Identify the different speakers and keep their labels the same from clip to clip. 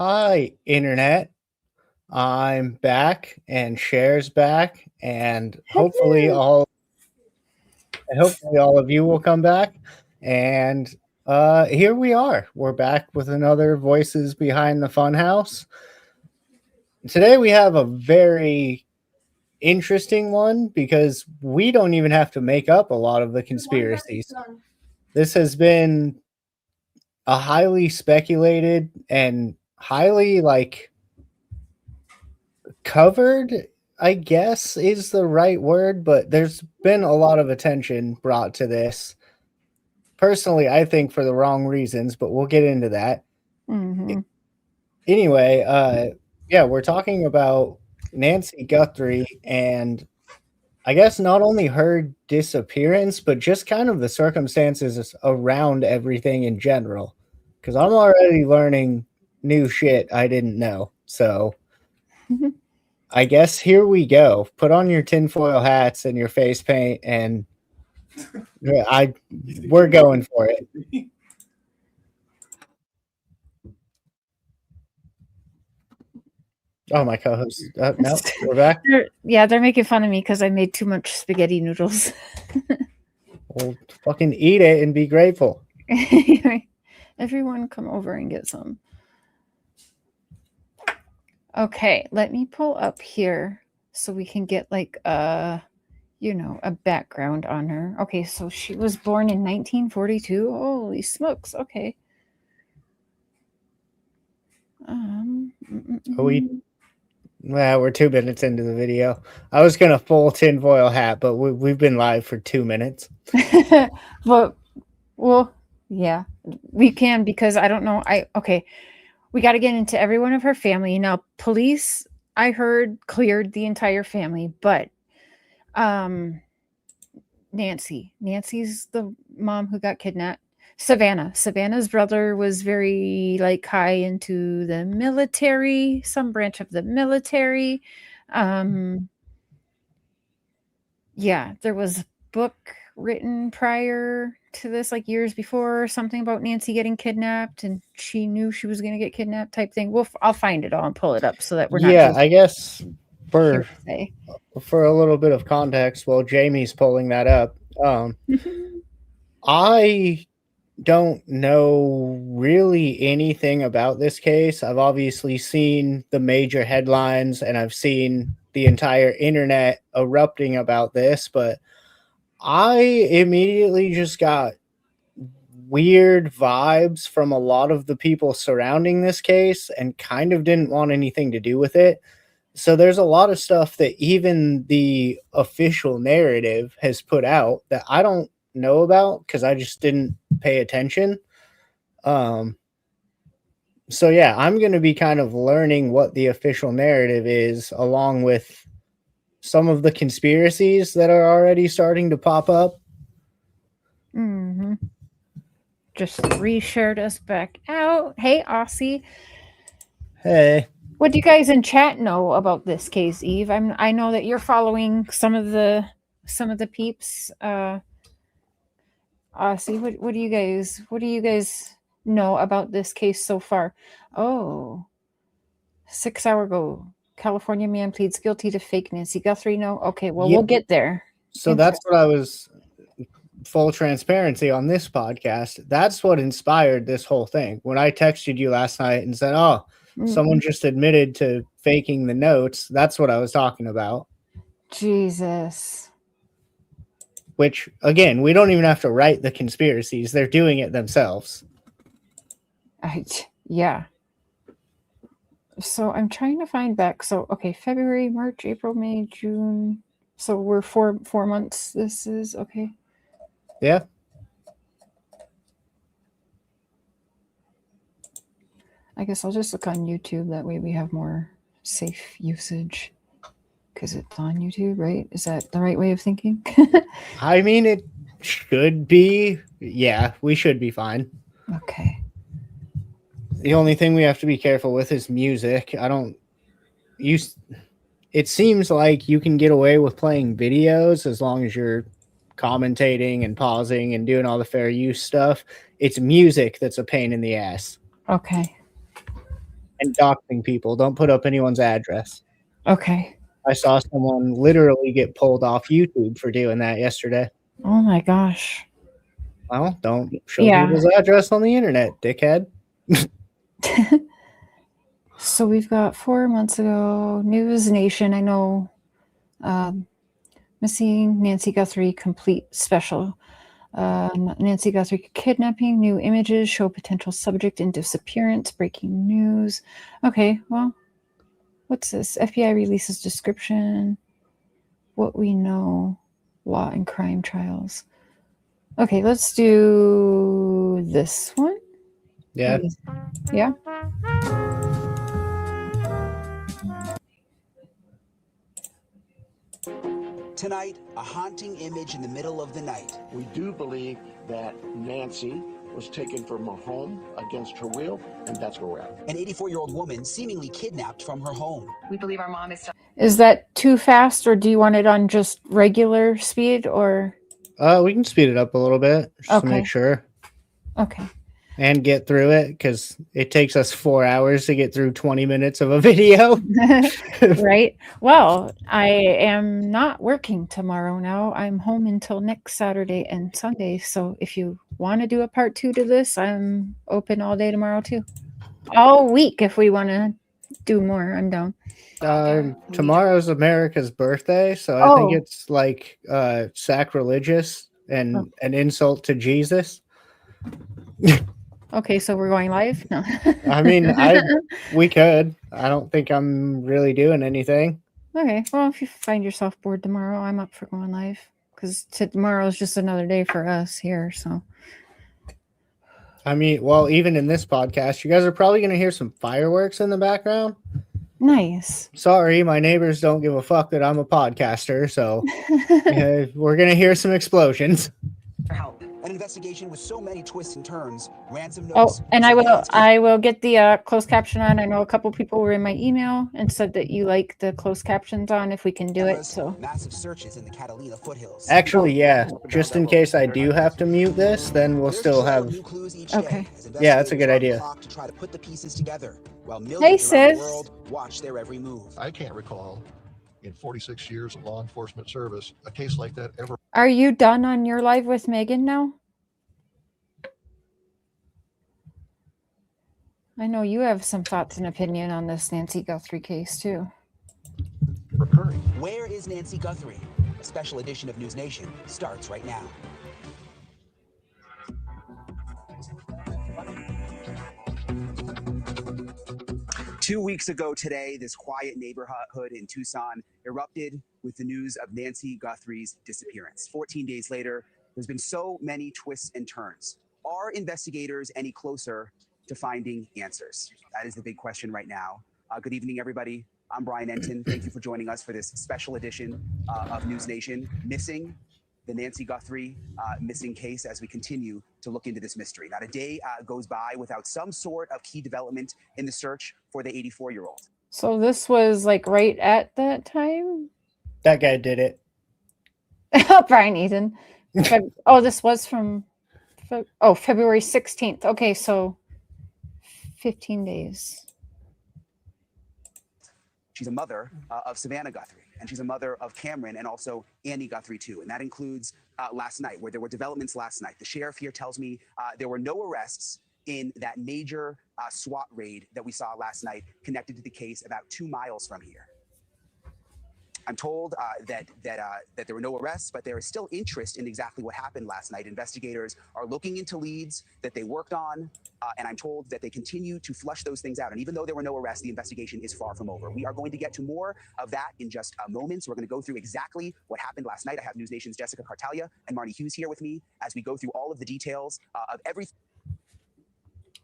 Speaker 1: Hi, Internet. I'm back and Cher's back, and hopefully all of you will come back. And here we are. We're back with another Voices Behind the Funhouse. Today we have a very interesting one because we don't even have to make up a lot of the conspiracies. This has been a highly speculated and highly covered, I guess is the right word, but there's been a lot of attention brought to this. Personally, I think for the wrong reasons, but we'll get into that.
Speaker 2: Mm-hmm.
Speaker 1: Anyway, yeah, we're talking about Nancy Guthrie and I guess not only her disappearance, but just kind of the circumstances around everything in general. Because I'm already learning new shit I didn't know. So I guess here we go. Put on your tinfoil hats and your face paint, and we're going for it. Oh, my co-host. No, we're back.
Speaker 2: They're making fun of me because I made too much spaghetti noodles.
Speaker 1: Well, fucking eat it and be grateful.
Speaker 2: Everyone come over and get some. Okay, let me pull up here so we can get like a background on her. Okay, so she was born in 1942. Holy smokes. Okay.
Speaker 1: Well, we're 2 minutes into the video. I was gonna full tinfoil hat, but we've been live for 2 minutes.
Speaker 2: But well, yeah, we can because I don't know. We got to get into every one of her family. Now, police, I heard, cleared the entire family, but Nancy's the mom who got kidnapped. Savannah's brother was very high into the military, some branch of the military. Yeah, there was a book written prior to this, like years before, something about Nancy getting kidnapped, and she knew she was going to get kidnapped, type thing. I'll find it all and pull it up so that we're not.
Speaker 1: Yeah, I guess for
Speaker 2: hearsay.
Speaker 1: For a little bit of context, while Jamie's pulling that up, I don't know really anything about this case. I've obviously seen the major headlines and I've seen the entire internet erupting about this, but I immediately just got weird vibes from a lot of the people surrounding this case and kind of didn't want anything to do with it. So there's a lot of stuff that even the official narrative has put out that I don't know about because I just didn't pay attention. So yeah, I'm going to be kind of learning what the official narrative is along with some of the conspiracies that are already starting to pop up.
Speaker 2: Mm-hmm. Just reshared us back out. Hey, Aussie.
Speaker 1: Hey.
Speaker 2: What do you guys in chat know about this case, Eve? I know that you're following some of the peeps. Aussie, what do you guys know about this case so far? Oh, 6 hour ago, California man pleads guilty to fake Nancy Guthrie. No, okay, well we'll get there.
Speaker 1: So that's what I was. Full transparency on this podcast. That's what inspired this whole thing. When I texted you last night and said, "Oh, someone just admitted to faking the notes," that's what I was talking about.
Speaker 2: Jesus.
Speaker 1: Which, again, we don't even have to write the conspiracies. They're doing it themselves.
Speaker 2: Yeah. So I'm trying to find back. So, okay, February, March, April, May, June. So we're four months. This is okay.
Speaker 1: Yeah.
Speaker 2: I guess I'll just look on YouTube. That way we have more safe usage. Because it's on YouTube, right? Is that the right way of thinking?
Speaker 1: I mean, it should be. Yeah, we should be fine.
Speaker 2: Okay.
Speaker 1: The only thing we have to be careful with is music. It seems like you can get away with playing videos as long as you're commentating and pausing and doing all the fair use stuff. It's music that's a pain in the ass.
Speaker 2: Okay.
Speaker 1: and doxing people. Don't put up anyone's address.
Speaker 2: Okay.
Speaker 1: I saw someone literally get pulled off YouTube for doing that yesterday.
Speaker 2: Oh my gosh.
Speaker 1: Well, don't show people's address on the internet, dickhead.
Speaker 2: So we've got 4 months ago, News Nation. I know missing Nancy Guthrie complete special. Nancy Guthrie kidnapping, new images show potential subject in disappearance, breaking news. Okay, well, what's this? FBI releases description, what we know, law and crime trials. Okay, let's do this one.
Speaker 1: Yeah.
Speaker 2: Yeah.
Speaker 3: Tonight, a haunting image in the middle of the night.
Speaker 4: We do believe that Nancy was taken from her home against her will, and that's where we're at.
Speaker 3: An 84-year-old woman seemingly kidnapped from her home.
Speaker 5: We believe our mom is still.
Speaker 2: Is that too fast, or do you want it on just regular speed, or?
Speaker 1: We can speed it up a little bit just to make sure.
Speaker 2: Okay.
Speaker 1: And get through it, because it takes us 4 hours to get through 20 minutes of a video.
Speaker 2: Right. Well, I am not working tomorrow now. I'm home until next Saturday and Sunday. So if you want to do a part 2 to this, I'm open all day tomorrow too. All week if we want to do more, I'm down.
Speaker 1: Tomorrow's America's birthday, so I think it's like sacrilegious and an insult to Jesus.
Speaker 2: Okay, so we're going live? No.
Speaker 1: I mean, we could. I don't think I'm really doing anything.
Speaker 2: Okay, well, if you find yourself bored tomorrow, I'm up for going live, because tomorrow is just another day for us here, so.
Speaker 1: I mean, well, even in this podcast, you guys are probably going to hear some fireworks in the background.
Speaker 2: Nice.
Speaker 1: Sorry, my neighbors don't give a fuck that I'm a podcaster, so we're going to hear some explosions.
Speaker 5: For help.
Speaker 3: An investigation with so many twists and turns. Ransom notes.
Speaker 2: Oh, and I will get the closed caption on. I know a couple people were in my email and said that you like the closed captions on if we can do it. So
Speaker 3: massive searches in the Catalina foothills.
Speaker 1: Actually, yeah. Just in case I do have to mute this, then we'll still have.
Speaker 2: Okay.
Speaker 1: Yeah, that's a good idea.
Speaker 3: To try to put the pieces together, while
Speaker 2: hey, sis.
Speaker 3: The world watch their every move.
Speaker 6: I can't recall in 46 years of law enforcement service a case like that ever.
Speaker 2: Are you done on your live with Megan now? I know you have some thoughts and opinion on this Nancy Guthrie case too.
Speaker 6: Recurring.
Speaker 3: Where is Nancy Guthrie? A special edition of News Nation starts right now. Two weeks ago today, this quiet neighborhood in Tucson erupted with the news of Nancy Guthrie's disappearance. 14 days later, there's been so many twists and turns. Are investigators any closer to finding answers? That is the big question right now. Good evening, everybody. I'm Brian Enton. Thank you for joining us for this special edition of News Nation, missing the Nancy Guthrie missing case, as we continue to look into this mystery. Not a day goes by without some sort of key development in the search for the 84-year-old.
Speaker 2: So this was like right at that time?
Speaker 1: That guy did it.
Speaker 2: Brian Ethan. This was from February 16th. Okay, so 15 days.
Speaker 3: She's a mother of Savannah Guthrie, and she's a mother of Cameron and also Annie Guthrie too. And that includes last night, where there were developments last night. The sheriff here tells me there were no arrests in that major SWAT raid that we saw last night connected to the case about 2 miles from here. I'm told that there were no arrests, but there is still interest in exactly what happened last night. Investigators are looking into leads that they worked on, and I'm told that they continue to flush those things out. And even though there were no arrests, the investigation is far from over. We are going to get to more of that in just a moment. So we're going to go through exactly what happened last night. I have News Nation's Jessica Cartalia and Marnie Hughes here with me as we go through all of the details of everything.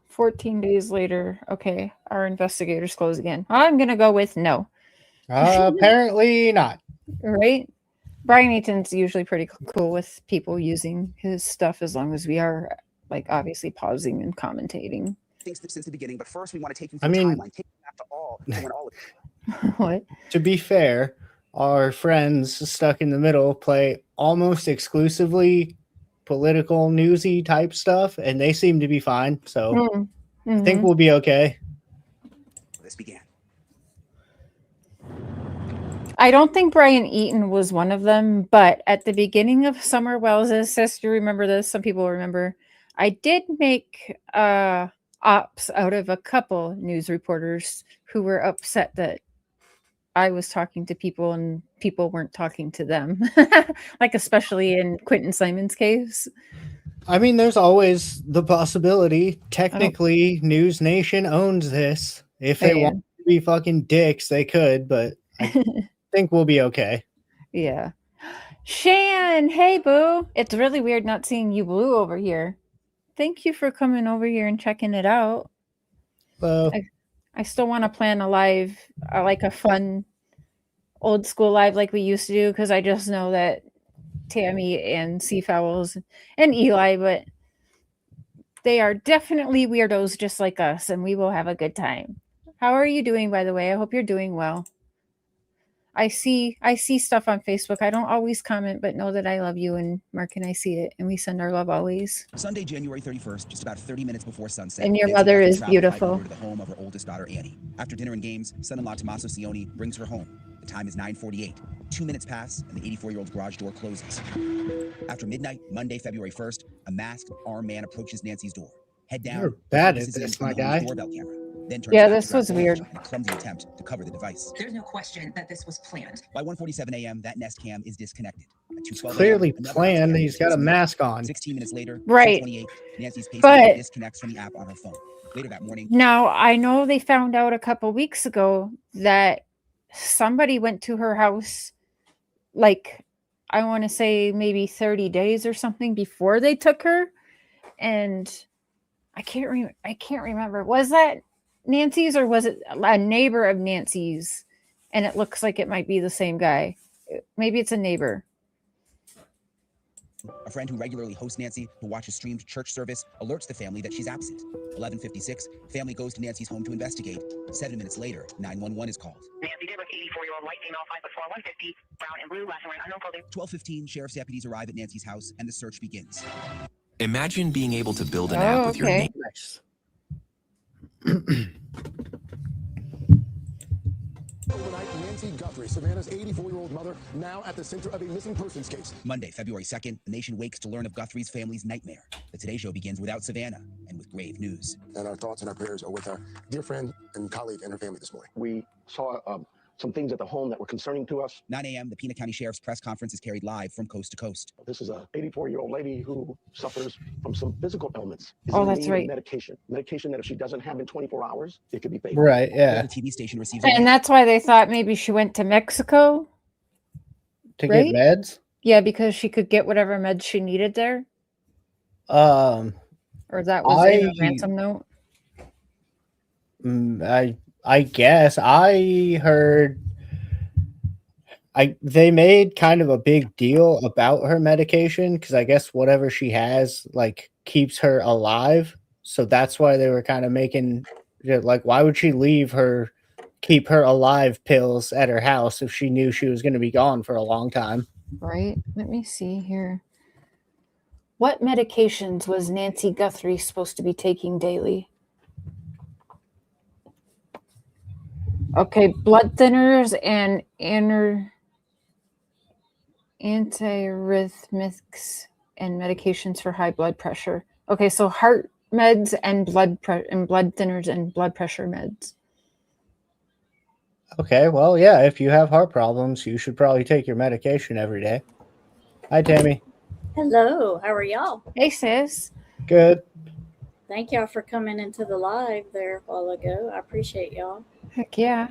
Speaker 2: 14 days later, okay, our investigators close again. I'm going to go with no.
Speaker 1: Apparently not.
Speaker 2: Right? Brian Eaton's usually pretty cool with people using his stuff as long as we are, like, obviously pausing and commentating.
Speaker 3: Things since the beginning, but first we want to take you through timeline. Take you back to all.
Speaker 2: What?
Speaker 1: To be fair, our friends stuck in the middle play almost exclusively political, newsy type stuff, and they seem to be fine. So I think we'll be okay.
Speaker 3: this began.
Speaker 2: I don't think Brian Eaton was one of them, but at the beginning of Summer Wells' sister, remember this? Some people remember. I did make ops out of a couple news reporters who were upset that I was talking to people and people weren't talking to them, like especially in Quentin Simon's case.
Speaker 1: I mean, there's always the possibility. Technically, News Nation owns this. If they want to be fucking dicks, they could, but I think we'll be okay.
Speaker 2: Yeah. Shan, hey boo. It's really weird not seeing you blue over here. Thank you for coming over here and checking it out.
Speaker 1: Well,
Speaker 2: I still want to plan a live, like a fun old school live like we used to do, because I just know that Tammy and Seafowls and Eli, but they are definitely weirdos just like us, and we will have a good time. How are you doing, by the way? I hope you're doing well. I see stuff on Facebook. I don't always comment, but know that I love you, and Mark and I see it, and we send our love always.
Speaker 3: Sunday, January 31st, just about 30 minutes before sunset.
Speaker 2: And your
Speaker 3: Nancy
Speaker 2: mother
Speaker 3: Guthrie
Speaker 2: is
Speaker 3: traveled
Speaker 2: beautiful.
Speaker 3: by Uber to the home of her oldest daughter, Annie. After dinner and games, son-in-law Tommaso Cioni brings her home. The time is 9:48. 2 minutes pass, and the 84-year-old's garage door closes. After midnight, Monday, February 1st, a masked, armed man approaches Nancy's door. Head down.
Speaker 1: You're bad at
Speaker 3: focuses in
Speaker 1: this,
Speaker 3: on
Speaker 1: my
Speaker 3: the home's
Speaker 1: guy.
Speaker 3: doorbell camera. Then turns
Speaker 2: Yeah,
Speaker 3: back to
Speaker 2: this
Speaker 3: grab
Speaker 2: was
Speaker 3: the
Speaker 2: weird.
Speaker 3: phone in a clumsy attempt to cover the device.
Speaker 5: There's no question that this was planned.
Speaker 3: By 1:47 a.m., that Nest Cam is disconnected. At 2:12
Speaker 1: Clearly
Speaker 3: a.m., another
Speaker 1: planned.
Speaker 3: Nest Cam
Speaker 1: He's got a
Speaker 3: is
Speaker 1: mask on.
Speaker 3: 16 minutes later,
Speaker 2: Right.
Speaker 3: 2:28, Nancy's
Speaker 2: But-
Speaker 3: pacemaker disconnects from the app on her phone. Later that morning,
Speaker 2: Now, I know they found out a couple weeks ago that somebody went to her house, like, I want to say maybe 30 days or something before they took her. And I can't remember. Was that Nancy's or was it a neighbor of Nancy's? And it looks like it might be the same guy. Maybe it's a neighbor.
Speaker 3: a friend who regularly hosts Nancy, who watches streamed church service, alerts the family that she's absent. 11:56, family goes to Nancy's home to investigate. 7 minutes later, 911 is called.
Speaker 7: Nancy Dibbick, 84-year-old white female, 5'4", 150, brown and blue, last and wearing unknown clothing.
Speaker 3: 12:15, sheriff's deputies arrive at Nancy's house and the search begins.
Speaker 8: Imagine being able to build an app with your name.
Speaker 1: Nice.
Speaker 9: Overnight, Nancy Guthrie, Savannah's 84-year-old mother, now at the center of a missing persons case.
Speaker 3: Monday, February 2nd, the nation wakes to learn of Guthrie's family's nightmare. The Today Show begins without Savannah and with grave news.
Speaker 9: And our thoughts and our prayers are with our dear friend and colleague and her family this morning.
Speaker 4: We saw some things at the home that were concerning to us.
Speaker 3: 9 a.m., the Pena County Sheriff's press conference is carried live from coast to coast.
Speaker 4: This is a 84-year-old lady who suffers from some physical ailments.
Speaker 2: Oh,
Speaker 4: in
Speaker 2: that's
Speaker 4: need of
Speaker 2: right.
Speaker 4: Medication that if she doesn't have in 24 hours, it could be fatal.
Speaker 1: Right, yeah.
Speaker 3: The TV station receives
Speaker 2: And that's why they thought maybe she went to Mexico.
Speaker 1: To
Speaker 2: Right?
Speaker 1: get meds?
Speaker 2: Yeah, because she could get whatever meds she needed there.
Speaker 1: Um,
Speaker 2: Or that was in a
Speaker 1: I-
Speaker 2: ransom note.
Speaker 1: I guess I heard they made kind of a big deal about her medication because I guess whatever she has like keeps her alive. So that's why they were kind of making like, why would she leave her keep her alive pills at her house if she knew she was going to be gone for a long time?
Speaker 2: Right. Let me see here. What medications was Nancy Guthrie supposed to be taking daily? Okay, blood thinners and antiarrhythmics and medications for high blood pressure. Okay, so heart meds and blood thinners and blood pressure meds.
Speaker 1: Okay, well, yeah, if you have heart problems, you should probably take your medication every day. Hi, Tammy.
Speaker 10: Hello, how are y'all?
Speaker 2: Hey, sis.
Speaker 1: Good.
Speaker 10: Thank y'all for coming into the live there a while ago. I appreciate y'all.
Speaker 2: Heck yeah.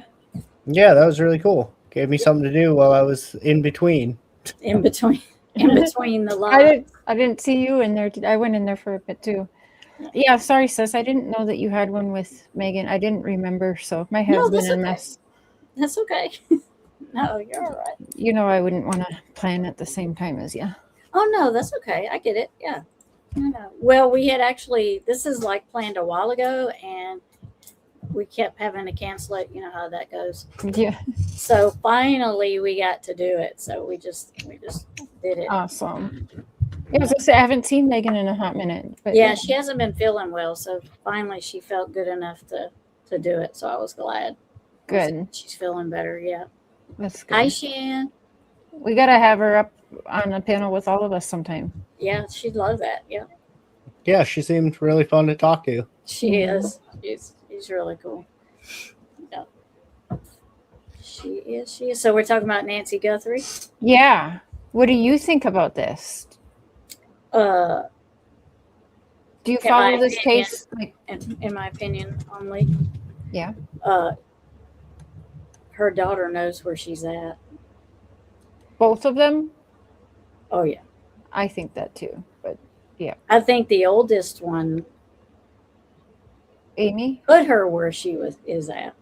Speaker 1: Yeah, that was really cool. Gave me something to do while I was in between.
Speaker 10: In between the live.
Speaker 2: I didn't see you in there. I went in there for a bit too. Yeah, sorry, sis. I didn't know that you had one with Megan. I didn't remember, so my head's been a
Speaker 10: okay.
Speaker 2: mess.
Speaker 10: That's okay. No, you're all right.
Speaker 2: You know I wouldn't want to plan at the same time as you.
Speaker 10: Oh no, that's okay. I get it. Yeah. No. Well, we had actually, this is like planned a while ago, and we kept having to cancel it. You know how that goes.
Speaker 2: Yeah.
Speaker 10: So finally, we got to do it. So we just did it.
Speaker 2: Awesome. Yeah, I was gonna say, I haven't seen Megan in a hot minute. But
Speaker 10: Yeah, she hasn't been feeling well, so finally she felt good enough to to do it, so I was glad.
Speaker 2: Good.
Speaker 10: She's feeling better. Yeah.
Speaker 2: That's good.
Speaker 10: Hi, Shan.
Speaker 2: We got to have her up on a panel with all of us sometime.
Speaker 10: Yeah, she'd love that. Yeah.
Speaker 1: Yeah, she seemed really fun to talk to.
Speaker 10: She is. She's really cool. Yeah. She is. So we're talking about Nancy Guthrie.
Speaker 2: Yeah. What do you think about this?
Speaker 10: Do
Speaker 2: you follow this case?
Speaker 10: Like, in my opinion, only.
Speaker 2: Yeah.
Speaker 10: Her daughter knows where she's at.
Speaker 2: Both of them?
Speaker 10: Oh yeah.
Speaker 2: I think that too. But yeah.
Speaker 10: I think the oldest one,
Speaker 2: Amy,
Speaker 10: put her where she is at.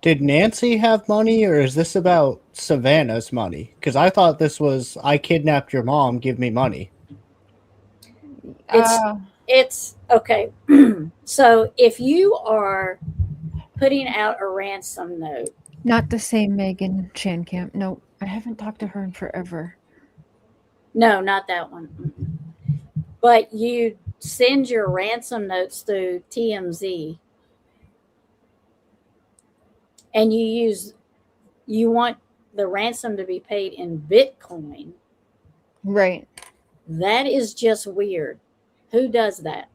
Speaker 1: Did Nancy have money, or is this about Savannah's money? Because I thought this was, I kidnapped your mom, give me money.
Speaker 10: It's okay. So if you are putting out a ransom note.
Speaker 2: Not the same Megan Shankamp. No, I haven't talked to her in forever.
Speaker 10: No, not that one. But you send your ransom notes through TMZ. And you want the ransom to be paid in Bitcoin.
Speaker 2: Right.
Speaker 10: That is just weird. Who does that?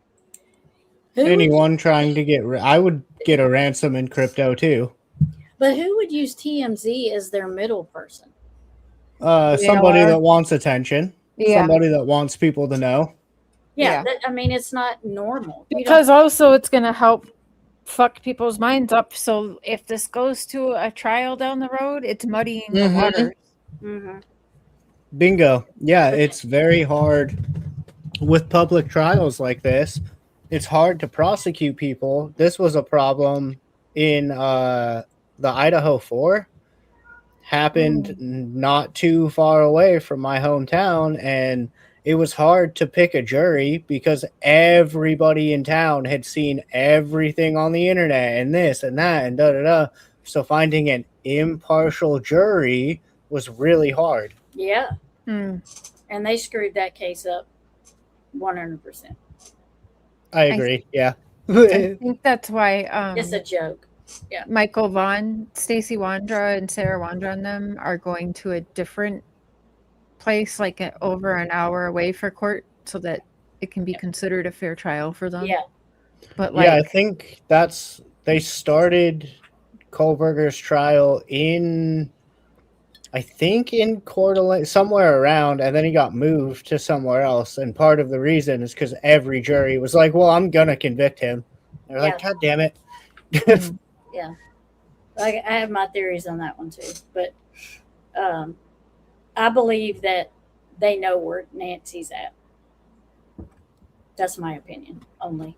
Speaker 1: Anyone trying to get, I would get a ransom in crypto too.
Speaker 10: But who would use TMZ as their middle person?
Speaker 1: Somebody that wants attention. Yeah. Somebody that wants people to know.
Speaker 10: Yeah. I mean, it's not normal.
Speaker 2: Because also it's going to help fuck people's minds up. So if this goes to a trial down the road, it's muddying the waters.
Speaker 10: Mm-hmm.
Speaker 1: Bingo. Yeah, it's very hard with public trials like this. It's hard to prosecute people. This was a problem in the Idaho 4. Happened not too far away from my hometown, and it was hard to pick a jury because everybody in town had seen everything on the internet and this and that and da-da-da. So finding an impartial jury was really hard.
Speaker 10: Yeah. And they screwed that case up 100%.
Speaker 1: I agree. Yeah.
Speaker 2: I think that's why
Speaker 10: it's a joke. Yeah.
Speaker 2: Michael Vaughn, Stacey Wandra, and Sarah Wandra and them are going to a different place, like over an hour away for court, so that it can be considered a fair trial for them.
Speaker 10: Yeah.
Speaker 2: But
Speaker 1: yeah, I think they started Kohlberger's trial in Coeur d'Alene, somewhere around, and then he got moved to somewhere else. And part of the reason is because every jury was like, well, I'm going to convict him. They're like, God damn it.
Speaker 10: Yeah. I have my theories on that one too. But I believe that they know where Nancy's at. That's my opinion only.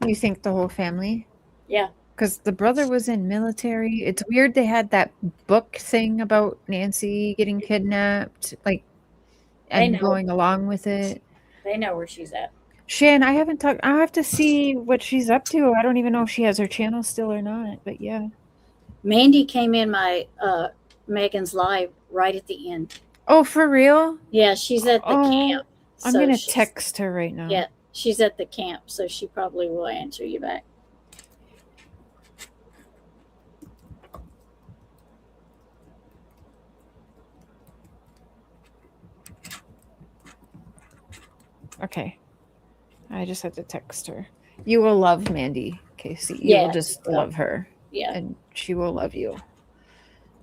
Speaker 2: You think the whole family?
Speaker 10: Yeah.
Speaker 2: Because the brother was in military. It's weird they had that book thing about Nancy getting kidnapped, and going along with it.
Speaker 10: They know where she's at.
Speaker 2: Shan, I haven't talked. I have to see what she's up to. I don't even know if she has her channel still or not, but yeah.
Speaker 10: Mandy came in my Megan's live right at the end.
Speaker 2: Oh, for real?
Speaker 10: Yeah, she's at the camp.
Speaker 2: I'm going to text her right now.
Speaker 10: Yeah, she's at the camp, so she probably will answer you back.
Speaker 2: Okay. I just had to text her. You will love Mandy, Casey. You will just love her.
Speaker 10: Yeah.
Speaker 2: And she will love you.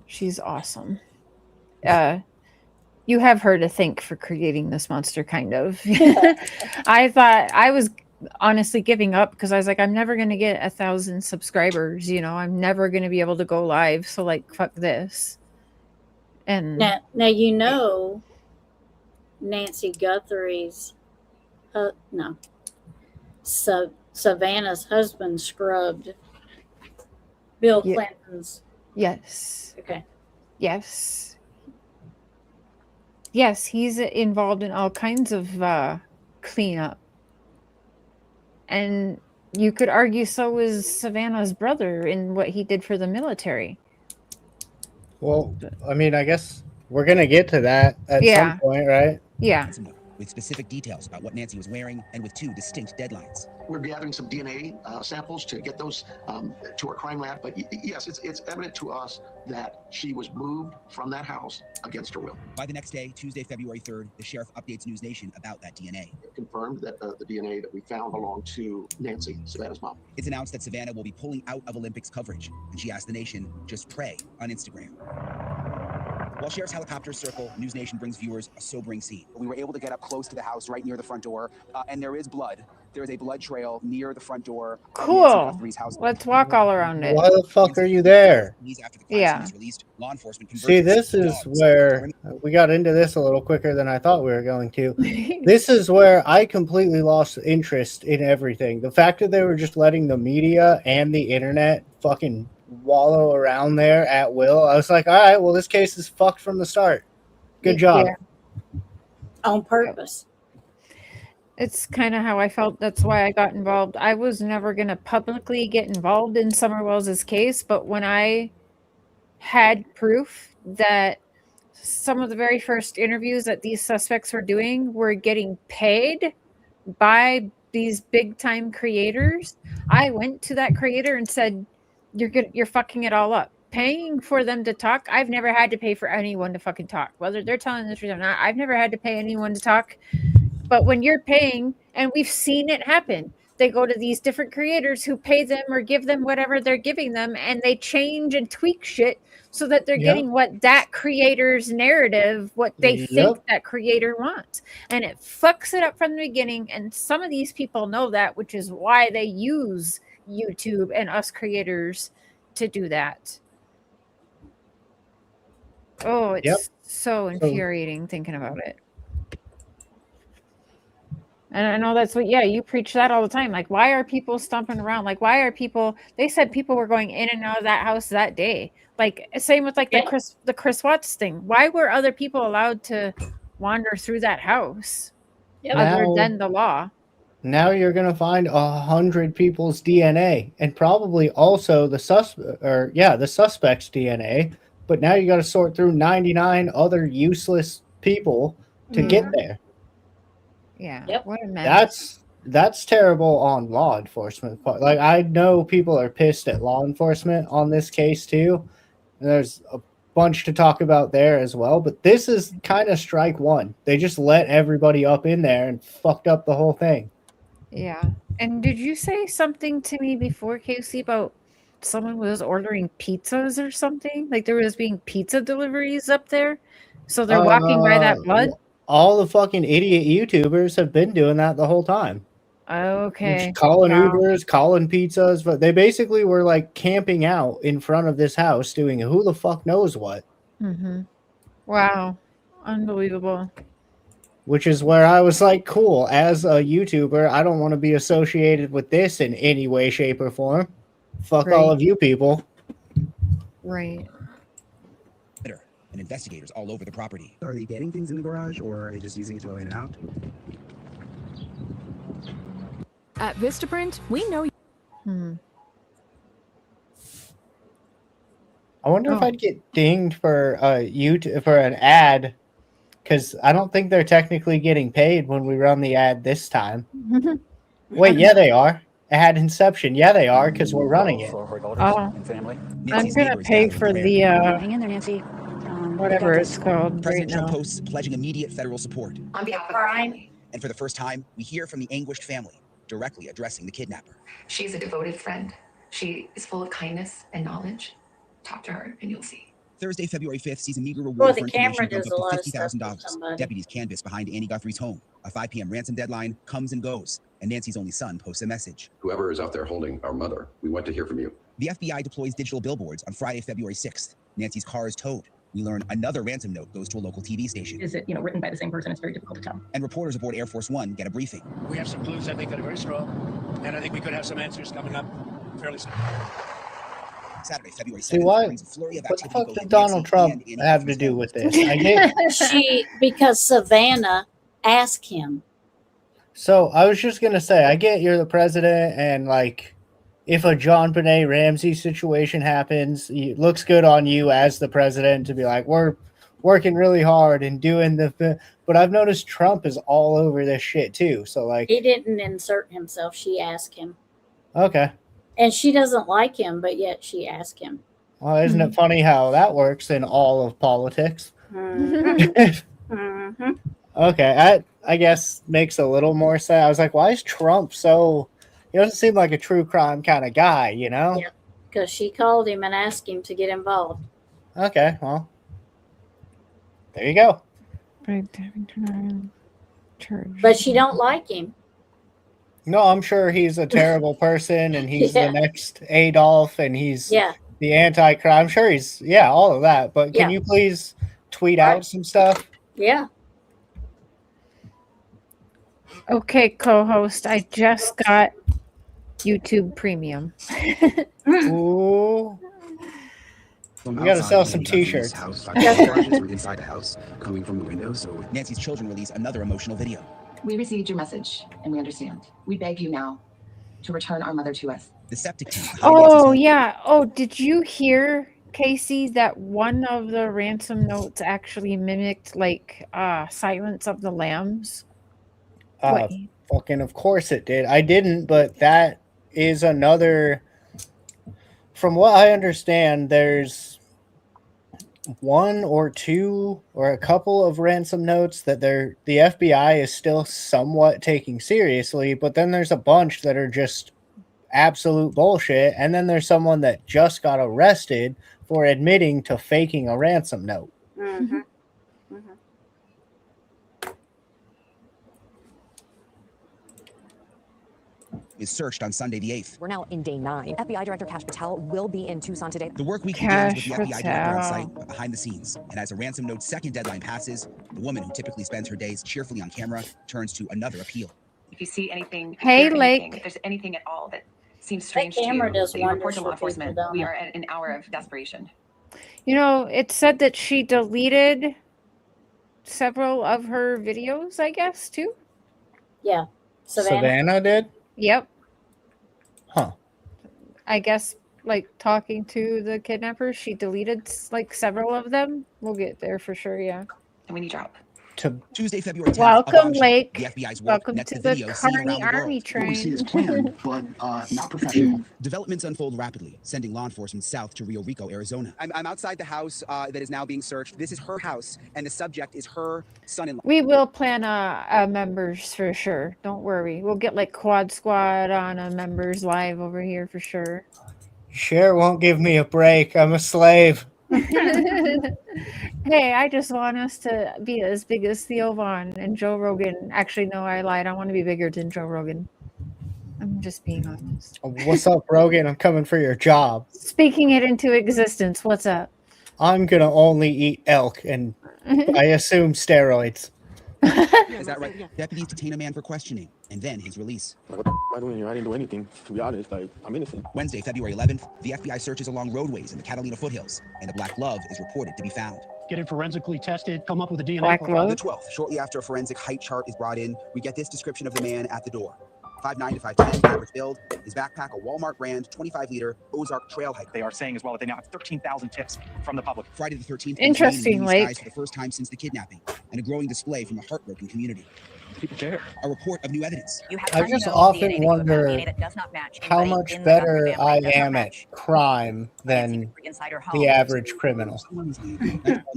Speaker 2: She's awesome. You have her to thank for creating this monster, kind of. I thought I was honestly giving up because I was like, I'm never going to get 1,000 subscribers. I'm never going to be able to go live. So fuck this. And
Speaker 10: now, Nancy Guthrie's Savannah's husband scrubbed Bill Clinton's.
Speaker 2: Yes.
Speaker 10: Okay.
Speaker 2: Yes. Yes, he's involved in all kinds of cleanup. And you could argue so is Savannah's brother in what he did for the military.
Speaker 1: Well, I mean, I guess we're going to get to that at some point, right?
Speaker 2: Yeah.
Speaker 3: With specific details about what Nancy was wearing and with 2 distinct deadlines.
Speaker 4: We're gathering some DNA samples to get those to our crime lab. But yes, it's evident to us that she was moved from that house against her will.
Speaker 3: By the next day, Tuesday, February 3rd, the sheriff updates News Nation about that DNA.
Speaker 4: It confirmed that the DNA that we found belonged to Nancy, Savannah's mom.
Speaker 3: It's announced that Savannah will be pulling out of Olympics coverage, and she asked the nation, just pray on Instagram. While sheriff's helicopters circle, News Nation brings viewers a sobering scene. We were able to get up close to the house right near the front door, and there is blood. There is a blood trail near the front door.
Speaker 2: Cool. Let's walk all around it.
Speaker 1: Why the fuck are you there?
Speaker 2: Yeah.
Speaker 1: See, this is where we got into this a little quicker than I thought we were going to. This is where I completely lost interest in everything. The fact that they were just letting the media and the internet fucking wallow around there at will. I was like, all right, well, this case is fucked from the start. Good job.
Speaker 10: Yeah. On purpose.
Speaker 2: It's kind of how I felt. That's why I got involved. I was never going to publicly get involved in Summer Wells' case, but when I had proof that some of the very first interviews that these suspects were doing were getting paid by these big time creators, I went to that creator and said, you're fucking it all up. Paying for them to talk. I've never had to pay for anyone to fucking talk, whether they're telling the truth or not. I've never had to pay anyone to talk. But when you're paying, and we've seen it happen, they go to these different creators who pay them or give them whatever they're giving them, and they change and tweak shit so that they're getting what that creator's narrative, what they think that creator wants. And it fucks it up from the beginning. And some of these people know that, which is why they use YouTube and us creators to do that. Oh, it's so infuriating thinking about it. And I know that's what, you preach that all the time. Like, why are people stomping around? Like, why are people, they said people were going in and out of that house that day. Like, same with like the Chris Watts thing. Why were other people allowed to wander through that house other than the law?
Speaker 1: Now you're going to find 100 people's DNA and probably also the suspect's DNA. But now you got to sort through 99 other useless people to get there.
Speaker 2: Yeah. What a mess.
Speaker 1: That's terrible on law enforcement. Like, I know people are pissed at law enforcement on this case too. And there's a bunch to talk about there as well. But this is kind of strike one. They just let everybody up in there and fucked up the whole thing.
Speaker 2: Yeah. And did you say something to me before, Casey, about someone was ordering pizzas or something? Like there was being pizza deliveries up there? So they're walking by that blood?
Speaker 1: All the fucking idiot YouTubers have been doing that the whole time.
Speaker 2: Okay.
Speaker 1: Just calling Ubers, calling pizzas, but they basically were like camping out in front of this house doing who the fuck knows what.
Speaker 2: Mm-hmm. Wow. Unbelievable.
Speaker 1: Which is where I was like, cool, as a YouTuber, I don't want to be associated with this in any way, shape, or form. Fuck all of you people.
Speaker 2: Right.
Speaker 3: And investigators all over the property. Are they getting things in the garage, or are they just using it to go in and out?
Speaker 11: At Vistaprint, we know.
Speaker 1: I wonder if I'd get dinged for for an ad, because I don't think they're technically getting paid when we run the ad this time. Wait, yeah, they are. Ad Inception, yeah, they are, because we're running it.
Speaker 2: And family. I'm gonna pay for the
Speaker 11: hang in there, Nancy.
Speaker 2: Whatever it's called.
Speaker 3: President Trump posts pledging immediate federal support.
Speaker 5: On behalf of crime.
Speaker 3: And for the first time, we hear from the anguished family directly addressing the kidnapper.
Speaker 5: She's a devoted friend. She is full of kindness and knowledge. Talk to her and you'll see.
Speaker 3: Thursday, February 5th sees a meager reward for information
Speaker 10: does
Speaker 3: of
Speaker 10: a lot
Speaker 3: up
Speaker 10: of
Speaker 3: to
Speaker 10: stuff for
Speaker 3: $50,000.
Speaker 10: somebody.
Speaker 3: Deputies canvass behind Annie Guthrie's home. A 5 p.m. ransom deadline comes and goes, and Nancy's only son posts a message.
Speaker 12: Whoever is out there holding our mother, we want to hear from you.
Speaker 3: The FBI deploys digital billboards on Friday, February 6th. Nancy's car is towed. We learn another ransom note goes to a local TV station.
Speaker 5: Is it, written by the same person? It's very difficult to tell.
Speaker 3: And reporters aboard Air Force One get a briefing.
Speaker 13: We have some clues, I think, that are very strong. And I think we could have some answers coming up fairly soon.
Speaker 3: Saturday, February 7th.
Speaker 1: See, what the fuck did Donald Trump have to do with this? I get
Speaker 10: because Savannah asked him.
Speaker 1: So I was just gonna say, I get you're the president, and like, if a John Benet Ramsey situation happens, it looks good on you as the president to be like, we're working really hard and doing but I've noticed Trump is all over this shit too. So like,
Speaker 10: He didn't insert himself. She asked him.
Speaker 1: okay.
Speaker 10: And she doesn't like him, but yet she asked him.
Speaker 1: Well, isn't it funny how that works in all of politics?
Speaker 10: Mm-hmm.
Speaker 1: Okay, I guess makes a little more sense. I was like, why is Trump so... He doesn't seem like a true crime kind of guy, you know?
Speaker 10: Yeah, because she called him and asked him to get involved.
Speaker 1: Okay, well, there you go.
Speaker 10: But she don't like him.
Speaker 1: No, I'm sure he's a terrible person, and he's the next Adolf, and he's the anti-crime. I'm sure he's, all of that. But can you please tweet out some stuff?
Speaker 10: Yeah.
Speaker 2: Okay, co-host, I just got YouTube Premium.
Speaker 1: Ooh.
Speaker 12: From
Speaker 1: We gotta
Speaker 12: outside
Speaker 1: sell some
Speaker 12: Nancy
Speaker 1: t-shirts.
Speaker 12: Guthrie's House, flashes were inside the house, coming from the window. So
Speaker 3: Nancy's children release another emotional video.
Speaker 14: We received your message, and we understand. We beg you now to return our mother to us.
Speaker 3: The septic tank.
Speaker 2: Oh, yeah. Oh, did you hear, Casey, that one of the ransom notes actually mimicked, like, Silence of the Lambs?
Speaker 1: Fucking of course it did. I didn't, but that is another... From what I understand, there's one or two or a couple of ransom notes that the FBI is still somewhat taking seriously, but then there's a bunch that are just absolute bullshit, and then there's someone that just got arrested for admitting to faking a ransom note.
Speaker 10: Mm-hmm.
Speaker 3: Is searched on Sunday the 8th.
Speaker 15: We're now in day 9. FBI Director Kash Patel will be in Tucson today.
Speaker 3: The work week begins with the FBI director on site, but behind the scenes. And as a ransom note's second deadline passes, the woman who typically spends her days cheerfully on camera turns to another appeal.
Speaker 5: If you see anything,
Speaker 2: hey,
Speaker 5: hear
Speaker 2: Lake.
Speaker 5: anything, if there's anything at all that seems strange to you,
Speaker 10: does
Speaker 5: that you report
Speaker 10: wonders
Speaker 5: to
Speaker 10: for
Speaker 5: law enforcement.
Speaker 10: people, don't
Speaker 5: We
Speaker 10: it?
Speaker 5: are at an hour of desperation.
Speaker 2: You know, it said that she deleted several of her videos, I guess, too.
Speaker 10: Yeah.
Speaker 1: Savannah did?
Speaker 2: Yep.
Speaker 1: Huh.
Speaker 2: I guess, like, talking to the kidnappers, she deleted, like, several of them. We'll get there for sure, yeah.
Speaker 5: And we need your help.
Speaker 3: Tuesday, February 10th.
Speaker 2: Welcome, Lake.
Speaker 3: The FBI's work
Speaker 2: Welcome
Speaker 3: next
Speaker 2: to
Speaker 3: to
Speaker 2: the
Speaker 3: video seen
Speaker 2: Carney
Speaker 3: around the
Speaker 2: Army
Speaker 3: world.
Speaker 2: train.
Speaker 4: We see his plan, but not professional.
Speaker 3: Developments unfold rapidly, sending law enforcement south to Rio Rico, Arizona. I'm outside the house that is now being searched. This is her house, and the subject is her son-in-law.
Speaker 2: We will plan a members for sure. Don't worry. We'll get like Quad Squad on a members live over here for sure.
Speaker 1: Sure won't give me a break. I'm a slave.
Speaker 2: Hey, I just want us to be as big as Theo Vaughn and Joe Rogan. Actually, no, I lied. I want to be bigger than Joe Rogan. I'm just being honest.
Speaker 1: What's up, Rogan? I'm coming for your job.
Speaker 2: Speaking it into existence. What's up?
Speaker 1: I'm gonna only eat elk and I assume steroids.
Speaker 3: Is that right? Deputies detain a man for questioning, and then his release.
Speaker 16: What am I doing here? I didn't do anything. To be honest, I'm innocent.
Speaker 3: Wednesday, February 11th, the FBI searches along roadways in the Catalina foothills, and a black glove is reported to be found.
Speaker 13: Get it forensically tested, come up with a DNA
Speaker 2: Black
Speaker 13: profile.
Speaker 2: glove?
Speaker 3: The 12th, shortly after a forensic height chart is brought in, we get this description of the man at the door. 5'9" to 5'10", average build. His backpack, a Walmart brand, 25-liter Ozark trail hike.
Speaker 17: They are saying as well that they now have 13,000 tips from the public.
Speaker 3: Friday the 13th.
Speaker 2: Interesting, Lake.
Speaker 3: For the first time since the kidnapping, and a growing display from a heartbroken community.
Speaker 17: People care.
Speaker 3: A report of new evidence.
Speaker 1: I just often wonder how much better I am at crime than the average criminal.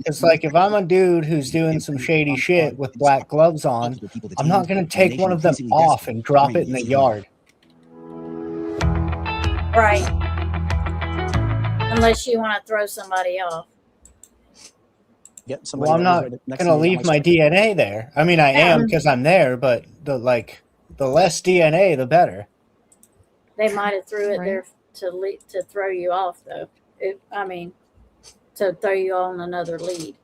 Speaker 1: It's like if I'm a dude who's doing some shady shit with black gloves on, I'm not going to take one of them off and drop it in the yard.
Speaker 10: Right. Unless you want to throw somebody off.
Speaker 1: Well, I'm not going to leave my DNA there. I mean, I am because I'm there, but the less DNA, the better.
Speaker 10: They might have threw it there to throw you off, though. To throw you on another lead.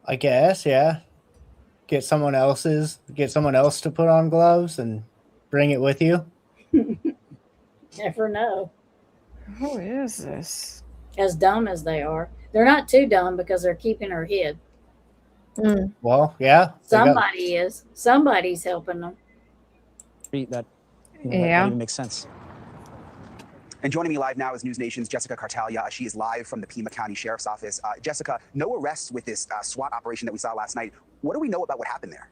Speaker 1: I guess, yeah. Get someone else to put on gloves and bring it with you.
Speaker 10: Never know.
Speaker 2: Who is this?
Speaker 10: As dumb as they are. They're not too dumb because they're keeping her hid.
Speaker 1: Well, yeah.
Speaker 10: Somebody is. Somebody's helping them.
Speaker 17: That
Speaker 2: Yeah.
Speaker 17: even makes sense.
Speaker 3: And joining me live now is News Nation's Jessica Cartalia. She is live from the Pima County Sheriff's Office. Jessica, no arrests with this SWAT operation that we saw last night. What do we know about what happened there?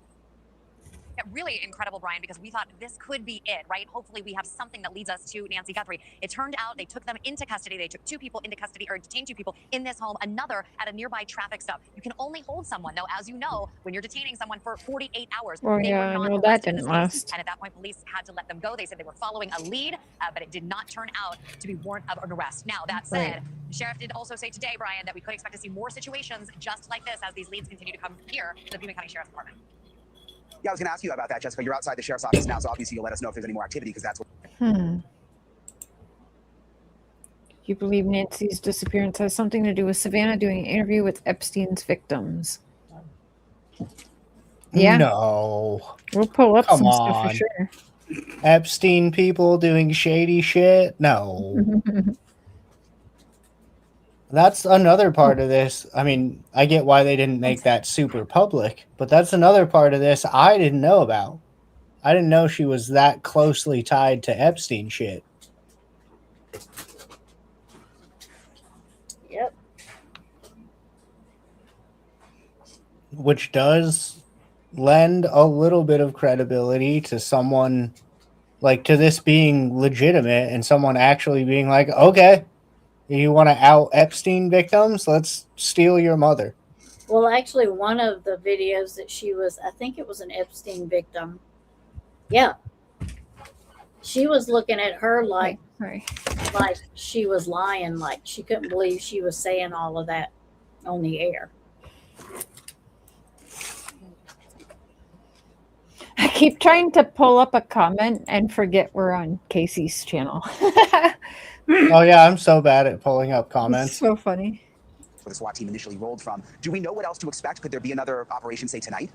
Speaker 18: Yeah, really incredible, Brian, because we thought this could be it, right? Hopefully we have something that leads us to Nancy Guthrie. It turned out they took them into custody. They took 2 people into custody, or detained 2 people in this home, another at a nearby traffic stop. You can only hold someone, though, as you know, when you're detaining someone for 48 hours.
Speaker 2: Oh,
Speaker 18: They
Speaker 2: yeah,
Speaker 18: were
Speaker 2: I
Speaker 18: not
Speaker 2: know that
Speaker 18: arrested in
Speaker 2: didn't
Speaker 18: this case.
Speaker 2: last.
Speaker 18: And at that point, police had to let them go. They said they were following a lead, but it did not turn out to be warrant of an arrest. Now, that said, the sheriff did also say today, Brian, that we could expect to see more situations just like this as these leads continue to come here to the Pima County Sheriff's Department.
Speaker 3: Yeah, I was going to ask you about that, Jessica. You're outside the sheriff's office now, so obviously you'll let us know if there's any more activity, because that's what...
Speaker 2: Do you believe Nancy's disappearance has something to do with Savannah doing an interview with Epstein's victims? Yeah.
Speaker 1: No.
Speaker 2: We'll pull up
Speaker 1: Come
Speaker 2: some stuff for
Speaker 1: on.
Speaker 2: sure.
Speaker 1: Epstein people doing shady shit? No. That's another part of this. I mean, I get why they didn't make that super public, but that's another part of this I didn't know about. I didn't know she was that closely tied to Epstein shit.
Speaker 10: Yep.
Speaker 1: Which does lend a little bit of credibility to someone, like, to this being legitimate and someone actually being like, okay, you want to out Epstein victims? Let's steal your mother.
Speaker 10: Well, actually, one of the videos that she was, I think it was an Epstein victim. Yeah. She was looking at her like she was lying, like she couldn't believe she was saying all of that on the air.
Speaker 2: I keep trying to pull up a comment and forget we're on Casey's channel.
Speaker 1: Oh, yeah, I'm so bad at pulling up comments.
Speaker 2: It's so funny.
Speaker 3: where the SWAT team initially rolled from. Do we know what else to expect? Could there be another operation, say, tonight?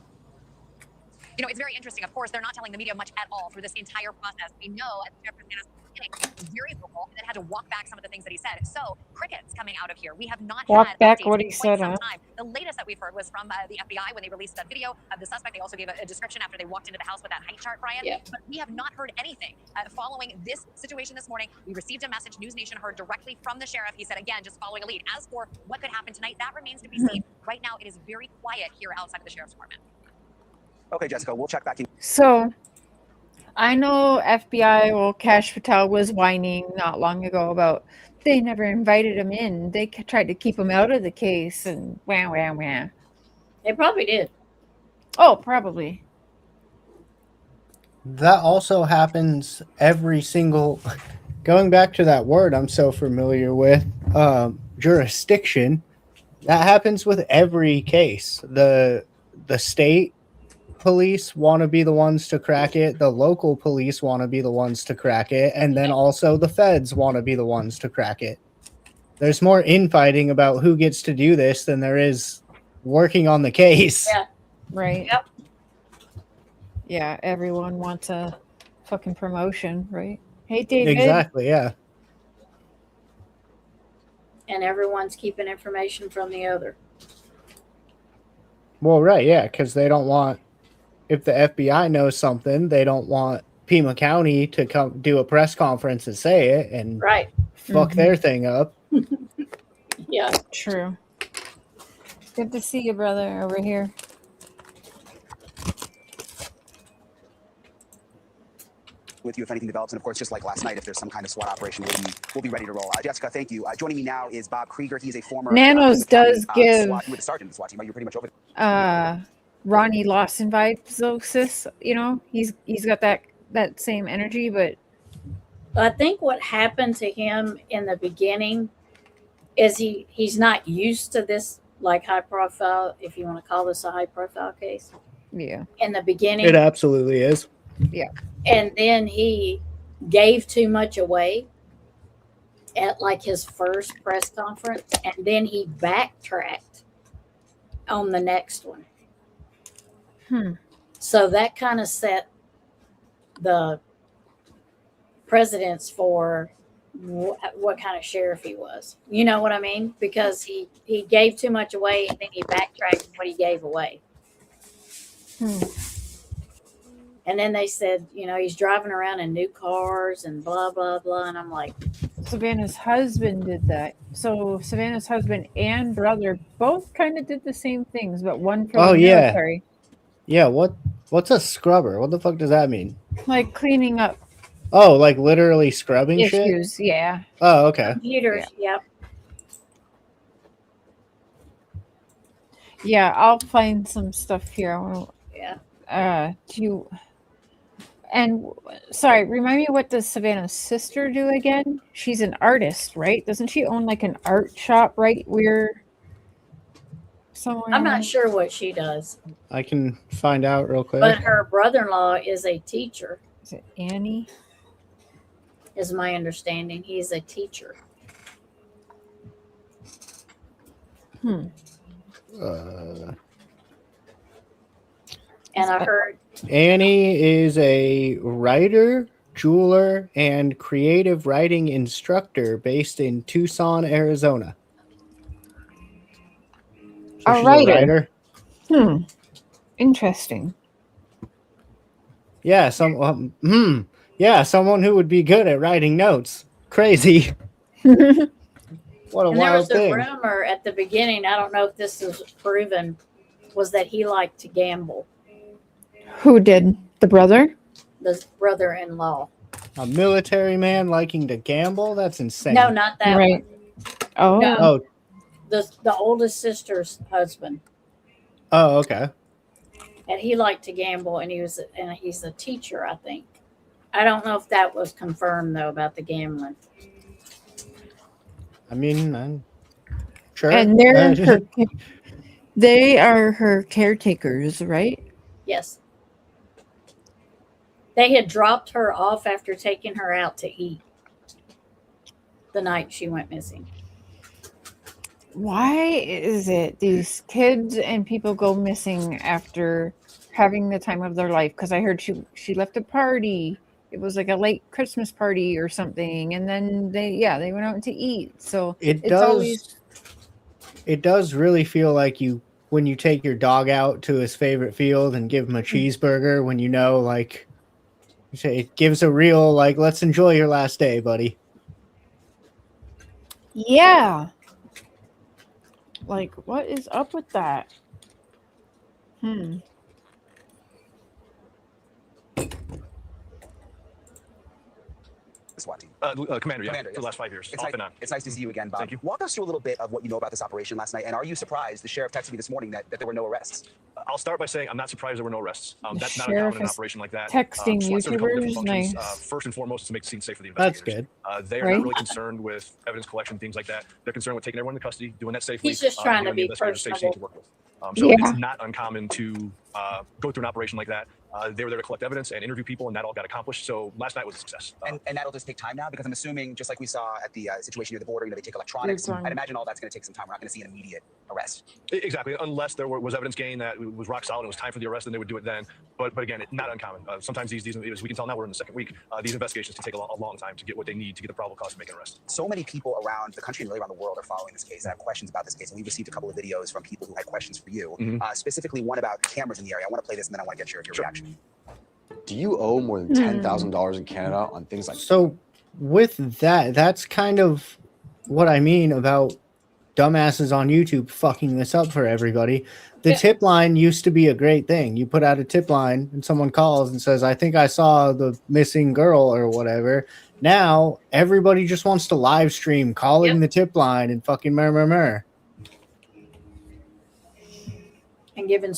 Speaker 18: You know, it's very interesting. Of course, they're not telling the media much at all through this entire process. We know at the Sheriff's beginning, he was very vocal and then had to walk back some of the things that he said. So, crickets coming out of here. We have not
Speaker 2: Walk
Speaker 18: had
Speaker 2: back
Speaker 18: updates
Speaker 2: what
Speaker 18: in
Speaker 2: he
Speaker 18: quite
Speaker 2: said,
Speaker 18: some
Speaker 2: huh?
Speaker 18: time. The latest that we've heard was from the FBI when they released that video of the suspect. They also gave a description after they walked into the house with that height chart, Brian.
Speaker 10: Yeah.
Speaker 18: But we have not heard anything. Following this situation this morning, we received a message News Nation heard directly from the sheriff. He said, again, just following a lead. As for what could happen tonight, that remains to be seen. Right now, it is very quiet here outside of the sheriff's department.
Speaker 3: Okay, Jessica, we'll check back in.
Speaker 2: So, I know FBI, well, Kash Patel was whining not long ago about they never invited him in. They tried to keep him out of the case and wah, wah, wah.
Speaker 10: They probably did.
Speaker 2: Oh, probably.
Speaker 1: That also happens every single... Going back to that word I'm so familiar with, jurisdiction, that happens with every case. The state police want to be the ones to crack it, the local police want to be the ones to crack it, and then also the feds want to be the ones to crack it. There's more infighting about who gets to do this than there is working on the case.
Speaker 10: Yeah.
Speaker 2: Right.
Speaker 10: Yep.
Speaker 2: Yeah, everyone wants a fucking promotion, right? Hey, David.
Speaker 1: Exactly, yeah.
Speaker 10: And everyone's keeping information from the other.
Speaker 1: Well, right, yeah, because they don't want... If the FBI knows something, they don't want Pima County to come do a press conference and say it and fuck their thing up.
Speaker 10: Yeah.
Speaker 2: True. Good to see you, brother, over here.
Speaker 3: With you if anything develops, and of course, just like last night, if there's some kind of SWAT operation, we'll be ready to roll. Jessica, thank you. Joining me now is Bob Krieger. He's a former
Speaker 2: Nanos does give
Speaker 3: SWAT, you were the sergeant of the SWAT team, right? You're pretty much over.
Speaker 2: Ronnie Lawson vibes, sis. You know, he's got that same energy, but
Speaker 10: I think what happened to him in the beginning is he's not used to this, like, high profile, if you want to call this a high profile case.
Speaker 2: Yeah.
Speaker 10: In the beginning.
Speaker 1: It absolutely is.
Speaker 2: Yeah.
Speaker 10: And then he gave too much away at like his first press conference, and then he backtracked on the next one. So that kind of set the precedence for what kind of sheriff he was. You know what I mean? Because he gave too much away, and then he backtracked what he gave away. And then they said, you know, he's driving around in new cars and blah, blah, blah. And I'm like,
Speaker 2: Savannah's husband did that. So Savannah's husband and brother both kind of did the same things, but one for
Speaker 1: Oh
Speaker 2: the
Speaker 1: yeah,
Speaker 2: military.
Speaker 1: yeah. What's a scrubber? What the fuck does that mean?
Speaker 2: Like cleaning up
Speaker 1: Oh, like literally scrubbing shit.
Speaker 2: issues. Yeah.
Speaker 1: Oh, okay.
Speaker 10: computers. Yep.
Speaker 2: Yeah, I'll find some stuff here.
Speaker 10: Yeah.
Speaker 2: Do you? And sorry, remind me, what does Savannah's sister do again? She's an artist, right? Doesn't she own like an art shop right where somewhere?
Speaker 10: I'm not sure what she does,
Speaker 1: I can find out real quick.
Speaker 10: but her brother-in-law is a teacher.
Speaker 2: Is it Annie?
Speaker 10: Is my understanding. He's a teacher. And I heard
Speaker 1: Annie is a writer, jeweler, and creative writing instructor based in Tucson, Arizona. So she's a writer.
Speaker 2: Interesting.
Speaker 1: Yeah, someone who would be good at writing notes. Crazy. What a
Speaker 10: and there
Speaker 1: wild
Speaker 10: was a
Speaker 1: thing.
Speaker 10: rumor at the beginning, I don't know if this is proven, was that he liked to gamble.
Speaker 2: Who did? The brother?
Speaker 10: The brother-in-law.
Speaker 1: A military man liking to gamble? That's insane.
Speaker 10: No, not that
Speaker 2: Right.
Speaker 10: one.
Speaker 2: Oh.
Speaker 10: No, the oldest sister's husband.
Speaker 1: Oh, okay.
Speaker 10: And he liked to gamble, and he's a teacher, I think. I don't know if that was confirmed though about the gambling.
Speaker 1: I mean, I'm sure.
Speaker 2: And they are her caretakers, right?
Speaker 10: Yes. They had dropped her off after taking her out to eat the night she went missing.
Speaker 2: Why is it these kids and people go missing after having the time of their life? Because I heard she left a party. It was like a late Christmas party or something, and then they went out to eat. So
Speaker 1: It
Speaker 2: it's
Speaker 1: does really feel like when you take your dog out to his favorite field and give him a cheeseburger, when you know, like, it gives a real, like, let's enjoy your last day, buddy.
Speaker 2: Yeah. Like, what is up with that?
Speaker 3: SWAT team.
Speaker 19: Commander,
Speaker 3: Commander,
Speaker 19: for the last 5 years.
Speaker 3: It's
Speaker 19: Off
Speaker 3: nice,
Speaker 19: and on.
Speaker 3: it's nice to see you again, Bob.
Speaker 19: Thank you.
Speaker 3: Walk us through a little bit of what you know about this operation last night, and are you surprised the sheriff texted me this morning that there were no arrests?
Speaker 19: I'll start by saying I'm not surprised there were no arrests. That's not
Speaker 2: sheriff
Speaker 19: uncommon in an
Speaker 2: is
Speaker 19: operation like that.
Speaker 2: texting
Speaker 19: SWAT serve a couple different
Speaker 2: YouTubers,
Speaker 19: functions.
Speaker 2: nice.
Speaker 19: First and foremost, is to make the scene safe for the
Speaker 1: That's
Speaker 19: investigators.
Speaker 1: good.
Speaker 19: They are
Speaker 2: Right.
Speaker 19: not really concerned with evidence collection, things like that. They're concerned with taking everyone into custody, doing that safely.
Speaker 10: He's just trying to
Speaker 19: giving the
Speaker 10: be
Speaker 19: investigators a safe scene to work with. So
Speaker 2: Yeah.
Speaker 19: it's not uncommon to go through an operation like that. They were there to collect evidence and interview people, and that all got accomplished. So last night was a success.
Speaker 3: And that'll just take time now, because I'm assuming, just like we saw at the situation near the border, they take electronics.
Speaker 2: You're fine.
Speaker 3: I'd imagine all that's going to take some time. We're not going to see an immediate arrest.
Speaker 19: Exactly, unless there was evidence gained that it was rock solid, it was time for the arrest, then they would do it then. But again, not uncommon. Sometimes these, as we can tell now, we're in the second week. These investigations can take a long time to get what they need to get the probable cause to make an arrest.
Speaker 3: So many people around the country and really around the world are following this case and have questions about this case. And we've received a couple of videos from people who had questions for you, specifically one about cameras in the area. I want to play this, and then I want to get your reaction.
Speaker 20: Do you owe more than $10,000 in Canada on things like
Speaker 1: So with that, that's kind of what I mean about dumbasses on YouTube fucking this up for everybody. The tip line used to be a great thing. You put out a tip line and someone calls and says, I think I saw the missing girl or whatever. Now everybody just wants to live stream calling the tip line and fucking murmur.
Speaker 10: And giving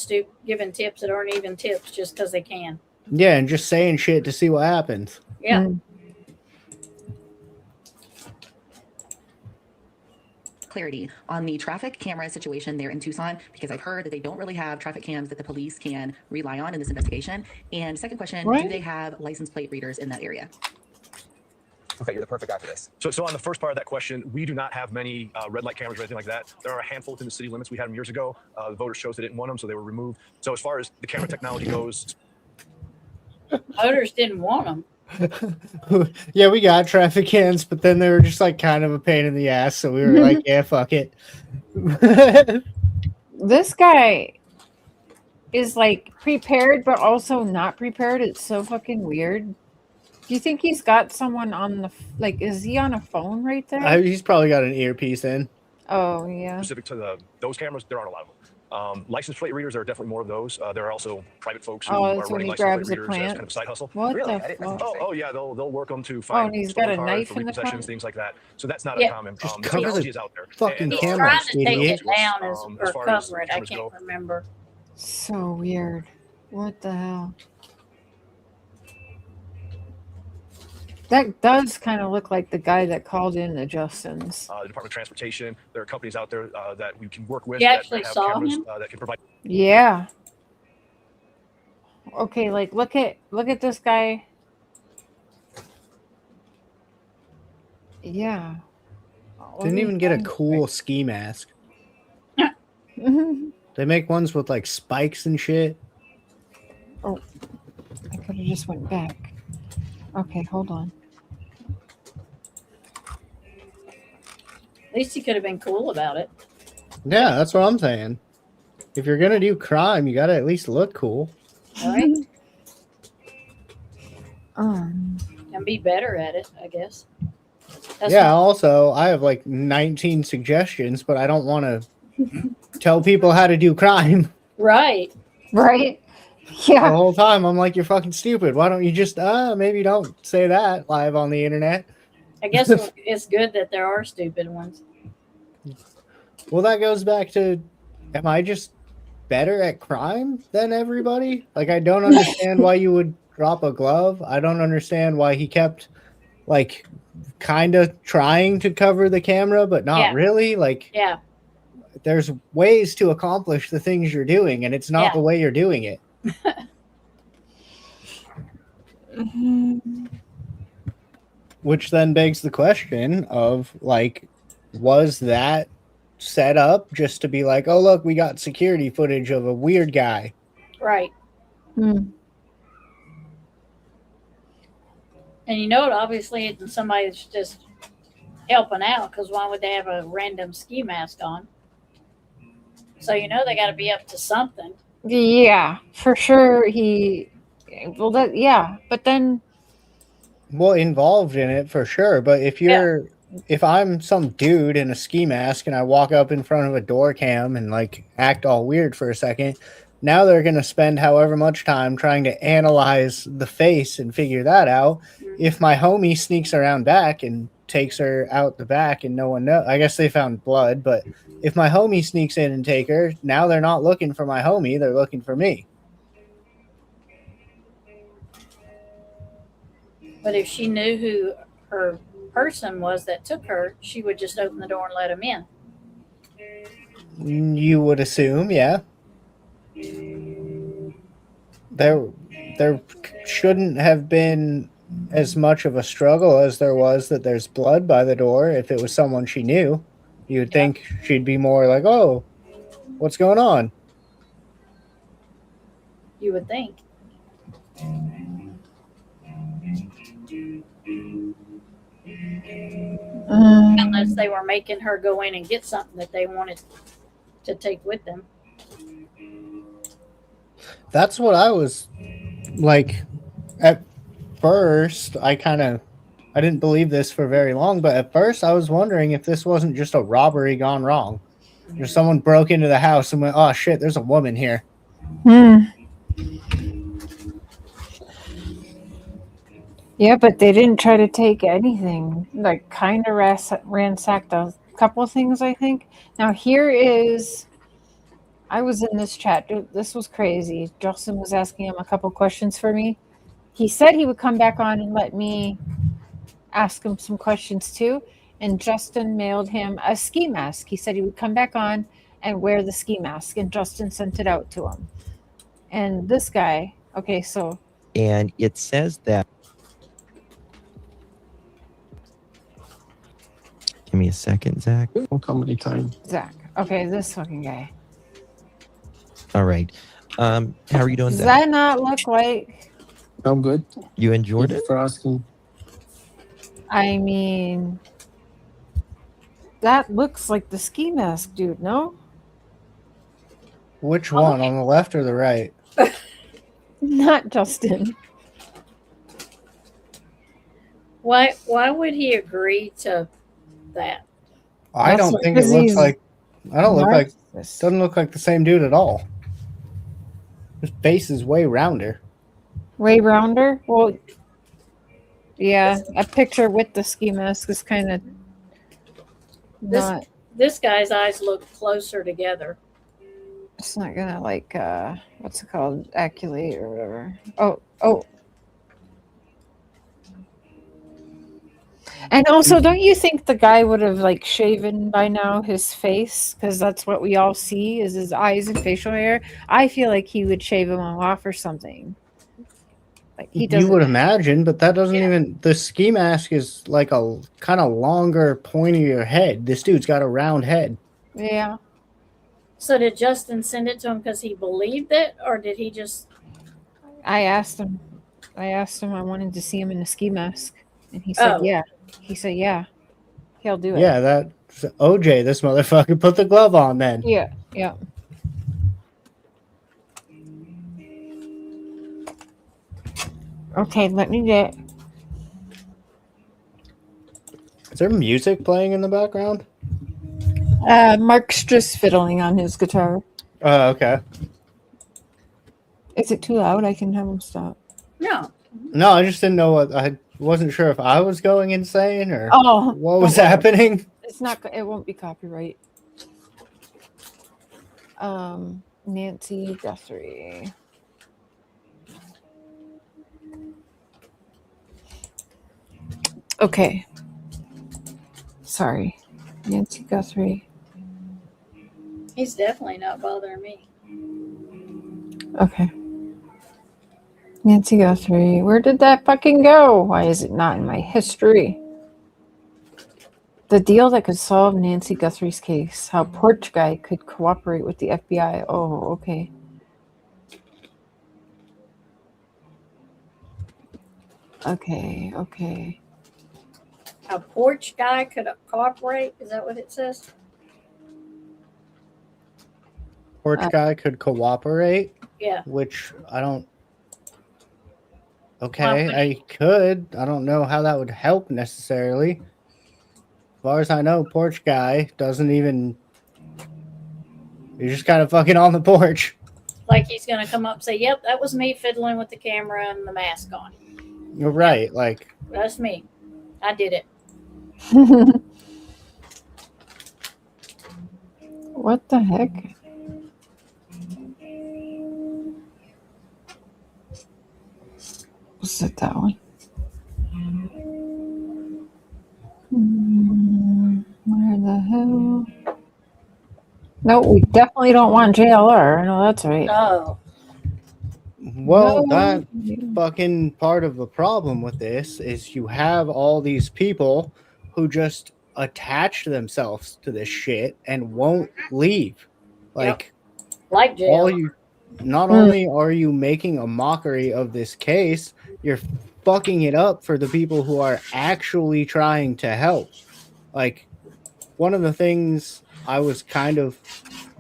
Speaker 10: tips that aren't even tips just because they can.
Speaker 1: Yeah, and just saying shit to see what happens.
Speaker 10: Yeah.
Speaker 14: Clarity on the traffic camera situation there in Tucson, because I've heard that they don't really have traffic cams that the police can rely on in this investigation. And second question, do they have license plate readers in that area?
Speaker 3: Okay, you're the perfect guy for this.
Speaker 19: So on the first part of that question, we do not have many red light cameras or anything like that. There are a handful within the city limits. We had them years ago. The voters chose they didn't want them, so they were removed. So as far as the camera technology goes,
Speaker 10: Voters didn't want them.
Speaker 1: Yeah, we got traffic cams, but then they were just like kind of a pain in the ass. So we were like, yeah, fuck it.
Speaker 2: This guy, is like prepared but also not prepared. It's so fucking weird. Do you think he's got someone on the like? Is he on a phone right there?
Speaker 1: He's probably got an earpiece in.
Speaker 2: Oh yeah.
Speaker 19: Specific to those cameras, there aren't a lot of them. License plate readers, there are definitely more of those. There are also private folks who are
Speaker 2: that's when
Speaker 19: running
Speaker 2: he
Speaker 19: license plate
Speaker 2: grabs the
Speaker 19: readers as
Speaker 2: plant.
Speaker 19: kind of a side hustle.
Speaker 2: What
Speaker 3: Really?
Speaker 2: the fuck?
Speaker 19: Oh yeah, they'll work them to
Speaker 2: Oh,
Speaker 19: find
Speaker 2: and he's got
Speaker 19: stolen
Speaker 2: a
Speaker 19: cars
Speaker 2: knife
Speaker 19: for
Speaker 2: in the
Speaker 19: repossessions,
Speaker 2: front.
Speaker 19: things like that. So that's not
Speaker 10: Yeah.
Speaker 19: uncommon.
Speaker 1: Just
Speaker 19: The
Speaker 1: cover
Speaker 19: technology
Speaker 1: the
Speaker 19: is out there.
Speaker 1: fucking
Speaker 10: He's
Speaker 1: camera,
Speaker 10: trying to take
Speaker 1: idiot.
Speaker 10: it down
Speaker 19: as
Speaker 10: or
Speaker 19: far as
Speaker 10: cover it. I
Speaker 19: cameras
Speaker 10: can't
Speaker 19: go.
Speaker 10: remember.
Speaker 2: So weird. What the hell? That does kind of look like the guy that called in the Justins.
Speaker 19: The Department of Transportation, there are companies out there that we can work with
Speaker 10: You
Speaker 19: that
Speaker 10: actually
Speaker 19: have
Speaker 10: saw
Speaker 19: cameras
Speaker 10: him?
Speaker 19: that can provide.
Speaker 2: Yeah. Okay, like look at this guy. Yeah.
Speaker 1: Didn't even get a cool ski mask. They make ones with like spikes and shit.
Speaker 2: Oh, I could have just went back. Okay, hold on.
Speaker 10: At least he could have been cool about it.
Speaker 1: Yeah, that's what I'm saying. If you're gonna do crime, you gotta at least look cool.
Speaker 10: All right.
Speaker 2: Um,
Speaker 10: And be better at it, I guess. That's
Speaker 1: Yeah,
Speaker 10: not-
Speaker 1: also, I have like 19 suggestions, but I don't want to tell people how to do crime.
Speaker 10: Right.
Speaker 2: Right? Yeah.
Speaker 1: The whole time I'm like, you're fucking stupid. Why don't you just maybe don't say that live on the internet?
Speaker 10: I guess it's good that there are stupid ones.
Speaker 1: Well, that goes back to, am I just better at crime than everybody? Like, I don't understand why you would drop a glove. I don't understand why he kept like kind of trying to cover the camera, but not really. Like,
Speaker 10: Yeah.
Speaker 1: there's ways to accomplish the things you're doing, and it's not the way you're doing it. Which then begs the question of like, was that set up just to be like, oh look, we got security footage of a weird guy?
Speaker 10: Right. And you know it obviously isn't somebody that's just helping out, because why would they have a random ski mask on? So you know they got to be up to something.
Speaker 2: Yeah, for sure. But then
Speaker 1: Well, involved in it for sure, but if I'm some dude in a ski mask and I walk up in front of a door cam and like act all weird for a second, now they're going to spend however much time trying to analyze the face and figure that out. If my homie sneaks around back and takes her out the back and no one knows, I guess they found blood, but if my homie sneaks in and take her, now they're not looking for my homie, they're looking for me.
Speaker 10: But if she knew who her person was that took her, she would just open the door and let him in.
Speaker 1: You would assume, yeah. There shouldn't have been as much of a struggle as there was that there's blood by the door. If it was someone she knew, you would think she'd be more like, oh, what's going on?
Speaker 10: You would think. Unless they were making her go in and get something that they wanted to take with them.
Speaker 1: That's what I was like at first. I didn't believe this for very long, but at first I was wondering if this wasn't just a robbery gone wrong. Or someone broke into the house and went, oh shit, there's a woman here.
Speaker 2: Yeah, but they didn't try to take anything. Like, kind of ransacked a couple of things, I think. Now, I was in this chat. Dude, this was crazy. Justin was asking him a couple questions for me. He said he would come back on and let me ask him some questions too. And Justin mailed him a ski mask. He said he would come back on and wear the ski mask. And Justin sent it out to him. And this guy, okay, so.
Speaker 21: And it says that. Give me a second, Zach.
Speaker 16: Comedy time.
Speaker 2: Zach. Okay, this fucking guy.
Speaker 21: All right. How are you doing,
Speaker 2: Does
Speaker 21: Zach?
Speaker 2: that not look like?
Speaker 16: I'm good.
Speaker 21: You enjoyed
Speaker 16: Thank
Speaker 21: it?
Speaker 16: you for asking.
Speaker 2: I mean, that looks like the ski mask, dude, no?
Speaker 1: Which one, on the left or the right?
Speaker 2: Not Justin.
Speaker 10: Why would he agree to that?
Speaker 1: I don't think it looks like. Doesn't look like the same dude at all. His face is way rounder.
Speaker 2: Way rounder? Well, yeah, a picture with the ski mask is kind of not.
Speaker 10: This guy's eyes look closer together.
Speaker 2: It's not gonna like what's it called, aculate or whatever. Oh. And also, don't you think the guy would have like shaven by now his face? Because that's what we all see is his eyes and facial hair. I feel like he would shave them all off or something. Like he doesn't.
Speaker 1: You would imagine, but that doesn't even. The ski mask is like a kind of longer, pointier head. This dude's got a round head.
Speaker 2: Yeah.
Speaker 10: So did Justin send it to him because he believed it, or did he just?
Speaker 2: I asked him. I wanted to see him in a ski mask, and he said, "Yeah." He said, "Yeah, he'll do it."
Speaker 1: Yeah, that's OJ. This motherfucker put the glove on then.
Speaker 2: Yeah. Okay, let me get.
Speaker 1: Is there music playing in the background?
Speaker 2: Mark's just fiddling on his guitar.
Speaker 1: Oh, okay.
Speaker 2: Is it too loud? I can have him stop.
Speaker 10: No,
Speaker 1: I just didn't know what. I wasn't sure if I was going insane or what was
Speaker 2: don't worry.
Speaker 1: happening.
Speaker 2: It's not. It won't be copyright. Nancy Guthrie. Okay. Sorry, Nancy Guthrie.
Speaker 10: he's definitely not bothering me.
Speaker 2: Okay. Nancy Guthrie. Where did that fucking go? Why is it not in my history? The deal that could solve Nancy Guthrie's case. How Porch Guy could cooperate with the FBI. Oh, okay. Okay.
Speaker 10: A porch guy could cooperate? Is that what it says?
Speaker 1: Porch guy could cooperate.
Speaker 10: Yeah.
Speaker 1: Which I don't. Okay, I could. I don't know how that would help necessarily. As far as I know, porch guy doesn't even. You're just kind of fucking on the porch.
Speaker 10: Like he's gonna come up and say, "Yep, that was me fiddling with the camera and the mask on."
Speaker 1: You're right. Like
Speaker 10: That's me. I did it.
Speaker 2: What the heck? Was it that one? Where the hell? No, we definitely don't want JLR. No, that's right.
Speaker 10: Oh.
Speaker 1: Well, that fucking part of the problem with this is you have all these people who just attach themselves to this shit and won't leave. Like
Speaker 10: jail.
Speaker 1: Not only are you making a mockery of this case, you're fucking it up for the people who are actually trying to help. Like, one of the things I was kind of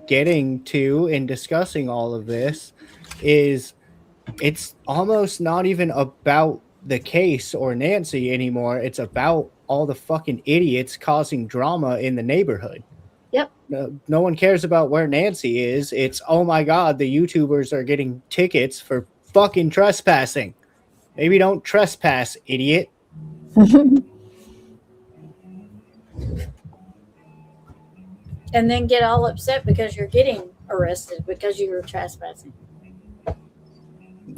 Speaker 1: getting to in discussing all of this is it's almost not even about the case or Nancy anymore. It's about all the fucking idiots causing drama in the neighborhood.
Speaker 10: Yep.
Speaker 1: No one cares about where Nancy is. It's, oh my God, the YouTubers are getting tickets for fucking trespassing. Maybe don't trespass, idiot.
Speaker 10: And then get all upset because you're getting arrested because you were trespassing.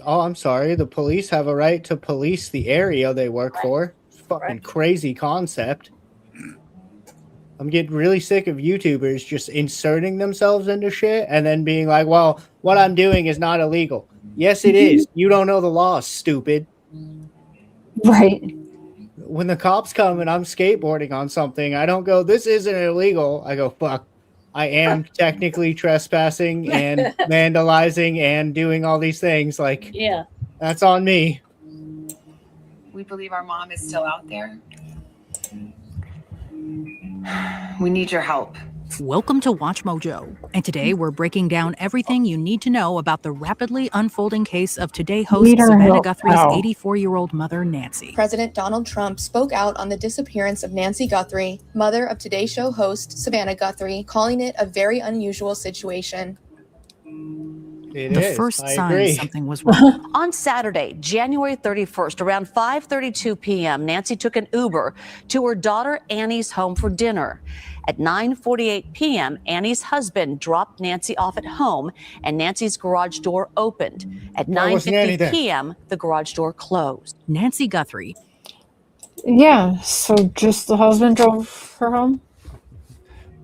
Speaker 1: Oh, I'm sorry. The police have a right to police the area they work for. Fucking crazy concept. I'm getting really sick of YouTubers just inserting themselves into shit and then being like, well, what I'm doing is not illegal. Yes, it is. You don't know the law, stupid.
Speaker 2: Right.
Speaker 1: When the cops come and I'm skateboarding on something, I don't go, this isn't illegal. I go, fuck. I am technically trespassing and vandalizing and doing all these things. Like,
Speaker 10: yeah,
Speaker 1: that's on me.
Speaker 6: We believe our mom is still out there. We need your help.
Speaker 7: Welcome to Watch Mojo, and today we're breaking down everything you need to know about the rapidly unfolding case of Today host Savannah Guthrie's 84-year-old mother, Nancy.
Speaker 22: President Donald Trump spoke out on the disappearance of Nancy Guthrie, mother of Today Show host Savannah Guthrie, calling it a very unusual situation.
Speaker 7: The first sign something was wrong.
Speaker 23: On Saturday, January 31st, around 5:32 p.m., Nancy took an Uber to her daughter Annie's home for dinner. At 9:48 p.m., Annie's husband dropped Nancy off at home, and Nancy's garage door opened. At 9:50 p.m., the garage door closed.
Speaker 7: Nancy Guthrie.
Speaker 2: Yeah, so just the husband drove her home?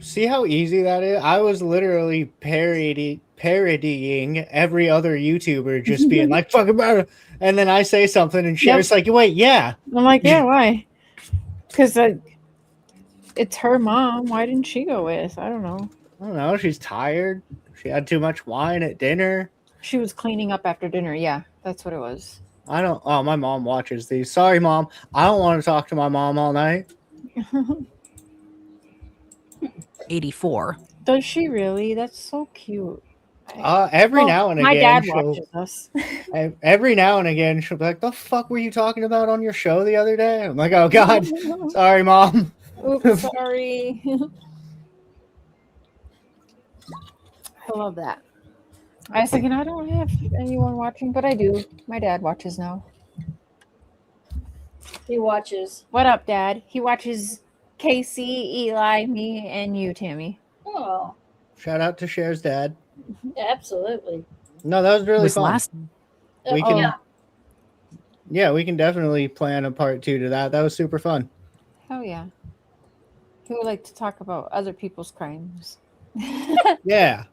Speaker 1: See how easy that is? I was literally parodying every other YouTuber, just being like, fucking better. And then I say something and Cher's like, wait, yeah.
Speaker 2: I'm like, yeah, why? Because it's her mom. Why didn't she go with? I don't know.
Speaker 1: I don't know. She's tired. She had too much wine at dinner.
Speaker 2: She was cleaning up after dinner. Yeah, that's what it was.
Speaker 1: Oh, my mom watches these. Sorry, Mom. I don't want to talk to my mom all night.
Speaker 7: 84.
Speaker 2: Does she really? That's so cute.
Speaker 1: Every now and again,
Speaker 2: my dad watches us.
Speaker 1: Every now and again, she'll be like, "The fuck were you talking about on your show the other day?" I'm like, "Oh God, sorry, Mom."
Speaker 2: Oops, sorry. I love that. I was thinking I don't have anyone watching, but I do. My dad watches now.
Speaker 10: He watches.
Speaker 2: What up, Dad? He watches Casey, Eli, me, and you, Tammy.
Speaker 10: Oh,
Speaker 1: Shout out to Cher's dad.
Speaker 10: absolutely.
Speaker 1: No, that was really fun. We can, we can definitely plan a part 2 to that. That was super fun.
Speaker 2: Hell yeah. He would like to talk about other people's crimes.
Speaker 1: Yeah.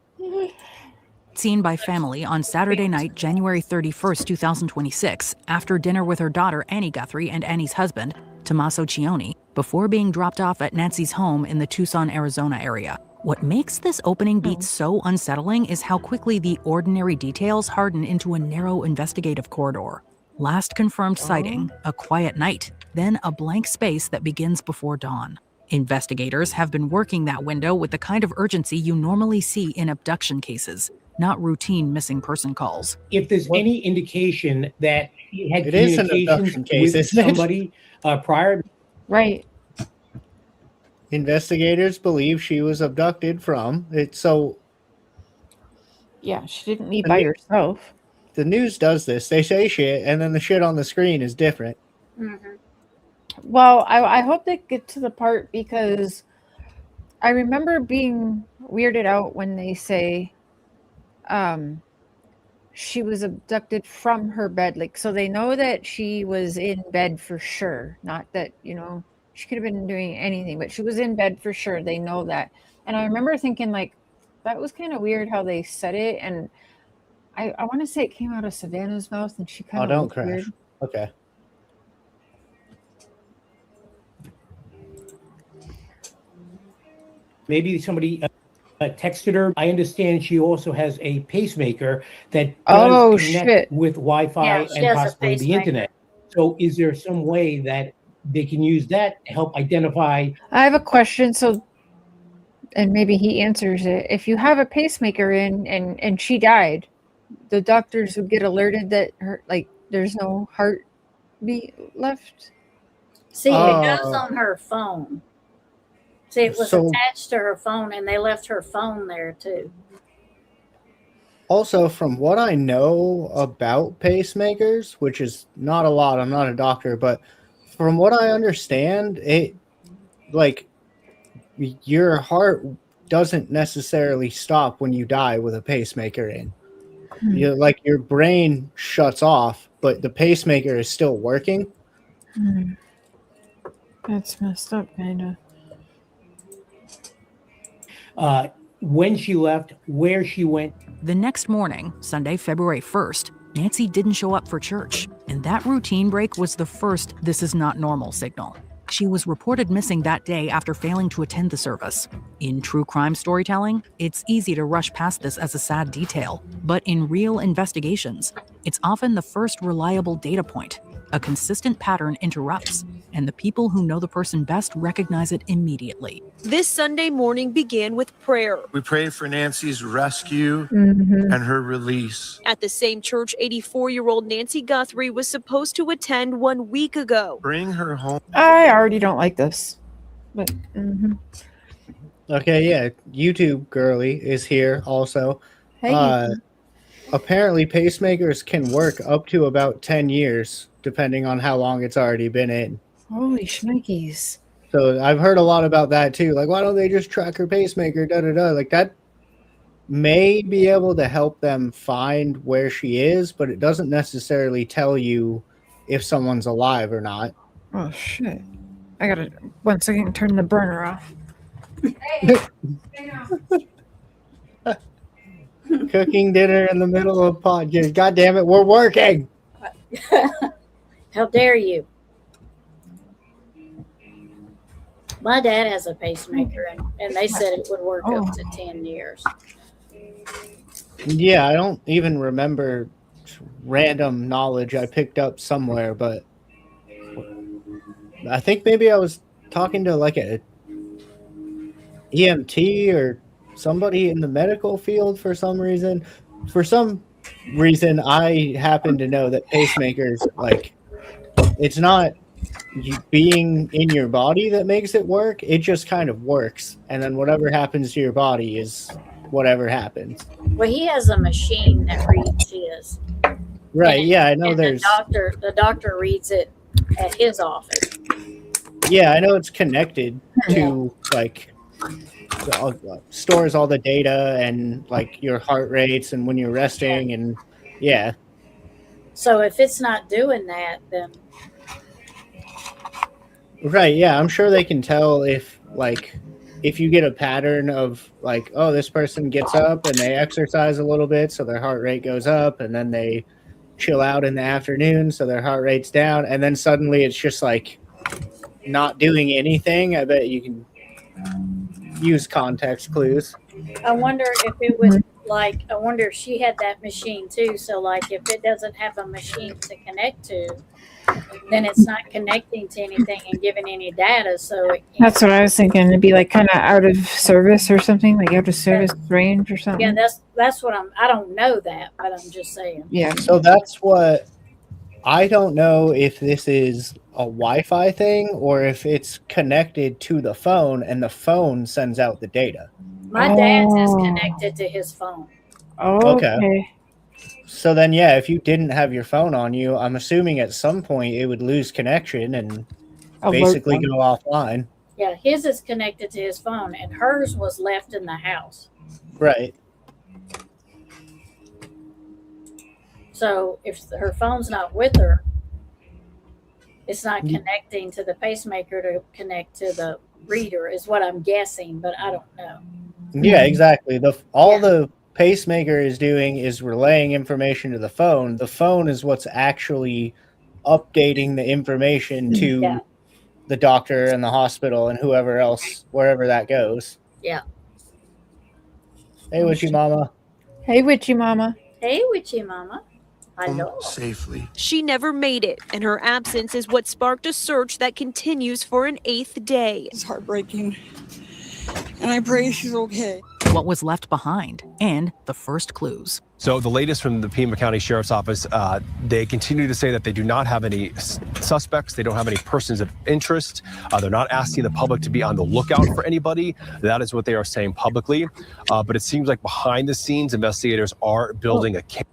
Speaker 7: Seen by family on Saturday night, January 31st, 2026, after dinner with her daughter, Annie Guthrie, and Annie's husband, Tommaso Cioni, before being dropped off at Nancy's home in the Tucson, Arizona area. What makes this opening beat so unsettling is how quickly the ordinary details harden into a narrow investigative corridor. Last confirmed sighting, a quiet night, then a blank space that begins before dawn. Investigators have been working that window with the kind of urgency you normally see in abduction cases, not routine missing person calls.
Speaker 24: If there's any indication that he had
Speaker 1: It is an
Speaker 24: communications
Speaker 1: abduction case,
Speaker 24: with
Speaker 1: isn't it?
Speaker 24: somebody prior.
Speaker 2: Right.
Speaker 1: Investigators believe she was abducted from it. So
Speaker 2: yeah, she didn't leave by herself.
Speaker 1: The news does this. They say shit, and then the shit on the screen is different.
Speaker 10: Mm-hmm.
Speaker 2: Well, I hope they get to the part, because I remember being weirded out when they say she was abducted from her bed. Like, so they know that she was in bed for sure. Not that, she could have been doing anything, but she was in bed for sure. They know that. And I remember thinking, like, that was kind of weird how they said it. And I want to say it came out of Savannah's mouth, and she kind of
Speaker 1: don't crash.
Speaker 2: weird.
Speaker 1: Okay.
Speaker 24: Maybe somebody texted her. I understand she also has a pacemaker that
Speaker 2: Oh,
Speaker 24: does connect
Speaker 2: shit.
Speaker 24: with Wi-Fi
Speaker 10: Yeah, she
Speaker 24: and
Speaker 10: has a
Speaker 24: possibly the
Speaker 10: pacemaker.
Speaker 24: internet. So is there some way that they can use that to help identify?
Speaker 2: I have a question. So, and maybe he answers it. If you have a pacemaker in and she died, the doctors would get alerted that there's no heartbeat left.
Speaker 10: See, it goes on her phone. See, it was attached to her phone, and they left her phone there too.
Speaker 1: Also, from what I know about pacemakers, which is not a lot, I'm not a doctor, but from what I understand, it your heart doesn't necessarily stop when you die with a pacemaker in. Your brain shuts off, but the pacemaker is still working.
Speaker 2: That's messed up, kind of.
Speaker 24: When she left, where she went.
Speaker 7: The next morning, Sunday, February 1st, Nancy didn't show up for church, and that routine break was the first "this is not normal" signal. She was reported missing that day after failing to attend the service. In true crime storytelling, it's easy to rush past this as a sad detail, but in real investigations, it's often the first reliable data point. A consistent pattern interrupts, and the people who know the person best recognize it immediately.
Speaker 8: This Sunday morning began with prayer.
Speaker 9: We pray for Nancy's rescue
Speaker 2: Mm-hmm.
Speaker 9: and her release.
Speaker 8: At the same church 84-year-old Nancy Guthrie was supposed to attend 1 week ago.
Speaker 9: Bring her home.
Speaker 2: I already don't like this. But
Speaker 1: Okay, yeah. YouTube girly is here also.
Speaker 2: Hey, YouTube.
Speaker 1: Apparently pacemakers can work up to about 10 years, depending on how long it's already been in.
Speaker 2: Holy shnikes.
Speaker 1: So I've heard a lot about that too. Like, why don't they just track her pacemaker? Like, that may be able to help them find where she is, but it doesn't necessarily tell you if someone's alive or not.
Speaker 2: Oh, shit. I gotta, 1 second, turn the burner off.
Speaker 1: Cooking dinner in the middle of a podcast. God damn it, we're working.
Speaker 10: How dare you? My dad has a pacemaker, and they said it would work up to 10 years.
Speaker 1: Yeah, I don't even remember random knowledge I picked up somewhere, but I think maybe I was talking to like a EMT or somebody in the medical field for some reason. For some reason, I happen to know that pacemakers, like, it's not being in your body that makes it work. It just kind of works. And then whatever happens to your body is whatever happens.
Speaker 10: Well, he has a machine that reads his.
Speaker 1: Right, yeah, I know there's...
Speaker 10: The doctor reads it at his office.
Speaker 1: Yeah, I know it's connected to, like, stores all the data and, like, your heart rates and when you're resting and, yeah.
Speaker 10: So if it's not doing that, then...
Speaker 1: Right, yeah, I'm sure they can tell if, like, if you get a pattern of, like, oh, this person gets up and they exercise a little bit so their heart rate goes up, and then they chill out in the afternoon so their heart rate's down, and then suddenly it's just, like, not doing anything. I bet you can use context clues.
Speaker 10: I wonder if it was, like, I wonder if she had that machine too, so, like, if it doesn't have a machine to connect to, then it's not connecting to anything and giving any data. So
Speaker 2: That's what I was thinking. It'd be like kind of out of service or something, like out of service range or something.
Speaker 10: Yeah, that's what I don't know that, but I'm just saying.
Speaker 2: Yeah.
Speaker 1: So that's what I don't know if this is a Wi-Fi thing or if it's connected to the phone and the phone sends out the data.
Speaker 10: My dad's is connected to his phone.
Speaker 2: Oh, okay.
Speaker 1: So then, yeah, if you didn't have your phone on you, I'm assuming at some point it would lose connection and basically go offline.
Speaker 10: Yeah, his is connected to his phone, and hers was left in the house.
Speaker 1: Right.
Speaker 10: So if her phone's not with her, it's not connecting to the pacemaker to connect to the reader, is what I'm guessing, but I don't know.
Speaker 1: Yeah, exactly. The pacemaker is doing is relaying information to the phone. The phone is what's actually updating the information to the doctor and the hospital and whoever else, wherever that goes.
Speaker 10: Yeah.
Speaker 1: Hey, Witchy Mama.
Speaker 2: Hey, Witchy Mama.
Speaker 10: Hey, Witchy Mama. Hello.
Speaker 9: Safely.
Speaker 8: She never made it, and her absence is what sparked a search that continues for an 8th day.
Speaker 11: It's heartbreaking, and I pray she's okay.
Speaker 7: What was left behind, and the first clues.
Speaker 12: So the latest from the Pima County Sheriff's Office, they continue to say that they do not have any suspects. They don't have any persons of interest. They're not asking the public to be on the lookout for anybody. That is what they are saying publicly. But it seems like behind the scenes, investigators are building a case.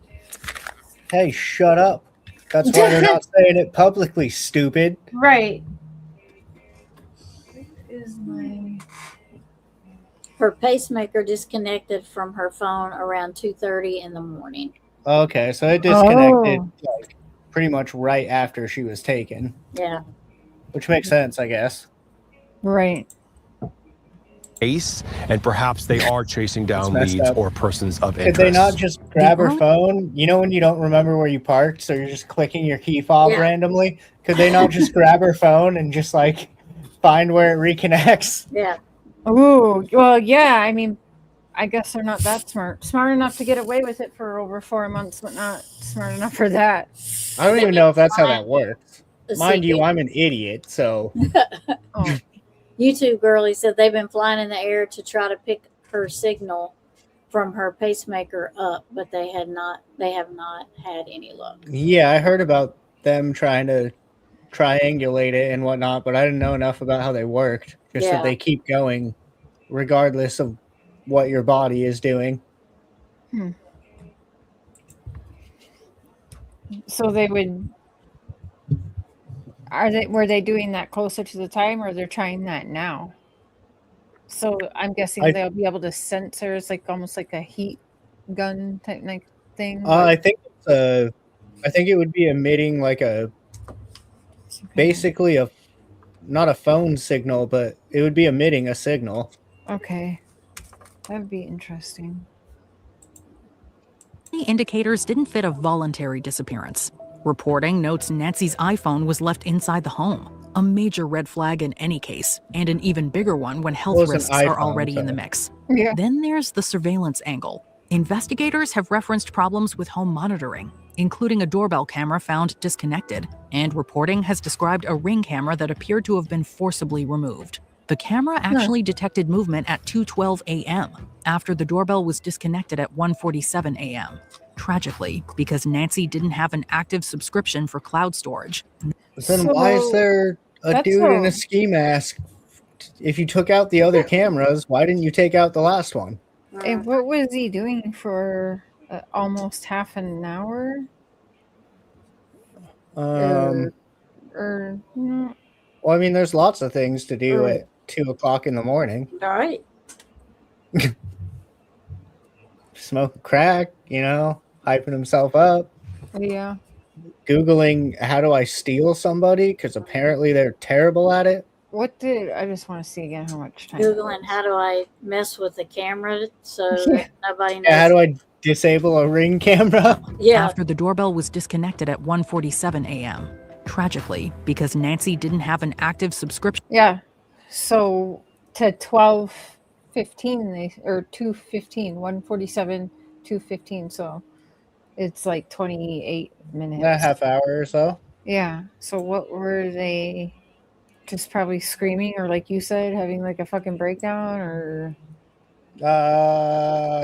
Speaker 1: Hey, shut up. That's why they're not saying it publicly, stupid.
Speaker 2: Right.
Speaker 10: Her pacemaker disconnected from her phone around 2:30 in the morning.
Speaker 1: Okay, so it disconnected like, pretty much right after she was taken.
Speaker 10: Yeah.
Speaker 1: Which makes sense, I guess.
Speaker 2: Right.
Speaker 12: Ace, and perhaps they are chasing down leads or persons of interest.
Speaker 1: Could they not just grab her phone? You know when you don't remember where you parked, so you're just clicking your key fob randomly? Could they not just grab her phone and just like find where it reconnects?
Speaker 10: Yeah.
Speaker 2: Oh, well, yeah. I mean, I guess they're not that smart. Smart enough to get away with it for over 4 months, but not smart enough for that.
Speaker 1: I don't even know if that's how that works. Mind you, I'm an idiot, so.
Speaker 10: YouTube girlie said they've been flying in the air to try to pick her signal from her pacemaker up, but they have not had any luck.
Speaker 1: Yeah, I heard about them trying to triangulate it and whatnot, but I didn't know enough about how they worked. Just that
Speaker 10: Yeah.
Speaker 1: they keep going regardless of what your body is doing.
Speaker 2: So they would. Were they doing that closer to the time, or they're trying that now? So I'm guessing they'll be able to censor. It's like almost like a heat gun type thing.
Speaker 1: I think I think it would be emitting like basically not a phone signal, but it would be emitting a signal.
Speaker 2: Okay, that would be interesting.
Speaker 7: The indicators didn't fit a voluntary disappearance. Reporting notes Nancy's iPhone was left inside the home, a major red flag in any case, and an even bigger one when health risks are already in the mix.
Speaker 2: Yeah.
Speaker 7: Then there's the surveillance angle. Investigators have referenced problems with home monitoring, including a doorbell camera found disconnected, and reporting has described a Ring camera that appeared to have been forcibly removed. The camera actually detected movement at 2:12 a.m. after the doorbell was disconnected at 1:47 a.m. Tragically, because Nancy didn't have an active subscription for cloud storage.
Speaker 1: Then why is there a dude in a ski mask? If you took out the other cameras, why didn't you take out the last one?
Speaker 2: And what was he doing for almost half an hour?
Speaker 1: Well, I mean, there's lots of things to do at 2 o'clock in the morning.
Speaker 10: All right.
Speaker 1: Smoke crack, hyping himself up.
Speaker 2: Yeah.
Speaker 1: Googling how do I steal somebody, because apparently they're terrible at it.
Speaker 2: I just want to see again how much time.
Speaker 10: Googling how do I mess with the camera so that nobody knows.
Speaker 1: Yeah, how do I disable a Ring camera?
Speaker 10: Yeah.
Speaker 7: After the doorbell was disconnected at 1:47 a.m. Tragically, because Nancy didn't have an active subscription.
Speaker 2: Yeah. So to 12:15 or 2:15, 1:47, 2:15. So it's like 28 minutes.
Speaker 1: A half hour or so.
Speaker 2: Yeah. So what were they? Just probably screaming, or like you said, having like a fucking breakdown, or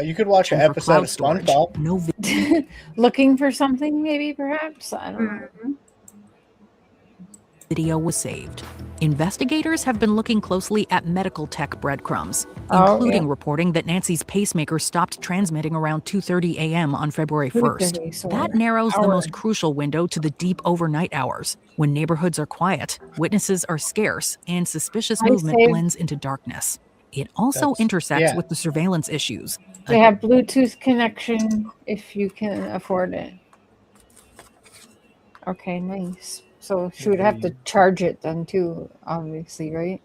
Speaker 1: you could watch an episode of SpongeBob.
Speaker 2: looking for something, maybe, perhaps. I don't know.
Speaker 7: Video was saved. Investigators have been looking closely at medical tech breadcrumbs,
Speaker 2: Oh,
Speaker 7: including
Speaker 2: yeah.
Speaker 7: reporting that Nancy's pacemaker stopped transmitting around 2:30 a.m. on February
Speaker 2: 2:30,
Speaker 7: 1st.
Speaker 2: so
Speaker 7: That
Speaker 2: an
Speaker 7: narrows the
Speaker 2: hour.
Speaker 7: most crucial window to the deep overnight hours, when neighborhoods are quiet, witnesses are scarce, and suspicious
Speaker 2: I
Speaker 7: movement
Speaker 2: saved-
Speaker 7: blends into darkness. It also intersects with the surveillance issues.
Speaker 2: They have Bluetooth connection if you can afford it. Okay, nice. So she would have to charge it then too, obviously, right?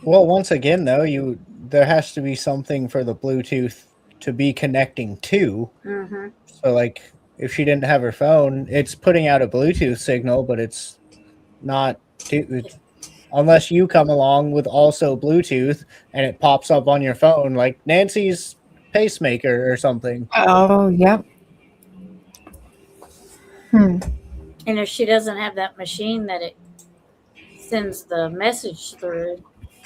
Speaker 1: Well, once again, though, there has to be something for the Bluetooth to be connecting to.
Speaker 10: Mm-hmm.
Speaker 1: So, like, if she didn't have her phone, it's putting out a Bluetooth signal, but it's not unless you come along with also Bluetooth and it pops up on your phone, like Nancy's pacemaker or something.
Speaker 2: Oh, yep.
Speaker 10: And if she doesn't have that machine that it sends the message through,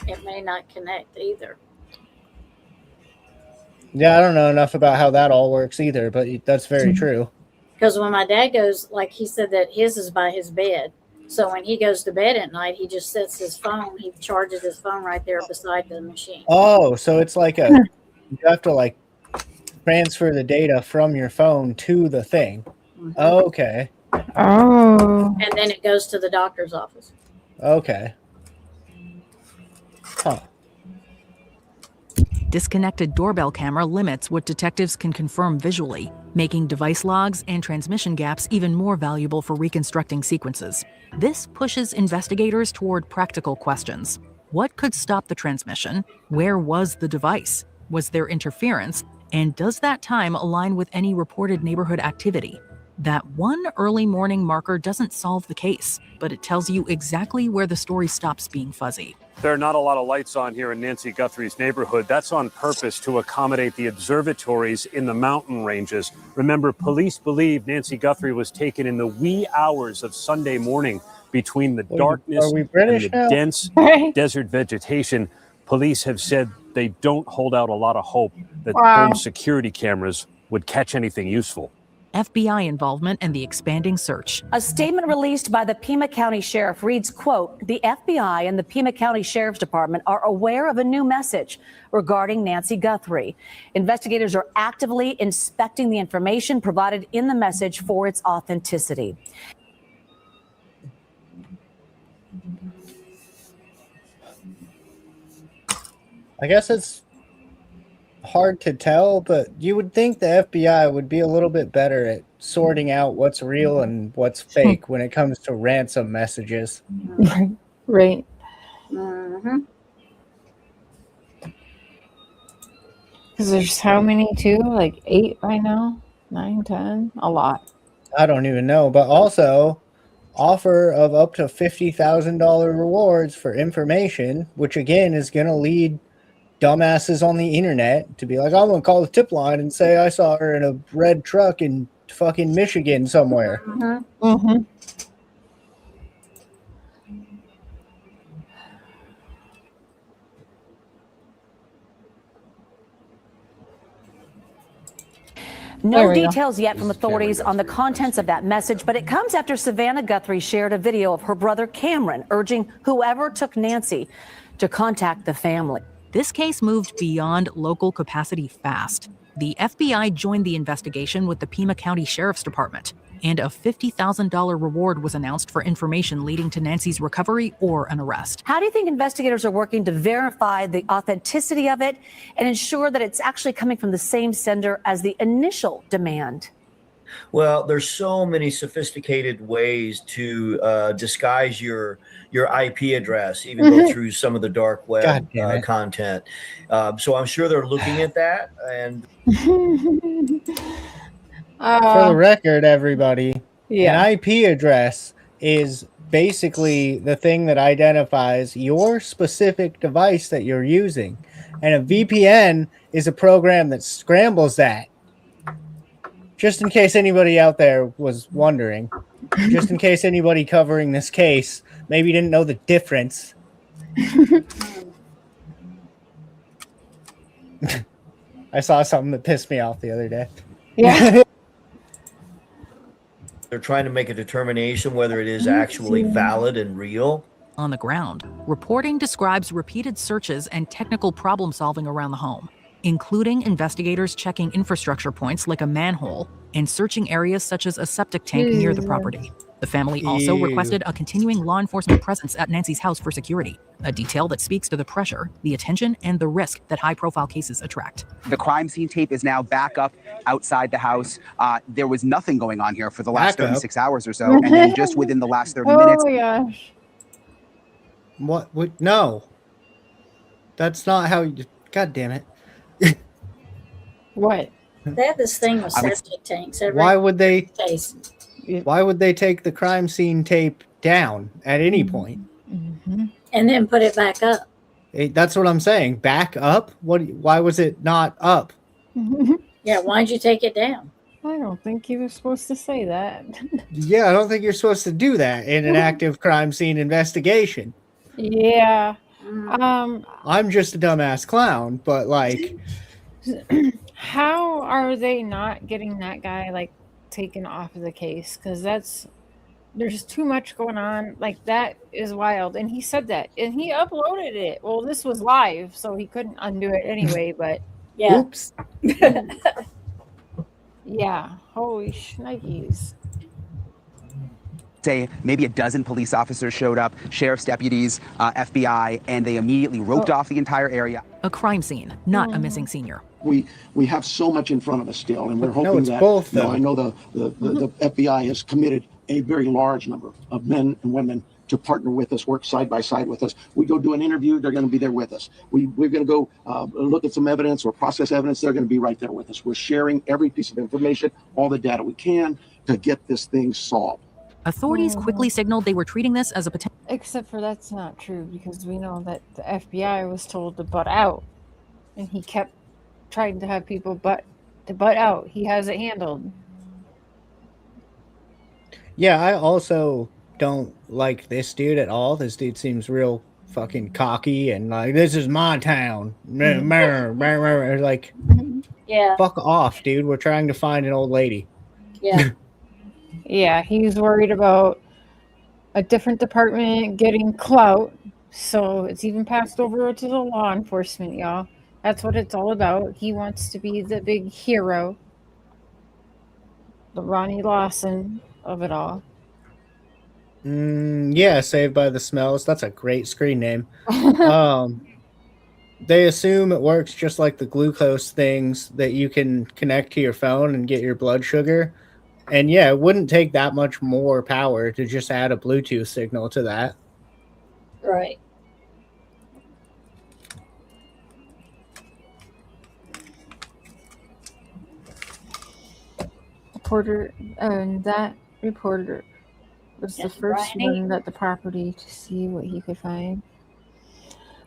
Speaker 10: it may not connect either.
Speaker 1: Yeah, I don't know enough about how that all works either, but that's very true.
Speaker 10: Because when my dad goes, like he said that his is by his bed. So when he goes to bed at night, he just sets his phone. He charges his phone right there beside the machine.
Speaker 1: Oh, so it's like you have to like transfer the data from your phone to the thing. Okay.
Speaker 2: Oh.
Speaker 10: And then it goes to the doctor's office.
Speaker 1: Okay. Huh.
Speaker 7: Disconnected doorbell camera limits what detectives can confirm visually, making device logs and transmission gaps even more valuable for reconstructing sequences. This pushes investigators toward practical questions. What could stop the transmission? Where was the device? Was there interference? And does that time align with any reported neighborhood activity? That one early morning marker doesn't solve the case, but it tells you exactly where the story stops being fuzzy.
Speaker 4: There are not a lot of lights on here in Nancy Guthrie's neighborhood. That's on purpose to accommodate the observatories in the mountain ranges. Remember, police believe Nancy Guthrie was taken in the wee hours of Sunday morning between the darkness and the dense desert vegetation. Police have said they don't hold out a lot of hope that home security cameras would catch anything useful.
Speaker 7: FBI involvement and the expanding search.
Speaker 23: A statement released by the Pima County Sheriff reads, quote, "The FBI and the Pima County Sheriff's Department are aware of a new message regarding Nancy Guthrie. Investigators are actively inspecting the information provided in the message for its authenticity."
Speaker 1: I guess it's hard to tell, but you would think the FBI would be a little bit better at sorting out what's real and what's fake when it comes to ransom messages.
Speaker 2: Right.
Speaker 10: Mm-hmm.
Speaker 2: Because there's how many too? Like 8 by now? 9, 10? A lot.
Speaker 1: I don't even know, but also offer of up to $50,000 rewards for information, which again is going to lead dumbasses on the internet to be like, I'm going to call the tip line and say I saw her in a red truck in fucking Michigan somewhere.
Speaker 10: Mm-hmm.
Speaker 2: Mm-hmm.
Speaker 23: No details yet from authorities on the contents of that message, but it comes after Savannah Guthrie shared a video of her brother Cameron urging whoever took Nancy to contact the family.
Speaker 7: This case moved beyond local capacity fast. The FBI joined the investigation with the Pima County Sheriff's Department, and a $50,000 reward was announced for information leading to Nancy's recovery or an arrest.
Speaker 23: How do you think investigators are working to verify the authenticity of it and ensure that it's actually coming from the same sender as the initial demand?
Speaker 5: Well, there's so many sophisticated ways to disguise your IP address, even go through some of the dark web content. So I'm sure they're looking at that. And
Speaker 1: for the record, everybody, an IP address is basically the thing that identifies your specific device that you're using. And a VPN is a program that scrambles that. Just in case anybody out there was wondering, just in case anybody covering this case maybe didn't know the difference. I saw something that pissed me off the other day.
Speaker 2: Yeah.
Speaker 5: they're trying to make a determination whether it is actually valid and real.
Speaker 7: On the ground, reporting describes repeated searches and technical problem solving around the home, including investigators checking infrastructure points like a manhole and searching areas such as a septic tank near the property. The family also requested a continuing law enforcement presence at Nancy's house for security, a detail that speaks to the pressure, the attention, and the risk that high-profile cases attract.
Speaker 3: The crime scene tape is now back up outside the house. There was nothing going on here for the last 36 hours or so, and then just within the last 30 minutes.
Speaker 2: Oh my gosh.
Speaker 1: What? No. That's not how you... God damn it.
Speaker 2: What?
Speaker 10: They have this thing with septic tanks.
Speaker 1: Why would they... Why would they take the crime scene tape down at any point?
Speaker 10: And then put it back up.
Speaker 1: That's what I'm saying. Back up? Why was it not up?
Speaker 10: Yeah, why'd you take it down?
Speaker 2: I don't think you were supposed to say that.
Speaker 1: Yeah, I don't think you're supposed to do that in an active crime scene investigation.
Speaker 2: Yeah.
Speaker 1: I'm just a dumbass clown, but like...
Speaker 2: How are they not getting that guy like taken off of the case? Because there's too much going on. Like, that is wild. And he said that, and he uploaded it. Well, this was live, so he couldn't undo it anyway. But
Speaker 10: yeah.
Speaker 1: Oops.
Speaker 2: Yeah. Holy shnikes.
Speaker 3: Say maybe a dozen police officers showed up, sheriff's deputies, FBI, and they immediately roped off the entire area.
Speaker 7: A crime scene, not a missing senior.
Speaker 13: We have so much in front of us still, and we're hoping
Speaker 1: it's
Speaker 13: that
Speaker 1: both,
Speaker 13: I know the FBI has committed a very large number of men and women to partner with us, work side by side with us. We go do an interview, they're going to be there with us. We're going to go look at some evidence or process evidence, they're going to be right there with us. We're sharing every piece of information, all the data we can. to get this thing solved.
Speaker 7: Authorities quickly signaled they were treating this as a potential.
Speaker 2: Except for that's not true because we know that the FBI was told to butt out, and he kept trying to have people butt out. He has it handled.
Speaker 1: Yeah, I also don't like this dude at all. This dude seems real fucking cocky and like, this is my town. Like,
Speaker 10: Yeah.
Speaker 1: fuck off, dude. We're trying to find an old lady.
Speaker 10: Yeah.
Speaker 2: Yeah, he's worried about a different department getting clout, so it's even passed over to the law enforcement, y'all. That's what it's all about. He wants to be the big hero, the Ronnie Lawson of it all.
Speaker 1: Yeah, Saved by the Smells. That's a great screen name. They assume it works just like the glucose things that you can connect to your phone and get your blood sugar. And yeah, it wouldn't take that much more power to just add a Bluetooth signal to that.
Speaker 10: Right.
Speaker 2: That reporter was the first one at the property to see what he could find.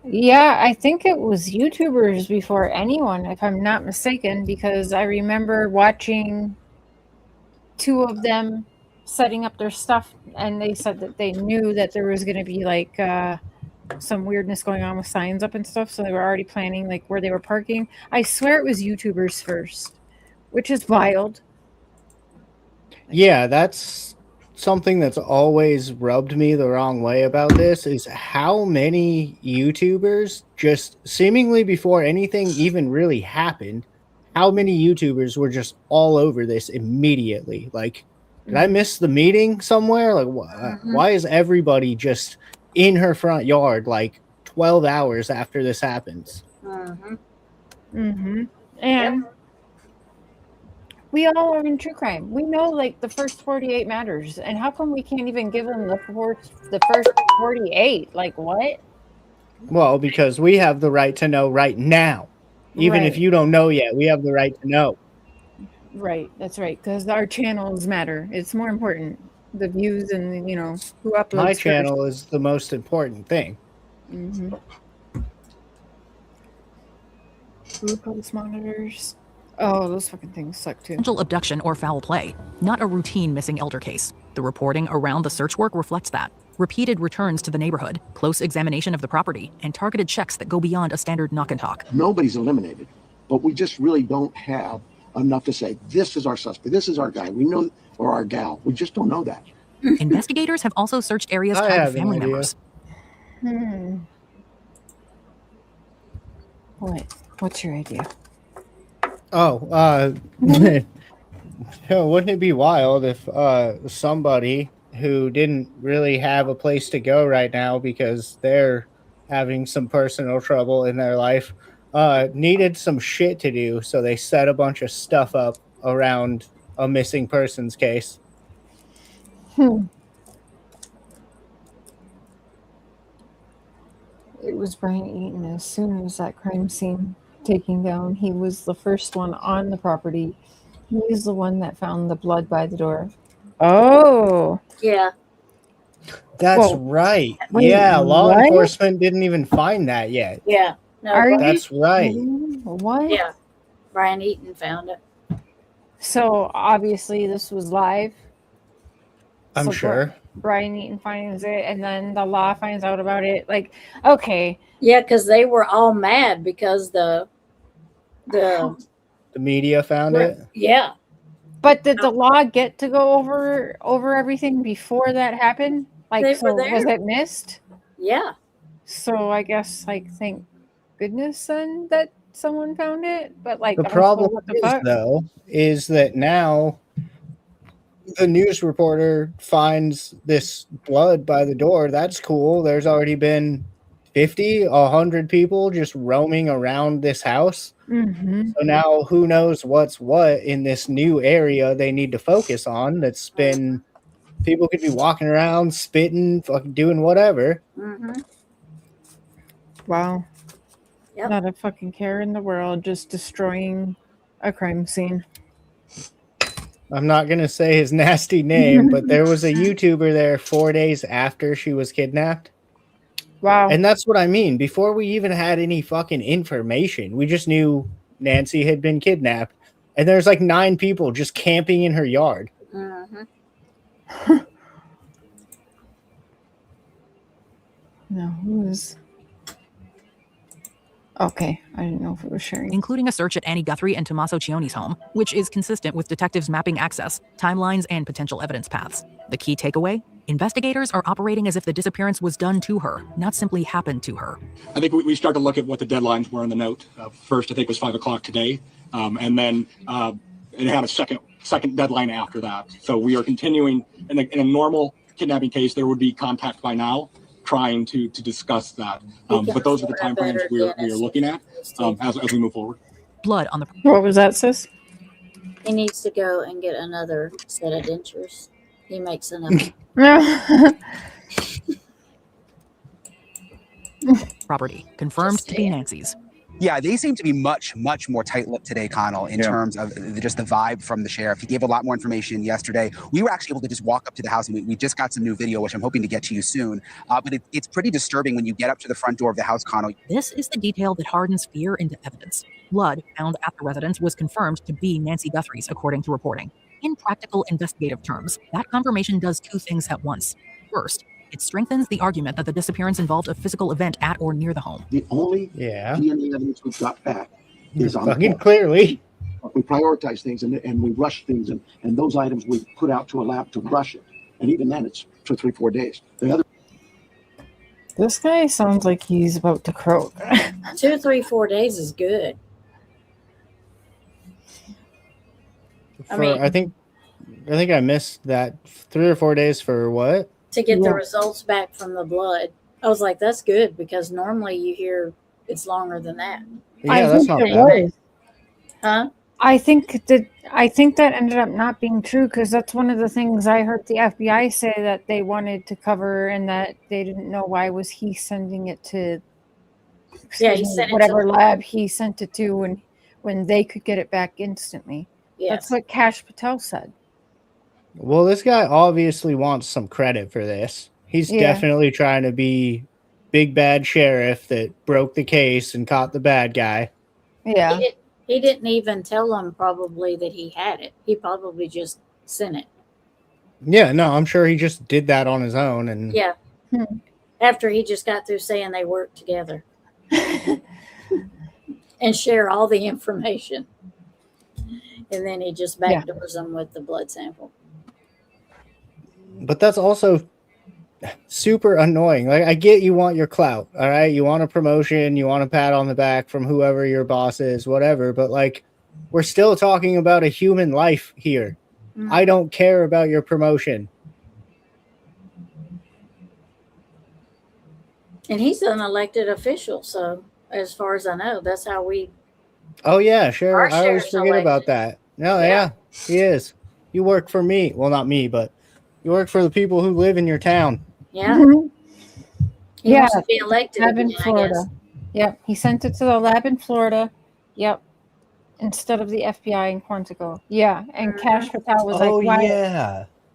Speaker 2: Yeah, I think it was YouTubers before anyone, if I'm not mistaken, because I remember watching two of them setting up their stuff, and they said that they knew that there was going to be like some weirdness going on with signs up and stuff, so they were already planning like where they were parking. I swear it was YouTubers first, which is wild.
Speaker 1: Yeah, that's something that's always rubbed me the wrong way about this is how many YouTubers just seemingly before anything even really happened, how many YouTubers were just all over this immediately. Like, did I miss the meeting somewhere? Like, why is everybody just in her front yard like 12 hours after this happens?
Speaker 2: And we all are in true crime. We know like the first 48 matters, and how come we can't even give them the first 48? Like what?
Speaker 1: Well, because we have the right to know right now. Even if you don't know yet, we have the right to know.
Speaker 2: Right, that's right. Because our channels matter. It's more important. The views and who uploads.
Speaker 1: My channel is the most important thing.
Speaker 2: Glucose monitors. Oh, those fucking things suck too.
Speaker 7: Potential abduction or foul play, not a routine missing elder case. The reporting around the search work reflects that. Repeated returns to the neighborhood, close examination of the property, and targeted checks that go beyond a standard knock and talk.
Speaker 13: Nobody's eliminated, but we just really don't have enough to say, this is our suspect, this is our guy, we know, or our gal. We just don't know that.
Speaker 7: Investigators have also searched areas tied to family members.
Speaker 2: What's your idea?
Speaker 1: Wouldn't it be wild if somebody who didn't really have a place to go right now because they're having some personal trouble in their life needed some shit to do, so they set a bunch of stuff up around a missing persons case?
Speaker 2: It was Brian Eaton. As soon as that crime scene taken down, he was the first one on the property. He was the one that found the blood by the door. Oh.
Speaker 10: Yeah.
Speaker 1: That's right.
Speaker 2: Wait,
Speaker 1: yeah, law
Speaker 2: what?
Speaker 1: enforcement didn't even find that yet.
Speaker 10: Yeah. No,
Speaker 1: That's right.
Speaker 2: What?
Speaker 10: Yeah. Brian Eaton found it.
Speaker 2: So obviously this was live.
Speaker 1: I'm sure.
Speaker 2: Brian Eaton finds it, and then the law finds out about it. Like, okay.
Speaker 10: Yeah, because they were all mad because the
Speaker 1: media found it.
Speaker 10: Yeah.
Speaker 2: But did the law get to go over everything before that happened? Like,
Speaker 10: They
Speaker 2: so
Speaker 10: were there.
Speaker 2: was it missed?
Speaker 10: Yeah.
Speaker 2: So I guess, like, thank goodness then that someone found it. But like,
Speaker 1: The
Speaker 2: also,
Speaker 1: problem
Speaker 2: what the
Speaker 1: is,
Speaker 2: fuck?
Speaker 1: though, is that now the news reporter finds this blood by the door. That's cool. There's already been 50, 100 people just roaming around this house.
Speaker 2: Mm-hmm.
Speaker 1: So now who knows what's what in this new area they need to focus on. That's been, people could be walking around, spitting, fucking doing whatever.
Speaker 10: Mm-hmm.
Speaker 2: Wow.
Speaker 10: Yep.
Speaker 2: Not a fucking care in the world, just destroying a crime scene.
Speaker 1: I'm not going to say his nasty name, but there was a YouTuber there 4 days after she was kidnapped.
Speaker 2: Wow.
Speaker 1: And that's what I mean. Before we even had any fucking information, we just knew Nancy had been kidnapped. And there's like 9 people just camping in her yard.
Speaker 2: No, who's... Okay, I didn't know if it was sharing.
Speaker 7: Including a search at Annie Guthrie and Tommaso Cioni's home, which is consistent with detectives mapping access, timelines, and potential evidence paths. The key takeaway? Investigators are operating as if the disappearance was done to her, not simply happened to her.
Speaker 15: I think we start to look at what the deadlines were in the note. First, I think was 5 o'clock today, and then it had a second deadline after that. So we are continuing in a normal kidnapping case. There would be contact by now, trying to discuss that. But those are the time frames we are looking at as we move forward.
Speaker 7: Blood on the...
Speaker 2: What was that, sis?
Speaker 10: He needs to go and get another set of dentures. He makes enough.
Speaker 7: property, confirmed to be Nancy's.
Speaker 3: Yeah, they seem to be much more tight-lipped today, Connell, in terms of just the vibe from the sheriff. He gave a lot more information yesterday. We were actually able to just walk up to the house, and we just got some new video, which I'm hoping to get to you soon. But it's pretty disturbing when you get up to the front door of the house, Connell.
Speaker 7: This is the detail that hardens fear into evidence. Blood found at the residence was confirmed to be Nancy Guthrie's, according to reporting. In practical investigative terms, that confirmation does 2 things at once. First, it strengthens the argument that the disappearance involved a physical event at or near the home.
Speaker 13: The only DNA evidence we've got back is on
Speaker 1: fucking clearly.
Speaker 13: We prioritize things and we rush things, and those items we put out to a lab to rush it. And even then, it's 2, 3, 4 days. The other.
Speaker 2: This guy sounds like he's about to croak.
Speaker 10: 2, 3, 4 days is good.
Speaker 1: I think I missed that 3 or 4 days for what?
Speaker 10: To get the results back from the blood. I was like, that's good, because normally you hear it's longer than that.
Speaker 1: Yeah, that's not bad.
Speaker 10: Huh?
Speaker 2: I think that ended up not being true, because that's one of the things I heard the FBI say that they wanted to cover, and that they didn't know why was he sending it to
Speaker 10: he sent
Speaker 2: whatever
Speaker 10: it to
Speaker 2: lab he sent it to when they could get it back instantly.
Speaker 10: Yes.
Speaker 2: That's what Cash Patel said.
Speaker 1: Well, this guy obviously wants some credit for this. He's definitely trying to be big bad sheriff that broke the case and caught the bad guy.
Speaker 2: Yeah.
Speaker 10: He didn't even tell them probably that he had it. He probably just sent it.
Speaker 1: Yeah, no, I'm sure he just did that on his own. And
Speaker 10: Yeah. After he just got through saying they worked together and share all the information. And then he just backdoors them with the blood sample.
Speaker 1: But that's also super annoying. Like, I get you want your clout, all right? You want a promotion, you want a pat on the back from whoever your boss is, whatever. But, like, we're still talking about a human life here. I don't care about your promotion.
Speaker 10: And he's an elected official, so as far as I know, that's how we...
Speaker 1: Oh, yeah, sure. I always
Speaker 10: sheriff's
Speaker 1: forget
Speaker 10: elected.
Speaker 1: about that. No, yeah, he is. You work for me. Well, not me, but you work for the people who live in your town.
Speaker 10: Yeah. He wants to be elected
Speaker 2: lab in
Speaker 10: again, I
Speaker 2: Florida.
Speaker 10: guess.
Speaker 2: Yep, he sent it to the lab in Florida. Yep, instead of the FBI in Quantico. Yeah, and Cash Patel was like,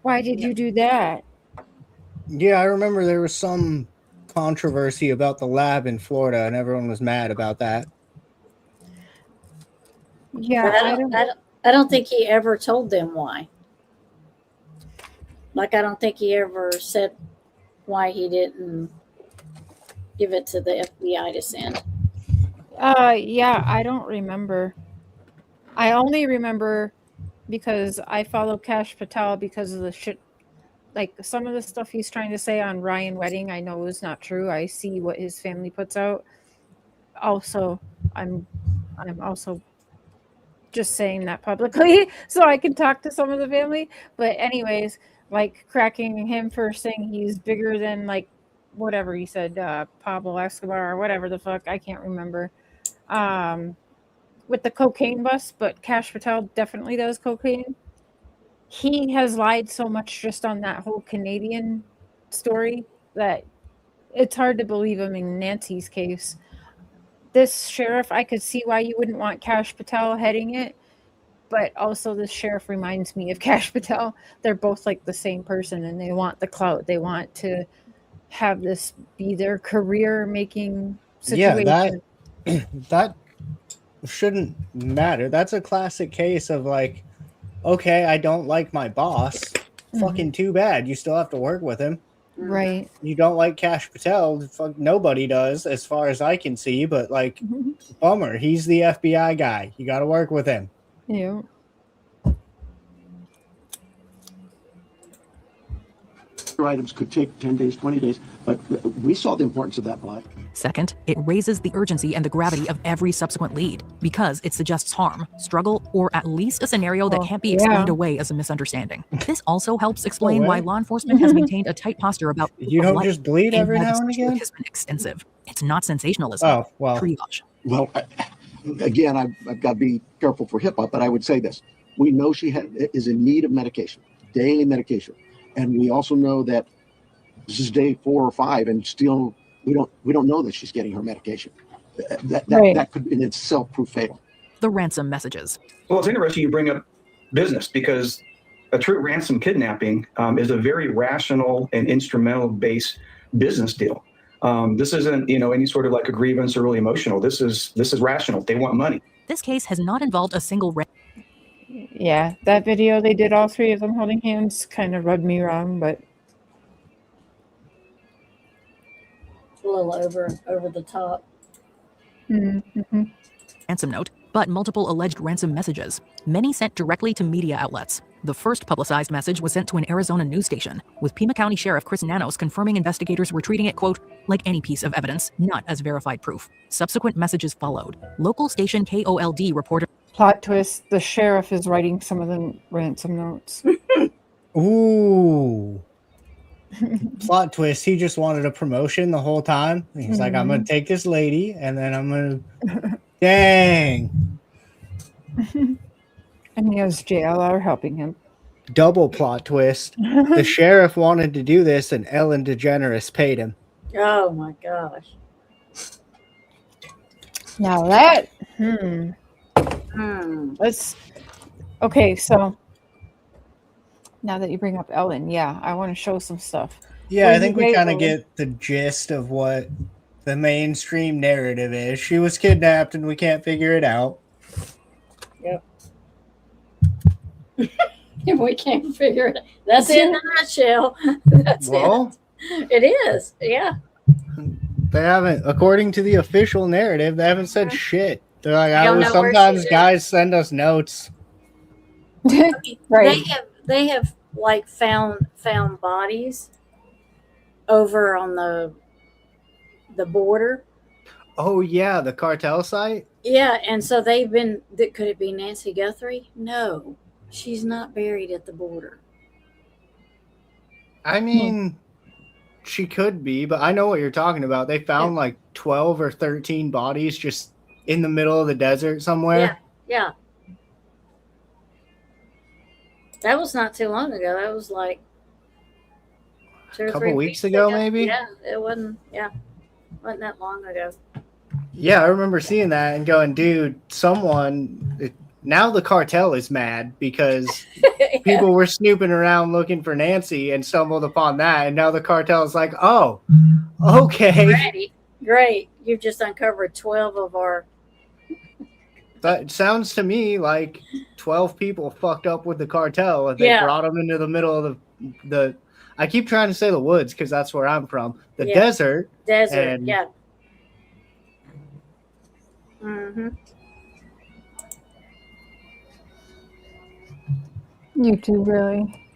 Speaker 2: why did you do that?
Speaker 1: Yeah, I remember there was some controversy about the lab in Florida, and everyone was mad about that.
Speaker 2: Yeah,
Speaker 10: But I don't think he ever told them why. Like, I don't think he ever said why he didn't give it to the FBI to send.
Speaker 2: Yeah, I don't remember. I only remember because I follow Cash Patel because of the shit, like some of the stuff he's trying to say on Ryan Wedding. I know is not true. I see what his family puts out. Also, I'm also just saying that publicly so I can talk to some of the family. But anyways, like cracking him for saying he's bigger than like whatever he said, Pablo Escobar or whatever the fuck, I can't remember. With the cocaine bust, but Cash Patel definitely does cocaine. He has lied so much just on that whole Canadian story that it's hard to believe him in Nancy's case. This sheriff, I could see why you wouldn't want Cash Patel heading it, but also the sheriff reminds me of Kash Patel. They're both like the same person, and they want the clout. They want to have this be their career making situation.
Speaker 1: Yeah, that shouldn't matter. That's a classic case of like, okay, I don't like my boss. Fucking too bad. You still have to work with him.
Speaker 2: Right.
Speaker 1: You don't like Kash Patel. Fuck, nobody does, as far as I can see. But like, bummer. He's the FBI guy. You got to work with him.
Speaker 2: Yeah.
Speaker 13: Items could take 10 days, 20 days, but we saw the importance of that, Black.
Speaker 7: Second, it raises the urgency and the gravity of every subsequent lead because it suggests harm, struggle, or at least a scenario that can't be explained away as a misunderstanding. This also helps explain why law enforcement has maintained a tight posture about
Speaker 1: you don't just bleed every now and again.
Speaker 7: Has been extensive. It's not sensationalism.
Speaker 1: Oh well.
Speaker 7: Triage.
Speaker 13: Well, again, I've got to be careful for HIPAA, but I would say this: we know she is in need of medication, daily medication. And we also know that this is day 4 or 5, and still we don't know that she's getting her medication. That could in itself prove fatal.
Speaker 7: The ransom messages.
Speaker 14: Well, it's interesting you bring up business because a true ransom kidnapping is a very rational and instrumental-based business deal. This isn't any sort of like a grievance or really emotional. This is rational. They want money.
Speaker 7: This case has not involved a single.
Speaker 2: Yeah, that video they did all three of them holding hands kind of rubbed me wrong, but
Speaker 10: a little over the top.
Speaker 2: Mm-hmm.
Speaker 7: Ransom note, but multiple alleged ransom messages, many sent directly to media outlets. The first publicized message was sent to an Arizona news station, with Pima County Sheriff Chris Nanos confirming investigators were treating it, quote, like any piece of evidence, not as verified proof. Subsequent messages followed. Local station KOLD reported.
Speaker 2: Plot twist, the sheriff is writing some of the ransom notes.
Speaker 1: Ooh. Plot twist, he just wanted a promotion the whole time. He's like, I'm going to take this lady, and then I'm going to... Dang.
Speaker 2: And he has JLR helping him.
Speaker 1: Double plot twist. The sheriff wanted to do this, and Ellen DeGeneres paid him.
Speaker 10: Oh, my gosh.
Speaker 2: Now that... Let's. Okay, so now that you bring up Ellen, yeah, I want to show some stuff.
Speaker 1: Yeah, I think we kind of get the gist of what the mainstream narrative is. She was kidnapped, and we can't figure it out.
Speaker 10: Yep. And we can't figure it out. That's it in a nutshell. That's it. It is, yeah.
Speaker 1: They haven't, according to the official narrative, they haven't said shit. They're like, sometimes guys send us notes.
Speaker 2: Right.
Speaker 10: They have like found bodies over on the border.
Speaker 1: Oh yeah, the cartel site?
Speaker 10: Yeah, and so they've been could it be Nancy Guthrie? No. She's not buried at the border.
Speaker 1: I mean, she could be, but I know what you're talking about. They found like 12 or 13 bodies just in the middle of the desert somewhere.
Speaker 10: Yeah. That was not too long ago. That was like 2 or 3
Speaker 1: a couple weeks ago, maybe.
Speaker 10: Yeah, it wasn't. Yeah, wasn't that long ago.
Speaker 1: Yeah, I remember seeing that and going, dude, now the cartel is mad because people were snooping around looking for Nancy and stumbled upon that, and now the cartel is like, oh, okay.
Speaker 10: Great. You've just uncovered 12 of our...
Speaker 1: That sounds to me like 12 people fucked up with the cartel and they brought them into the middle of the I keep trying to say the woods because that's where I'm from. The desert.
Speaker 10: Desert, yeah. Mm-hmm.
Speaker 2: You too, really.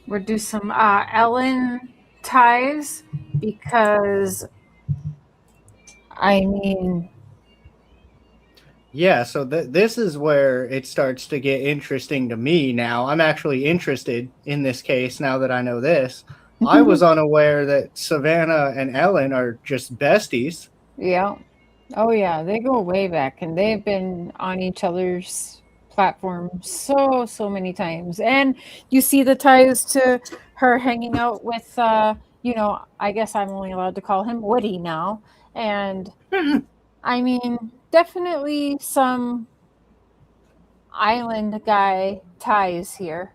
Speaker 2: We'll do some Ellen ties because, I mean...
Speaker 1: Yeah, so this is where it starts to get interesting to me now. I'm actually interested in this case now that I know this. I was unaware that Savannah and Ellen are just besties.
Speaker 2: Yeah. Oh, yeah. They go way back, and they've been on each other's platform so many times. And you see the ties to her hanging out with, I guess I'm only allowed to call him Woody now. And, I mean... definitely some island guy ties here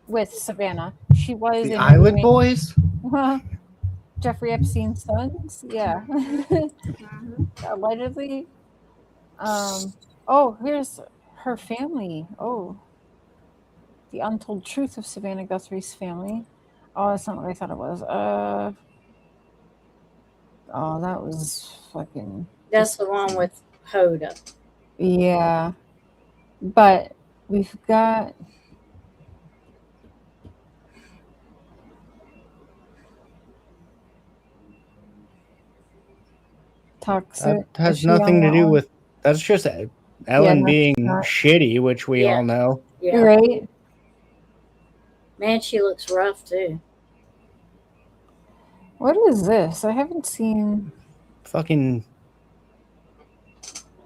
Speaker 2: with Savannah. She was
Speaker 1: The Island Boys?
Speaker 2: Jeffrey Epstein's sons. Yeah. Allegedly. Oh, here's her family. Oh. The Untold Truth of Savannah Guthrie's Family. Oh, that's not what I thought it was. Oh, that was fucking.
Speaker 10: That's the one with Hoda.
Speaker 2: Yeah. But we've got. Toxic.
Speaker 1: That has nothing to do with. That's just Ellen being
Speaker 2: not...
Speaker 1: shitty, which we all know.
Speaker 10: Yeah.
Speaker 2: Right.
Speaker 10: Man, she looks rough too.
Speaker 2: What is this? I haven't seen.
Speaker 1: Fucking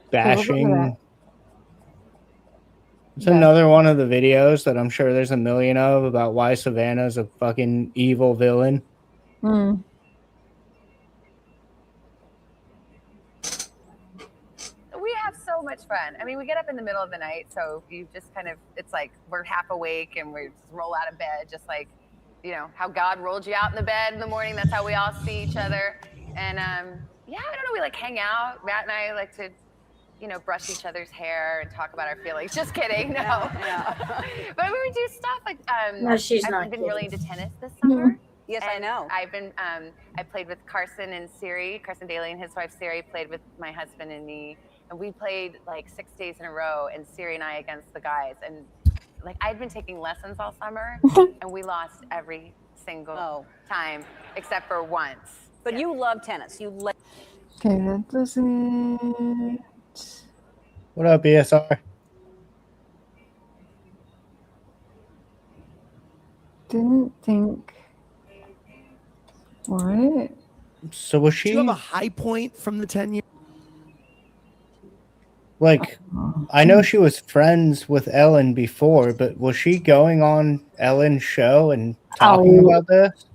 Speaker 1: bashing. It's another one of the videos that I'm sure there's a million of about why Savannah's a fucking evil villain.
Speaker 2: Hmm.
Speaker 17: We have so much fun. I mean, we get up in the middle of the night, so you just kind of, it's like we're half awake and we just roll out of bed, just like, you know, how God rolled you out in the bed in the morning. That's how we all see each other. And yeah, I don't know, we like hang out. Matt and I like to, you know, brush each other's hair and talk about our feelings. Just kidding, no. Yeah. But we would do stuff like,
Speaker 10: no, she's
Speaker 17: I've
Speaker 10: not
Speaker 17: been
Speaker 10: kidding.
Speaker 17: really into tennis this summer.
Speaker 6: Yes,
Speaker 17: And
Speaker 6: I know.
Speaker 17: I've been, I played with Carson and Siri. Carson Daly and his wife Siri played with my husband and me. And we played like 6 days in a row, and Siri and I against the guys. And like I'd been taking lessons all summer, and we lost every single time except for once.
Speaker 6: But you love tennis. You love.
Speaker 2: Okay, that doesn't.
Speaker 1: What up, BSR?
Speaker 2: Didn't think. What?
Speaker 1: So was she?
Speaker 18: Do you have a high point from the 10 years?
Speaker 1: Like, I know she was friends with Ellen before, but was she going on Ellen's show and talking about this?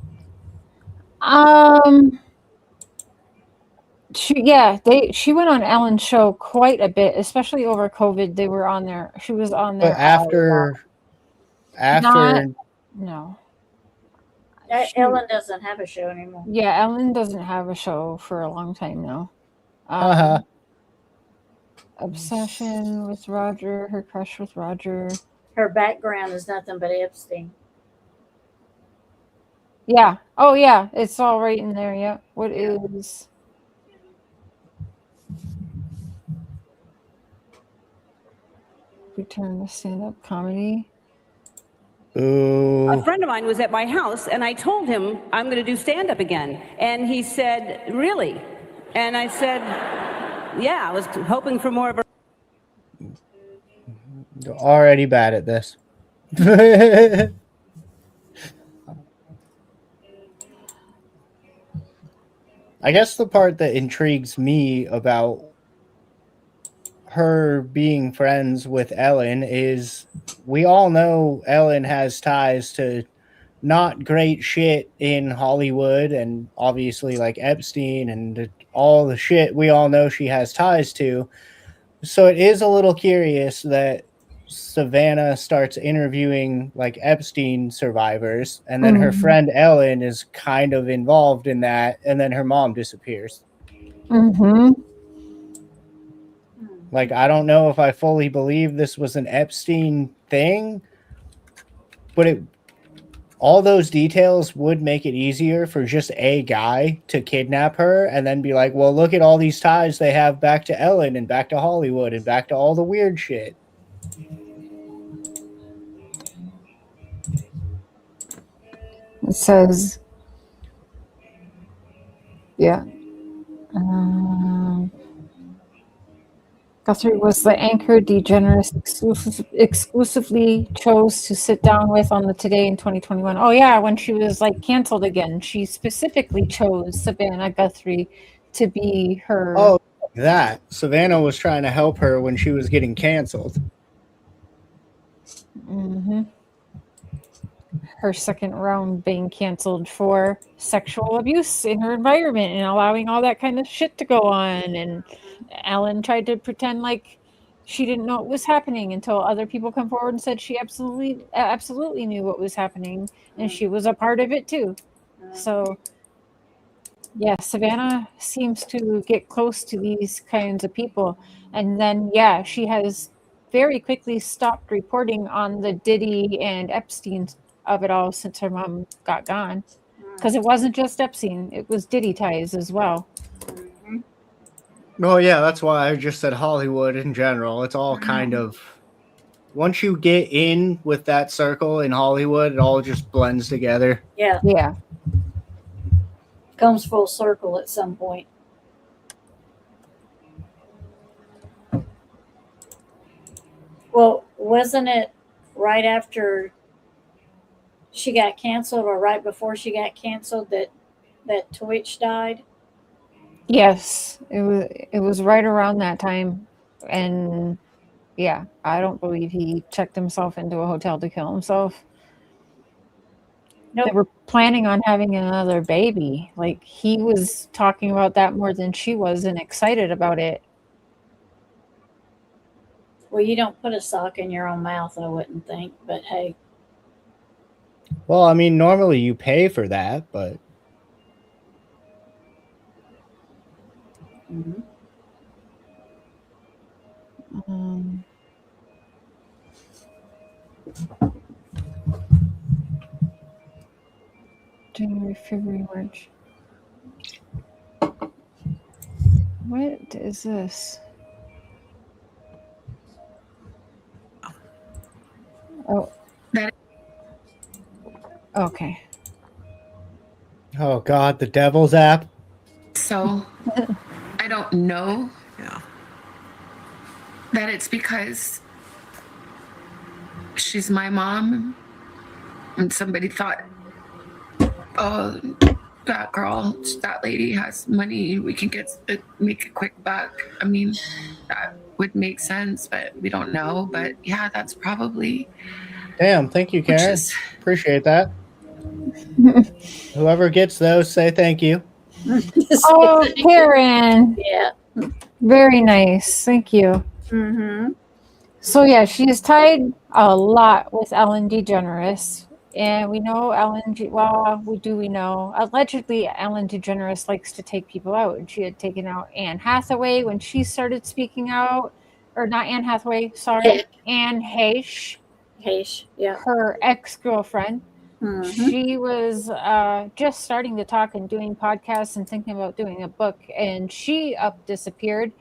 Speaker 2: She went on Ellen's show quite a bit, especially over COVID. They were on there. She was on there.
Speaker 1: But after
Speaker 2: no.
Speaker 10: Ellen doesn't have a show anymore.
Speaker 2: Yeah, Ellen doesn't have a show for a long time now. Obsession with Roger, her crush with Roger.
Speaker 10: Her background is nothing but Epstein.
Speaker 2: Yeah. Oh, yeah. It's all right in there. Yeah. What is? Return to stand-up comedy.
Speaker 1: Ooh.
Speaker 6: A friend of mine was at my house, and I told him I'm going to do stand-up again. And he said, "Really?" And I said, "Yeah, I was hoping for more of a."
Speaker 1: You're already bad at this. I guess the part that intrigues me about her being friends with Ellen is we all know Ellen has ties to not great shit in Hollywood, and obviously like Epstein and all the shit we all know she has ties to. So it is a little curious that Savannah starts interviewing like Epstein survivors, and then her friend Ellen is kind of involved in that, and then her mom disappears. Like, I don't know if I fully believe this was an Epstein thing, but all those details would make it easier for just a guy to kidnap her and then be like, well, look at all these ties they have back to Ellen and back to Hollywood and back to all the weird shit.
Speaker 2: It says, yeah. Guthrie was the anchor DeGeneres exclusively chose to sit down with on the Today in 2021. Oh yeah, when she was like canceled again, she specifically chose Savannah Guthrie to be her.
Speaker 1: Oh, that Savannah was trying to help her when she was getting canceled.
Speaker 2: Her second round being canceled for sexual abuse in her environment and allowing all that kind of shit to go on. And Ellen tried to pretend like she didn't know it was happening until other people come forward and said she absolutely knew what was happening, and she was a part of it too. So yeah, Savannah seems to get close to these kinds of people. And then, yeah, she has very quickly stopped reporting on the Diddy and Epstein of it all since her mom got gone. Because it wasn't just Epstein, it was Diddy ties as well.
Speaker 1: Well, yeah, that's why I just said Hollywood in general. It's all kind of, once you get in with that circle in Hollywood, it all just blends together.
Speaker 10: Yeah.
Speaker 2: Yeah.
Speaker 10: Comes full circle at some point. Well, wasn't it right after she got canceled or right before she got canceled that Twitch died?
Speaker 2: Yes, it was right around that time. And yeah, I don't believe he checked himself into a hotel to kill himself.
Speaker 10: Nope.
Speaker 2: They were planning on having another baby. Like, he was talking about that more than she was and excited about it.
Speaker 10: Well, you don't put a sock in your own mouth, I wouldn't think, but hey.
Speaker 1: Well, I mean, normally you pay for that, but.
Speaker 2: January, February, March. What is this? Oh. Okay.
Speaker 1: Oh, God, the Devil's app.
Speaker 16: So I don't know that it's because she's my mom and somebody thought, oh, that girl, that lady has money, we can make a quick buck. I mean, that would make sense, but we don't know. But yeah, that's probably.
Speaker 1: Damn, thank you, Karen. Appreciate that. Whoever gets those, say thank you.
Speaker 2: Oh, Karen.
Speaker 10: Yeah.
Speaker 2: Very nice. Thank you.
Speaker 10: Mm-hmm.
Speaker 2: So yeah, she's tied a lot with Ellen DeGeneres. And we know we know. Allegedly, Ellen DeGeneres likes to take people out. And she had taken out Anne Hathaway when she started speaking out. Or not Anne Hathaway, sorry. Anne Heche.
Speaker 10: Heche, yeah.
Speaker 2: Her ex-girlfriend.
Speaker 10: Mm-hmm.
Speaker 2: She was just starting to talk and doing podcasts and thinking about doing a book. And she disappeared.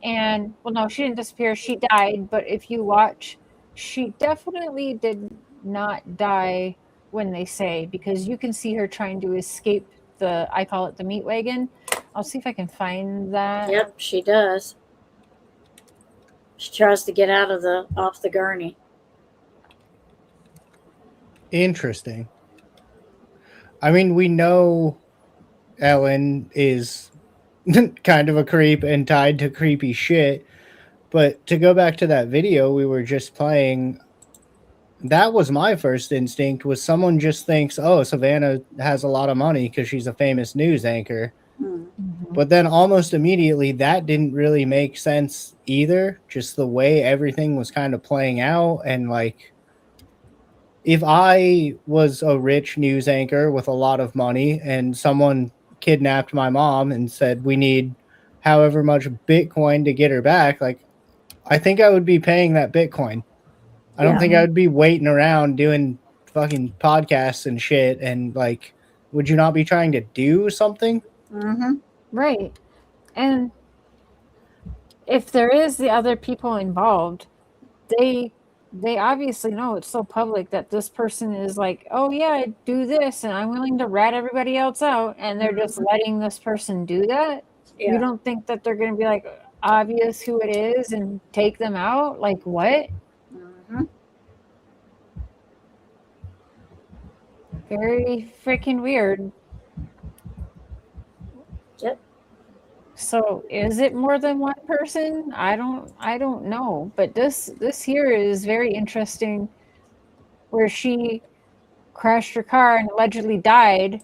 Speaker 2: And, well, no, she didn't disappear. She died. But if you watch, she definitely did not die when they say, because you can see her trying to escape I call it the meat wagon. I'll see if I can find that.
Speaker 10: Yep, she does. She tries to get off the gurney.
Speaker 1: Interesting. I mean, we know Ellen is kind of a creep and tied to creepy shit, but to go back to that video we were just playing, that was my first instinct, was someone just thinks, oh, Savannah has a lot of money because she's a famous news anchor.
Speaker 10: Mm-hmm.
Speaker 1: But then almost immediately that didn't really make sense either, just the way everything was kind of playing out. And like, if I was a rich news anchor with a lot of money and someone kidnapped my mom and said we need however much Bitcoin to get her back, like, I think I would be paying that Bitcoin. I don't think I would be waiting around doing fucking podcasts and shit. And like, would you not be trying to do something?
Speaker 10: Mm-hmm.
Speaker 2: Right. And if there is the other people involved, they obviously know it's so public that this person is like, oh yeah, I do this and I'm willing to rat everybody else out, and they're just letting this person do that.
Speaker 10: Yeah.
Speaker 2: You don't think that they're going to be like obvious who it is and take them out? Like what?
Speaker 10: Mm-hmm.
Speaker 2: Very freaking weird.
Speaker 10: Yep.
Speaker 2: So is it more than one person? I don't know. But this here is very interesting, where she crashed her car and allegedly died,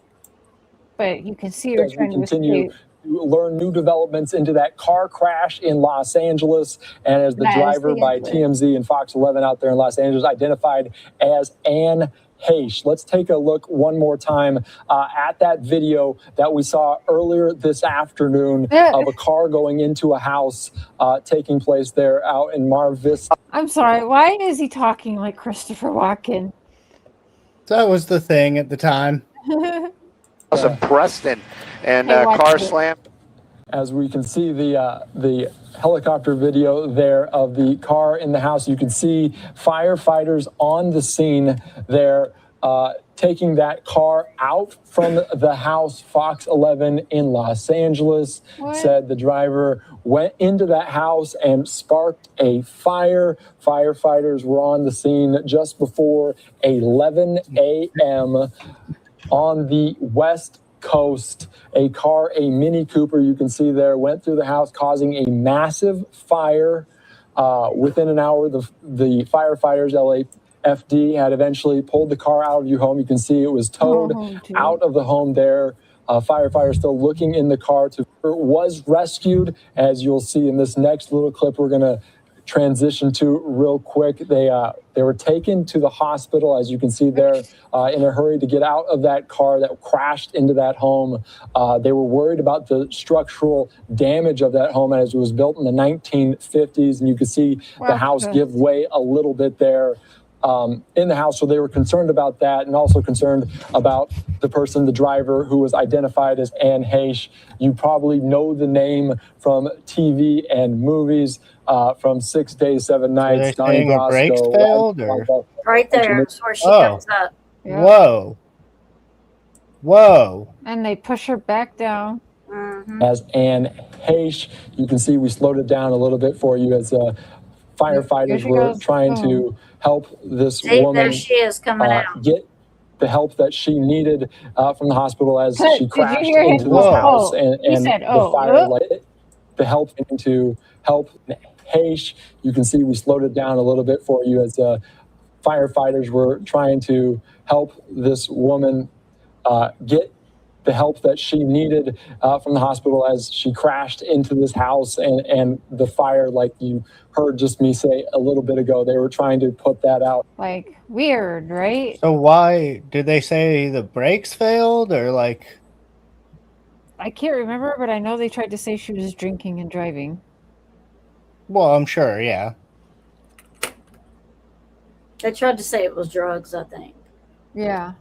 Speaker 2: but you can see her trying to escape.
Speaker 19: learn new developments into that car crash in Los Angeles, and as the driver by TMZ and Fox 11 out there in Los Angeles identified as Anne Heche. Let's take a look one more time at that video that we saw earlier this afternoon of a car going into a house taking place there out in Mar Vista.
Speaker 2: I'm sorry, why is he talking like Christopher Walken?
Speaker 1: That was the thing at the time.
Speaker 20: Of Preston, and
Speaker 2: Hey, watch
Speaker 20: car
Speaker 2: it.
Speaker 20: slam.
Speaker 19: As we can see the helicopter video there of the car in the house, you can see firefighters on the scene there taking that car out from the house. Fox 11 in Los Angeles said the driver went into that house and sparked a fire. Firefighters were on the scene just before 11 a.m. on the West Coast. A car, a Mini Cooper, you can see there, went through the house, causing a massive fire. Within an hour, the firefighters, LAFD, had eventually pulled the car out of your home. You can see it was towed out of the home there. Firefighters still looking in the car. Was rescued, as you'll see in this next little clip we're going to transition to real quick. They were taken to the hospital, as you can see there, in a hurry to get out of that car that crashed into that home. They were worried about the structural damage of that home as it was built in the 1950s, and you can see the house give way a little bit there in the house. So they were concerned about that, and also concerned about the person, the driver, who was identified as Anne Heche. You probably know the name from TV and movies. From 6 Days, 7 Nights, Donnie
Speaker 1: Brasco. Brakes failed, or?
Speaker 10: Right there, that's where she comes up.
Speaker 2: Yeah.
Speaker 1: Whoa. Whoa.
Speaker 2: And they push her back down.
Speaker 19: As Anne Heche, you can see we slowed it down a little bit for you as firefighters were trying to help this woman.
Speaker 10: There she is coming out.
Speaker 19: Get the help that she needed from the hospital as she crashed
Speaker 2: hear him?
Speaker 19: into this house, and
Speaker 2: said,
Speaker 19: the fire light. The help to help Heche. You can see we slowed it down a little bit for you as firefighters were trying to help this woman get the help that she needed from the hospital as she crashed into this house, and the fire, like you heard just me say a little bit ago, they were trying to put that out.
Speaker 2: Like, weird, right?
Speaker 1: So why did they say the brakes failed, or like?
Speaker 2: I can't remember, but I know they tried to say she was drinking and driving.
Speaker 1: Well, I'm sure, yeah.
Speaker 10: They tried to say it was drugs, I think.
Speaker 2: Yeah.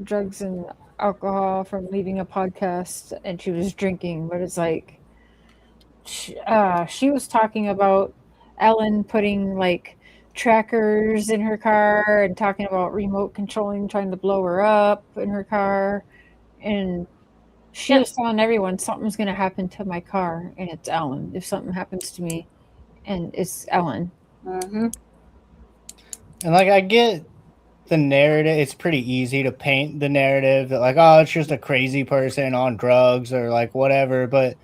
Speaker 2: Drugs and alcohol from leaving a podcast, and she was drinking, but it's like she was talking about Ellen putting like trackers in her car and talking about remote controlling, trying to blow her up in her car, and she was telling everyone something's going to happen to my car, and it's Ellen. If something happens to me, and it's Ellen.
Speaker 1: And like, I get the narrative. It's pretty easy to paint the narrative that like, oh, it's just a crazy person on drugs or like whatever. But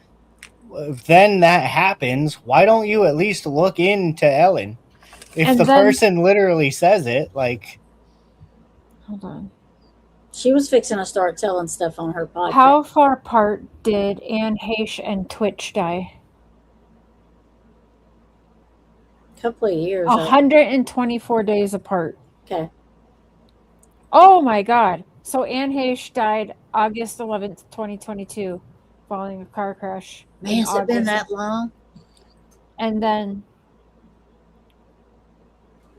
Speaker 1: if then that happens, why don't you at least look into Ellen? If
Speaker 10: And
Speaker 1: the
Speaker 10: then-
Speaker 1: person literally says it, like,
Speaker 2: hold on.
Speaker 10: She was fixing to start telling stuff on her podcast.
Speaker 2: How far apart did Anne Heche and Twitch die?
Speaker 10: Couple of years.
Speaker 2: 124 days apart.
Speaker 10: Okay.
Speaker 2: Oh my God. So Anne Heche died August 11th, 2022, following a car crash.
Speaker 10: Man, has it been that long?
Speaker 2: And then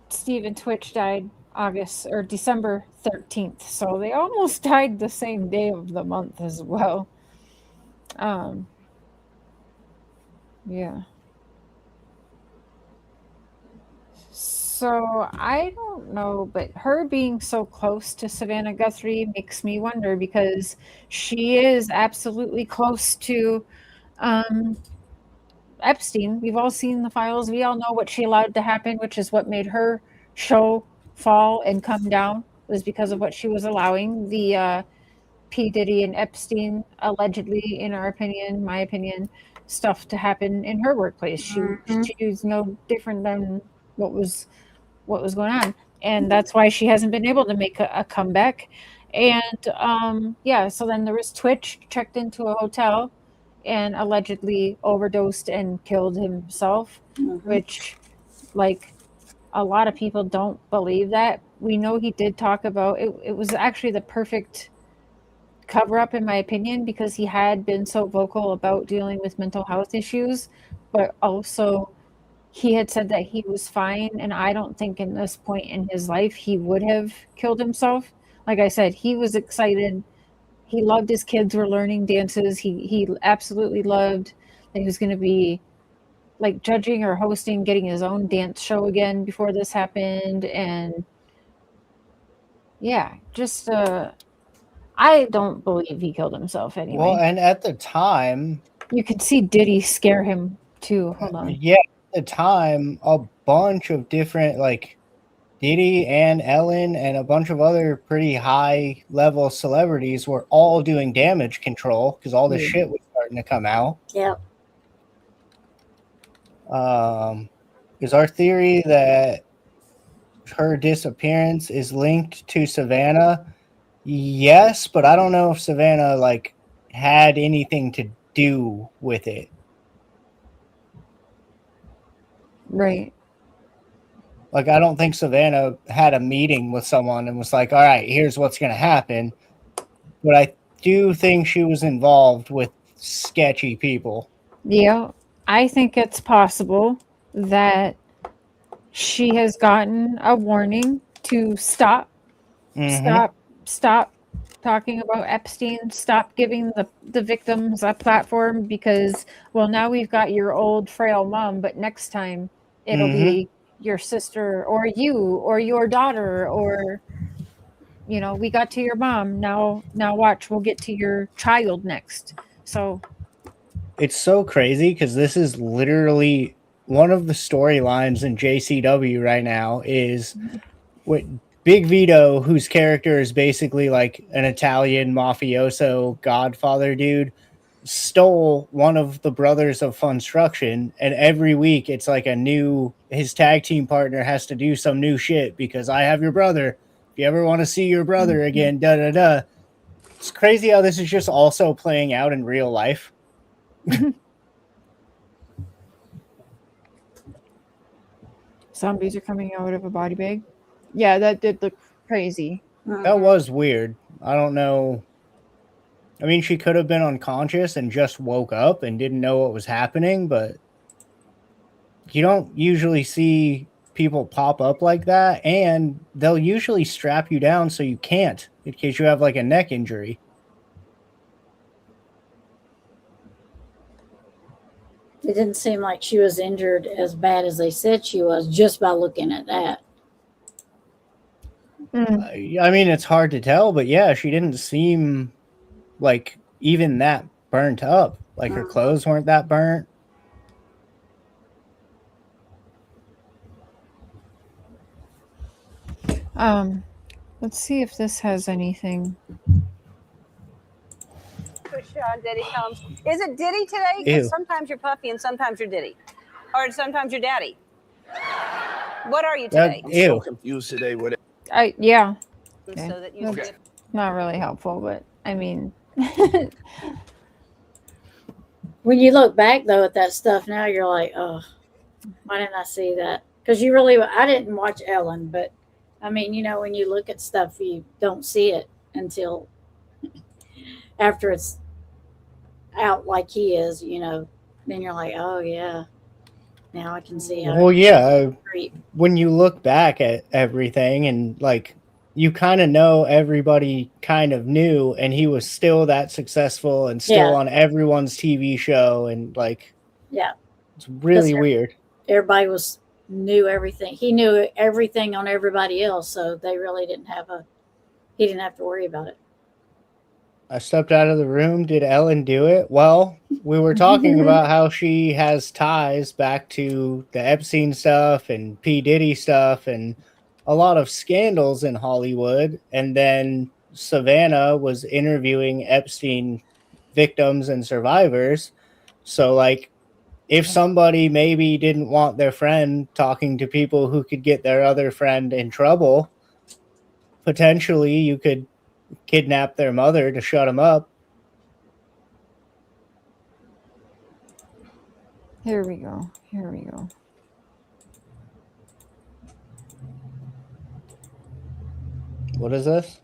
Speaker 2: Stephen Twitch died December 13th. So they almost died the same day of the month as well. Yeah. So I don't know, but her being so close to Savannah Guthrie makes me wonder, because she is absolutely close to Epstein. We've all seen the files. We all know what she allowed to happen, which is what made her show fall and come down, was because of what she was allowing the P. Diddy and Epstein, allegedly, in our opinion, my opinion, stuff to happen in her workplace. She was no different than what was going on, and that's why she hasn't been able to make a comeback. And so then there was Twitch checked into a hotel, and allegedly overdosed and killed himself, which, like, a lot of people don't believe that. We know he did talk about it. It was actually the perfect cover up, in my opinion, because he had been so vocal about dealing with mental health issues, but also he had said that he was fine. And I don't think in this point in his life he would have killed himself. Like I said, he was excited. He loved his kids were learning dances. He absolutely loved that he was going to be like judging or hosting, getting his own dance show again before this happened. And yeah, just I don't believe he killed himself anyway.
Speaker 1: Well, and at the time,
Speaker 2: you could see Diddy scare him too. Hold on.
Speaker 1: Yeah, at the time, a bunch of different, like, Diddy and Ellen and a bunch of other pretty high level celebrities were all doing damage control because all this shit was starting to come out.
Speaker 10: Yeah.
Speaker 1: Is our theory that her disappearance is linked to Savannah? Yes, but I don't know if Savannah like had anything to do with it.
Speaker 2: Right.
Speaker 1: Like, I don't think Savannah had a meeting with someone and was like, all right, here's what's going to happen. But I do think she was involved with sketchy people.
Speaker 2: Yeah, I think it's possible that she has gotten a warning to stop talking about Epstein, stop giving the victims a platform, because, well, now we've got your old frail mom, but next time it'll be your sister or you or your daughter, or, you know, we got to your mom, now watch, we'll get to your child next. So
Speaker 1: it's so crazy because this is literally one of the storylines in JCW right now is what Big Vito, whose character is basically like an Italian mafioso godfather dude, stole one of the brothers of Funstruction, and every week it's like his tag team partner has to do some new shit because I have your brother. If you ever want to see your brother again, da-da-da. It's crazy how this is just also playing out in real life.
Speaker 2: Zombies are coming out of a body bag. Yeah, that did look crazy.
Speaker 1: That was weird. I don't know. I mean, she could have been unconscious and just woke up and didn't know what was happening, but you don't usually see people pop up like that, and they'll usually strap you down so you can't in case you have like a neck injury.
Speaker 10: It didn't seem like she was injured as bad as they said she was just by looking at that.
Speaker 1: I mean, it's hard to tell, but yeah, she didn't seem like even that burnt up. Like her clothes weren't that burnt.
Speaker 2: Let's see if this has anything.
Speaker 6: Diddy comes. Is it Diddy today?
Speaker 1: Ew.
Speaker 6: Because sometimes you're Puffy and sometimes you're Diddy, or sometimes you're Daddy. What are you today?
Speaker 18: I'm so confused today with it.
Speaker 2: Yeah.
Speaker 6: So that you
Speaker 18: Okay.
Speaker 2: Not really helpful, but I mean,
Speaker 10: When you look back though at that stuff now, you're like, oh, why didn't I see that? Because I didn't watch Ellen, but I mean, you know, when you look at stuff, you don't see it until after it's out, like he is, you know. Then you're like, oh yeah, now I can see how.
Speaker 1: Well, yeah, when you look back at everything and like you kind of know everybody kind of knew, and he was still that successful and still on everyone's TV show, and like,
Speaker 10: yeah,
Speaker 1: it's really weird.
Speaker 10: Everybody knew everything. He knew everything on everybody else, so they really he didn't have to worry about it.
Speaker 1: I stepped out of the room. Did Ellen do it? Well, we were talking about how she has ties back to the Epstein stuff and P. Diddy stuff and a lot of scandals in Hollywood. And then Savannah was interviewing Epstein victims and survivors. So, like, if somebody maybe didn't want their friend talking to people who could get their other friend in trouble, potentially you could kidnap their mother to shut them up.
Speaker 2: Here we go. Here we go.
Speaker 1: What is this?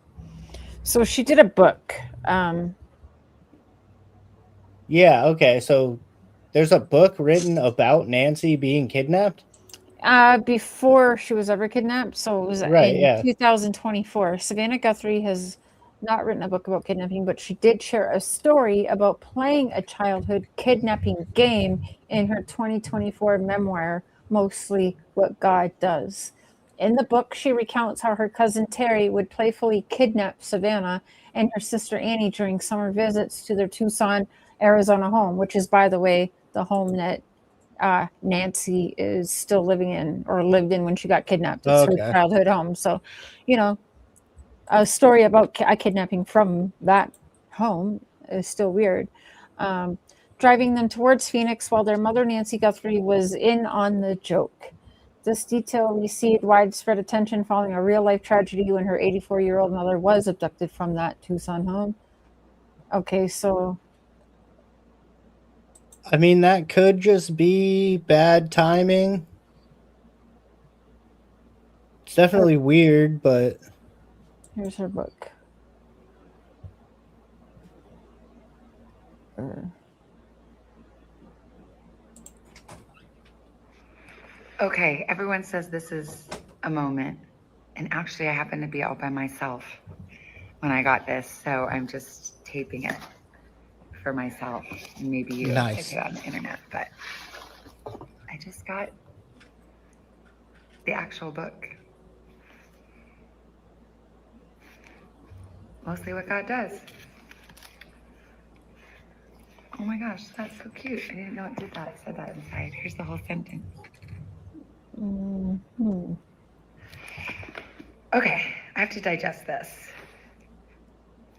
Speaker 2: So she did a book.
Speaker 1: Yeah, okay. So there's a book written about Nancy being kidnapped?
Speaker 2: Before she was ever kidnapped. So it was
Speaker 1: Right,
Speaker 2: in
Speaker 1: yeah.
Speaker 2: 2024. Savannah Guthrie has not written a book about kidnapping, but she did share a story about playing a childhood kidnapping game in her 2024 memoir, Mostly What God Does. In the book, she recounts how her cousin Terry would playfully kidnap Savannah and her sister Annie during summer visits to their Tucson, Arizona home, which is, by the way, the home that Nancy is still living in or lived in when she got kidnapped. It's her
Speaker 1: Okay.
Speaker 2: childhood home. So, you know, a story about a kidnapping from that home is still weird. Driving them towards Phoenix while their mother, Nancy Guthrie, was in on the joke. This detail received widespread attention following a real-life tragedy when her 84-year-old mother was abducted from that Tucson home. Okay, so...
Speaker 1: I mean, that could just be bad timing. It's definitely weird, but...
Speaker 2: Here's her book.
Speaker 9: Okay, everyone says this is a moment. And actually, I happen to be all by myself when I got this. So I'm just taping it for myself. And maybe you
Speaker 1: Nice.
Speaker 9: check it on the internet. But I just got the actual book. Mostly What God Does. Oh my gosh, that's so cute. I didn't know it did that. It said that inside. Here's the whole sentence.
Speaker 2: Mm-hmm.
Speaker 9: Okay, I have to digest this.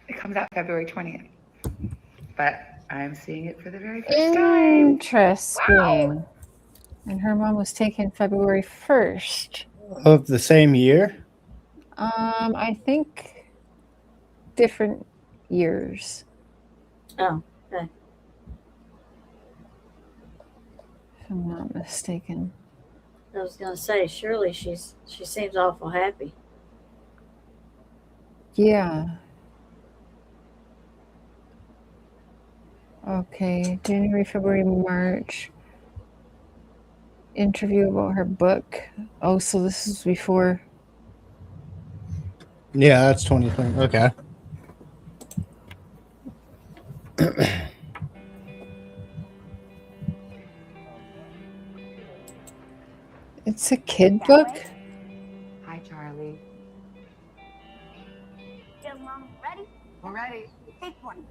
Speaker 9: It comes out February 20th, but I'm seeing it for the very first time.
Speaker 2: Interesting. Wow. And her mom was taken February 1st.
Speaker 1: Of the same year?
Speaker 2: I think different years.
Speaker 10: Oh, okay.
Speaker 2: If I'm not mistaken.
Speaker 10: I was gonna say, surely she seems awful happy.
Speaker 2: Yeah. Okay, January, February, March. Interview about her book. Oh, so this is before.
Speaker 1: Yeah, that's 2020. Okay.
Speaker 2: It's a kid book?
Speaker 9: Hi, Charlie.
Speaker 21: Yeah, Mom, ready?
Speaker 9: We're ready.
Speaker 21: Take one.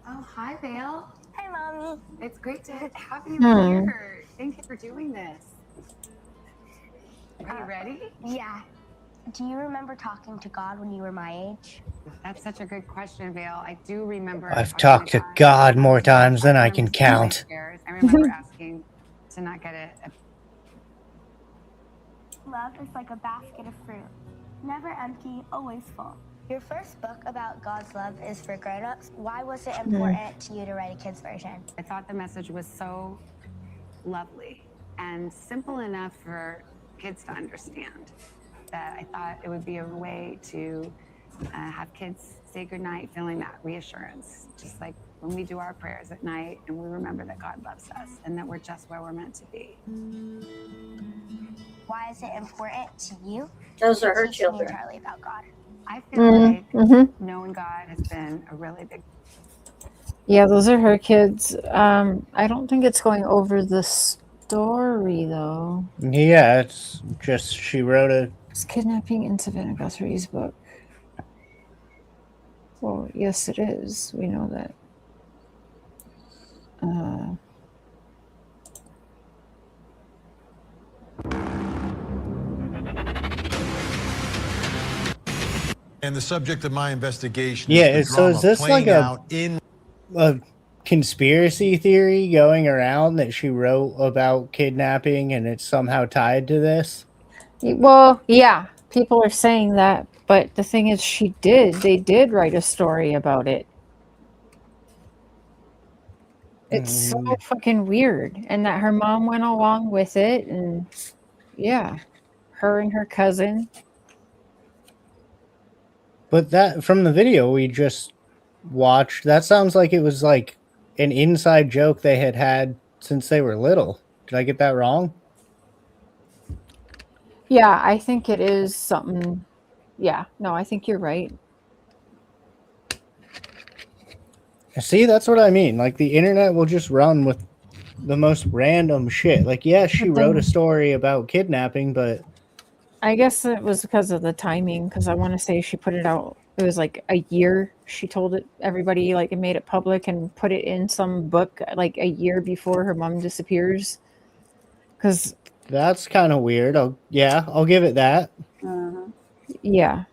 Speaker 9: Oh, hi, Vale.
Speaker 21: Hi, Mommy.
Speaker 9: It's great to have you
Speaker 2: Hmm.
Speaker 9: here. Thank you for doing this. Are you ready?
Speaker 21: Yeah. Do you remember talking to God when you were my age?
Speaker 9: That's such a good question, Vale. I do remember.
Speaker 1: I've talked to God more times than I can count.
Speaker 9: I remember asking to not get it.
Speaker 21: Love is like a basket of fruit. Never empty, always full. Your first book about God's love is for grown-ups. Why was it important to you to write a kid's version?
Speaker 9: I thought the message was so lovely and simple enough for kids to understand that I thought it would be a way to have kids say goodnight feeling that reassurance, just like when we do our prayers at night and we remember that God loves us and that we're just where we're meant to be.
Speaker 21: Why is it important to you?
Speaker 10: Those are her
Speaker 21: Teach me and
Speaker 10: children.
Speaker 21: Charlie about God.
Speaker 9: I feel like knowing God has been a really big.
Speaker 2: Yeah, those are her kids. I don't think it's going over the story, though.
Speaker 1: Yeah, it's just she wrote a...
Speaker 2: It's kidnapping in Savannah Guthrie's book. Well, yes, it is. We know that.
Speaker 22: And the subject of my investigation
Speaker 1: Yeah,
Speaker 22: is the
Speaker 1: so is
Speaker 22: drama
Speaker 1: this like
Speaker 22: playing out in
Speaker 1: a conspiracy theory going around that she wrote about kidnapping and it's somehow tied to this?
Speaker 2: Well, yeah, people are saying that, but the thing is, they did write a story about it. It's so fucking weird. And that her mom went along with it. And yeah, her and her cousin.
Speaker 1: But that, from the video we just watched, that sounds like it was like an inside joke they had since they were little. Did I get that wrong?
Speaker 2: Yeah, I think it is something. Yeah, no, I think you're right.
Speaker 1: See, that's what I mean. Like, the internet will just run with the most random shit. Like, yeah, she wrote a story about kidnapping, but
Speaker 2: I guess it was because of the timing, because I want to say she put it out. It was like a year. She told it everybody, like, it made it public and put it in some book like a year before her mom disappears. Because
Speaker 1: that's kind of weird. I'll give it that.
Speaker 2: Yeah,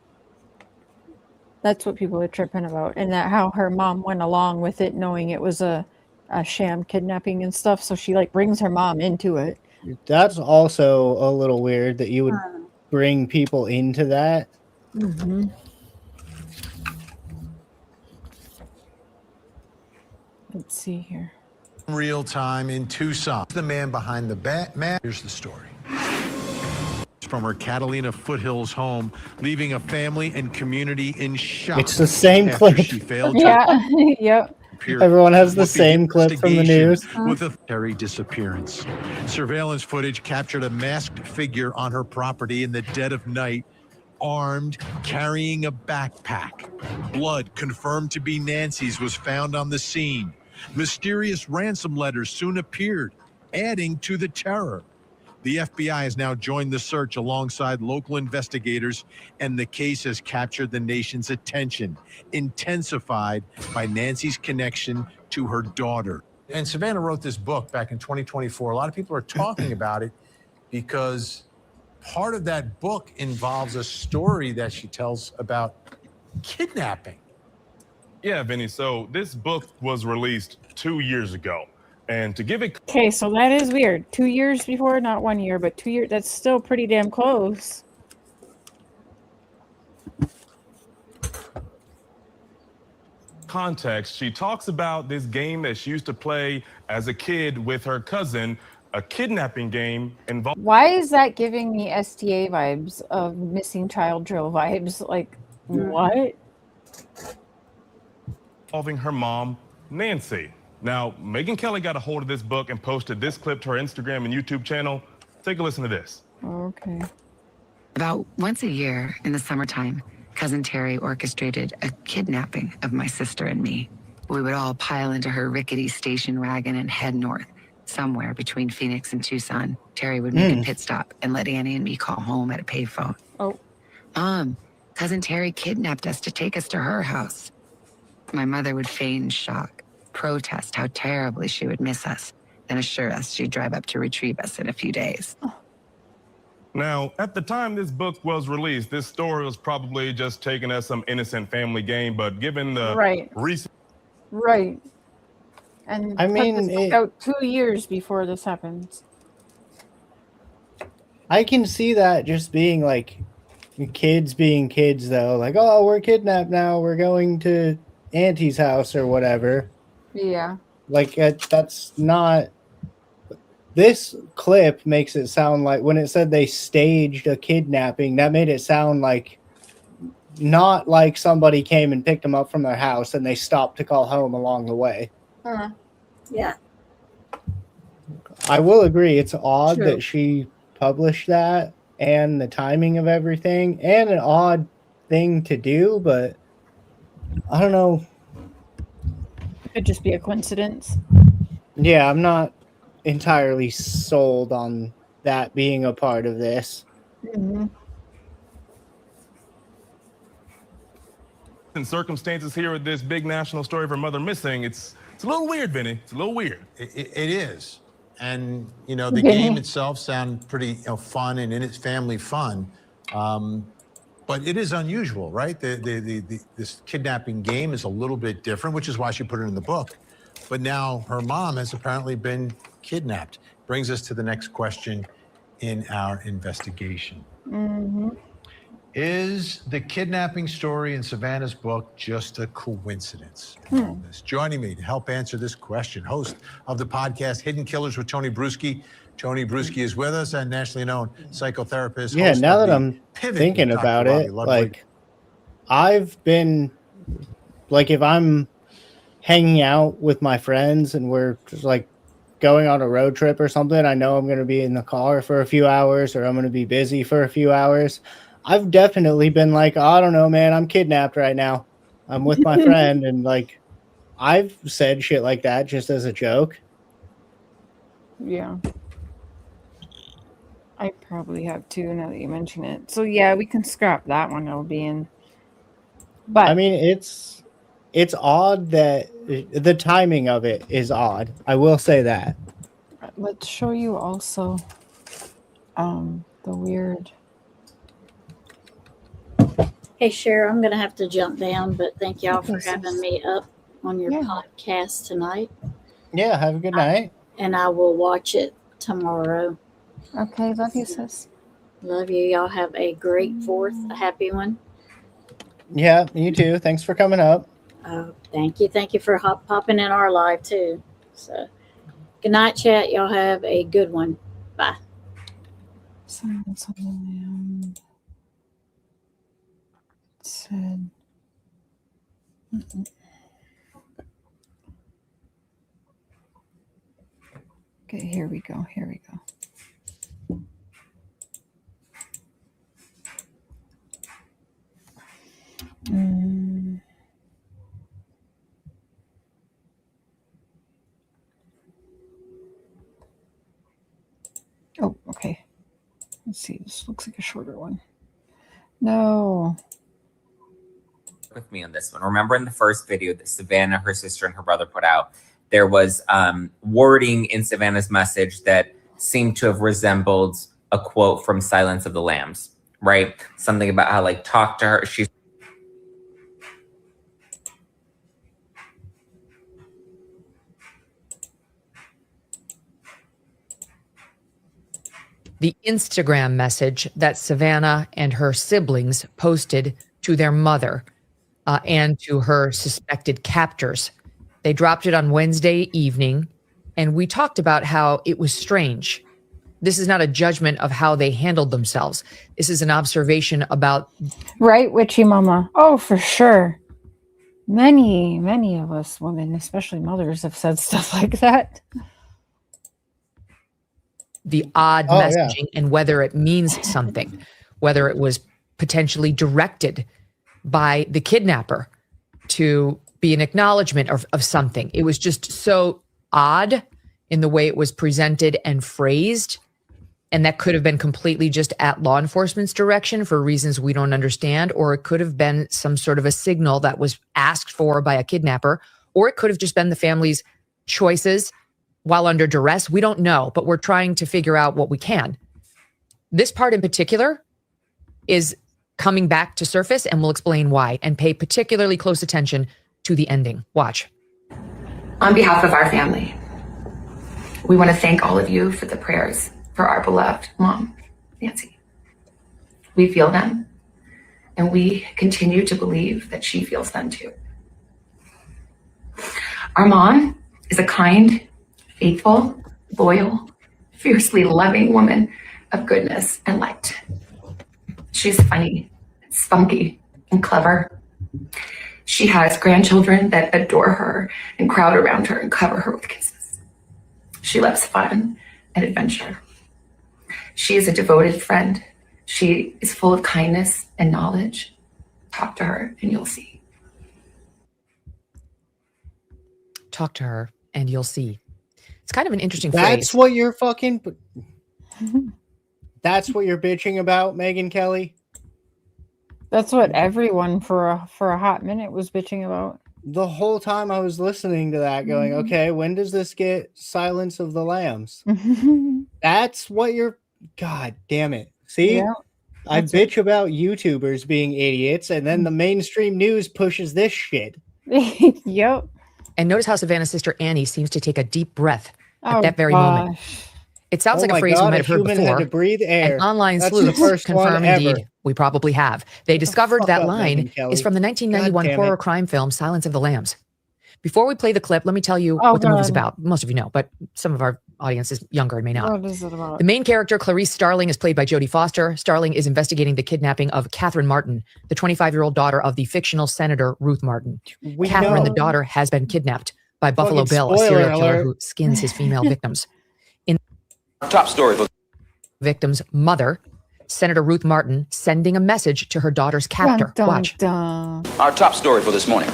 Speaker 2: that's what people are tripping about, and that how her mom went along with it, knowing it was a sham kidnapping and stuff. So she like brings her mom into it.
Speaker 1: That's also a little weird that you would bring people into that.
Speaker 2: Mm-hmm. Let's see here.
Speaker 22: Real time in Tucson. The man behind the man. Here's the story. From her Catalina Foothills home, leaving a family and community in shock.
Speaker 1: It's the same clip.
Speaker 22: She failed to
Speaker 2: Yeah. Yep.
Speaker 1: Everyone has the same clip from the news.
Speaker 22: With a scary disappearance. Surveillance footage captured a masked figure on her property in the dead of night, armed, carrying a backpack. Blood confirmed to be Nancy's was found on the scene. Mysterious ransom letters soon appeared, adding to the terror. The FBI has now joined the search alongside local investigators, and the case has captured the nation's attention, intensified by Nancy's connection to her daughter. And Savannah wrote this book back in 2024. A lot of people are talking about it because part of that book involves a story that she tells about kidnapping.
Speaker 8: Yeah, Vinny. So this book was released 2 years ago. And to give it...
Speaker 2: Okay, so that is weird. 2 years before, not 1 year, but 2 years. That's still pretty damn close.
Speaker 8: Context, she talks about this game that she used to play as a kid with her cousin, a kidnapping game involving...
Speaker 2: Why is that giving me STA vibes of missing child drill vibes? Like, what?
Speaker 8: Involving her mom, Nancy. Now, Megyn Kelly got a hold of this book and posted this clip to her Instagram and YouTube channel. Take a listen to this.
Speaker 2: Okay.
Speaker 11: About once a year in the summertime, Cousin Terry orchestrated a kidnapping of my sister and me. We would all pile into her rickety station wagon and head north, somewhere between Phoenix and Tucson. Terry would make a pit stop and let Annie and me call home at a payphone.
Speaker 2: Oh.
Speaker 11: Cousin Terry kidnapped us to take us to her house. My mother would feign shock, protest how terribly she would miss us, then assure us she'd drive up to retrieve us in a few days.
Speaker 8: Now, at the time this book was released, this story was probably just taken as some innocent family game, but given the recent...
Speaker 2: Right. And
Speaker 1: I mean,
Speaker 2: this book out 2 years before this happens.
Speaker 1: I can see that just being like kids being kids, though. Like, oh, we're kidnapped now. We're going to Auntie's house or whatever.
Speaker 2: Yeah.
Speaker 1: Like, that's not... This clip makes it sound like, when it said they staged a kidnapping, that made it sound like not like somebody came and picked them up from their house and they stopped to call home along the way.
Speaker 10: Yeah.
Speaker 1: I will agree, it's odd
Speaker 2: True.
Speaker 1: that she published that and the timing of everything, and an odd thing to do, but I don't know.
Speaker 2: Could just be a coincidence.
Speaker 1: Yeah, I'm not entirely sold on that being a part of this.
Speaker 2: Mm-hmm.
Speaker 8: In circumstances here with this big national story of her mother missing, it's a little weird, Vinny. It's a little weird.
Speaker 22: It is. And, you know, the game itself sounds pretty fun and in its family fun. But it is unusual, right? This kidnapping game is a little bit different, which is why she put it in the book. But now her mom has apparently been kidnapped. Brings us to the next question in our investigation.
Speaker 2: Mm-hmm.
Speaker 22: Is the kidnapping story in Savannah's book just a coincidence? Joining me to help answer this question, host of the podcast Hidden Killers with Tony Bruschi. Tony Bruschi is with us, and nationally known psychotherapist.
Speaker 1: Yeah,
Speaker 22: host
Speaker 1: now
Speaker 22: of
Speaker 1: that
Speaker 22: the
Speaker 1: I'm
Speaker 22: Pivot
Speaker 1: thinking
Speaker 22: with Dr.
Speaker 1: about
Speaker 22: Robbie
Speaker 1: it,
Speaker 22: Ludwig.
Speaker 1: like I've been like if I'm hanging out with my friends and we're just like going on a road trip or something, I know I'm going to be in the car for a few hours or I'm going to be busy for a few hours. I've definitely been like, I don't know, man, I'm kidnapped right now. I'm with my friend. And like, I've said shit like that just as a joke.
Speaker 2: Yeah. I probably have too, now that you mention it. So yeah, we can scrap that one. It'll be in. But
Speaker 1: I mean, it's odd that the timing of it is odd. I will say that.
Speaker 2: let's show you also the weird.
Speaker 10: Hey, Cher, I'm going to have to jump down, but thank y'all for having me up on your podcast tonight.
Speaker 1: Yeah, have a good night.
Speaker 10: And I will watch it tomorrow.
Speaker 2: Okay, love you, sis.
Speaker 10: Love you. Y'all have a great 4th, a happy one.
Speaker 1: Yeah, you too. Thanks for coming up.
Speaker 10: Thank you. Thank you for popping in our live, too. So, good night, chat. Y'all have a good one. Bye.
Speaker 2: Silence on the land. Said. Okay, here we go. Here we go. Oh, okay. Let's see. This looks like a shorter one. No.
Speaker 4: With me on this one. Remember in the first video that Savannah, her sister, and her brother put out, there was wording in Savannah's message that seemed to have resembled a quote from Silence of the Lambs, right? Something about how, like, talk to her. She's
Speaker 12: the Instagram message that Savannah and her siblings posted to their mother and to her suspected captors. They dropped it on Wednesday evening, and we talked about how it was strange. This is not a judgment of how they handled themselves. This is an observation about...
Speaker 2: Right, witchy mama. Oh, for sure. Many of us women, especially mothers, have said stuff like that.
Speaker 12: The odd messaging and whether it means something, whether it was potentially directed by the kidnapper to be an acknowledgement of something. It was just so odd in the way it was presented and phrased. And that could have been completely just at law enforcement's direction for reasons we don't understand, or it could have been some sort of a signal that was asked for by a kidnapper, or it could have just been the family's choices while under duress. We don't know, but we're trying to figure out what we can. This part in particular is coming back to surface, and we'll explain why, and pay particularly close attention to the ending. Watch.
Speaker 11: On behalf of our family, we want to thank all of you for the prayers for our beloved mom, Nancy. We feel them, and we continue to believe that she feels them too. Our mom is a kind, faithful, loyal, fiercely loving woman of goodness and light. She's funny, spunky, and clever. She has grandchildren that adore her and crowd around her and cover her with kisses. She loves fun and adventure. She is a devoted friend. She is full of kindness and knowledge. Talk to her and you'll see.
Speaker 12: Talk to her and you'll see. It's kind of an interesting
Speaker 1: That's
Speaker 12: phrase.
Speaker 1: what you're fucking... That's what you're bitching about, Megyn Kelly?
Speaker 2: That's what everyone for a hot minute was bitching about.
Speaker 1: The whole time I was listening to that going, okay, when does this get Silence of the Lambs? That's what you're... God damn it. See?
Speaker 2: Yeah,
Speaker 1: I bitch about YouTubers being idiots, and then the mainstream news pushes this shit.
Speaker 2: Yep.
Speaker 12: And notice how Savannah's sister Annie seems to take a deep breath at
Speaker 2: Oh,
Speaker 12: that very moment. It sounds
Speaker 1: Oh
Speaker 12: like a
Speaker 1: my
Speaker 12: phrase we
Speaker 1: God,
Speaker 12: might
Speaker 1: a
Speaker 12: have heard
Speaker 1: human had
Speaker 12: before.
Speaker 1: to breathe air.
Speaker 12: And online
Speaker 1: That's the
Speaker 12: sleuths
Speaker 1: first one
Speaker 12: confirm
Speaker 1: ever.
Speaker 12: indeed we probably have. They discovered
Speaker 1: fuck
Speaker 12: that
Speaker 1: up,
Speaker 12: line
Speaker 1: Megyn Kelly.
Speaker 12: is from the 1991
Speaker 1: God damn
Speaker 12: horror
Speaker 1: it.
Speaker 12: crime film Silence of the Lambs. Before we play the clip, let me tell you what the movie's about. Most of you know, but some of our audience is younger and may not.
Speaker 2: What is it about?
Speaker 12: The main character, Clarice Starling, is played by Jodie Foster. Starling is investigating the kidnapping of Catherine Martin, the 25-year-old daughter of the fictional Senator Ruth Martin. Catherine, the daughter, has been kidnapped by Buffalo Bill, a serial killer who skins his female victims. In
Speaker 5: top story for
Speaker 12: victim's mother, Senator Ruth Martin, sending a message to her daughter's captor. Watch.
Speaker 5: our top story for this morning.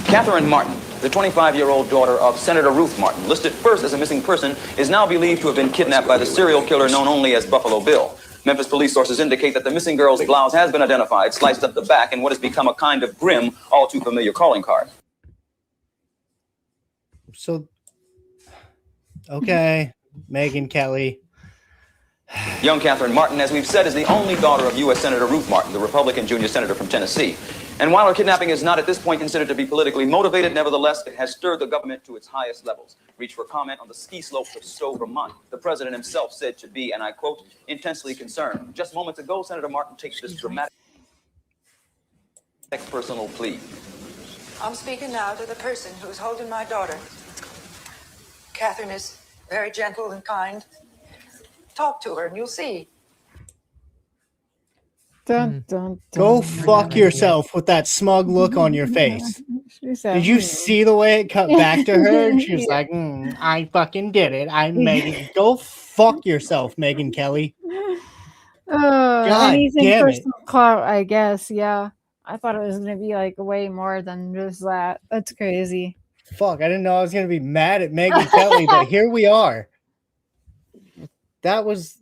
Speaker 5: Catherine Martin, the 25-year-old daughter of Senator Ruth Martin, listed first as a missing person, is now believed to have been kidnapped by the serial killer known only as Buffalo Bill. Memphis police sources indicate that the missing girl's blouse has been identified, sliced up the back in what has become a kind of grim, all too familiar calling card.
Speaker 1: So, okay, Megyn Kelly.
Speaker 5: Young Catherine Martin, as we've said, is the only daughter of U.S. Senator Ruth Martin, the Republican junior senator from Tennessee. And while her kidnapping is not at this point considered to be politically motivated, nevertheless, it has stirred the government to its highest levels. Reached for comment on the ski slopes of Stowe, Vermont. The president himself said to be, and I quote, intensely concerned. Just moments ago, Senator Martin takes this dramatic personal plea.
Speaker 15: I'm speaking now to the person who's holding my daughter. Catherine is very gentle and kind. Talk to her and you'll see.
Speaker 2: Dun, dun, dun.
Speaker 1: Go fuck yourself with that smug look on your face. Did you see the way it cut back to her? And she was like, I fucking did it. I'm Megan. Go fuck yourself, Megyn Kelly. God
Speaker 2: anything
Speaker 1: damn it.
Speaker 2: personal clout, I guess. Yeah. I thought it was going to be like way more than just that. That's crazy.
Speaker 1: Fuck, I didn't know I was going to be mad at Megyn Kelly, but here we are. That was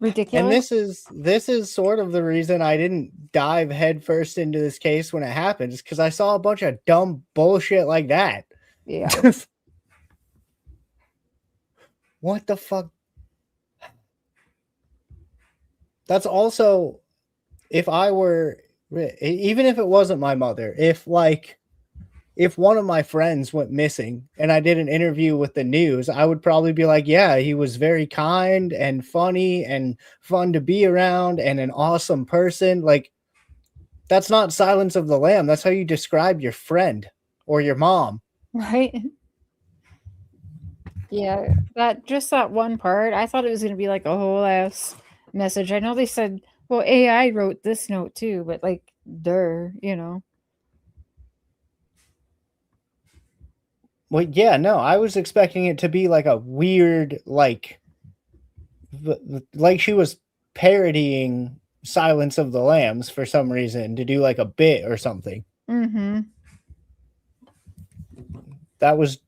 Speaker 2: ridiculous.
Speaker 1: And this is sort of the reason I didn't dive headfirst into this case when it happened, is because I saw a bunch of dumb bullshit like that.
Speaker 2: Yeah.
Speaker 1: What the fuck? That's also, if I were, even if it wasn't my mother, if one of my friends went missing and I did an interview with the news, I would probably be like, yeah, he was very kind and funny and fun to be around and an awesome person. Like, that's not Silence of the Lamb. That's how you describe your friend or your mom.
Speaker 2: Right. Yeah. That one part, I thought it was going to be like a whole ass message. I know they said, well, AI wrote this note too, but like, you know.
Speaker 1: Well, yeah, no, I was expecting it to be like a weird, like she was parodying Silence of the Lambs for some reason, to do like a bit or something.
Speaker 2: Mm-hmm.
Speaker 1: That was,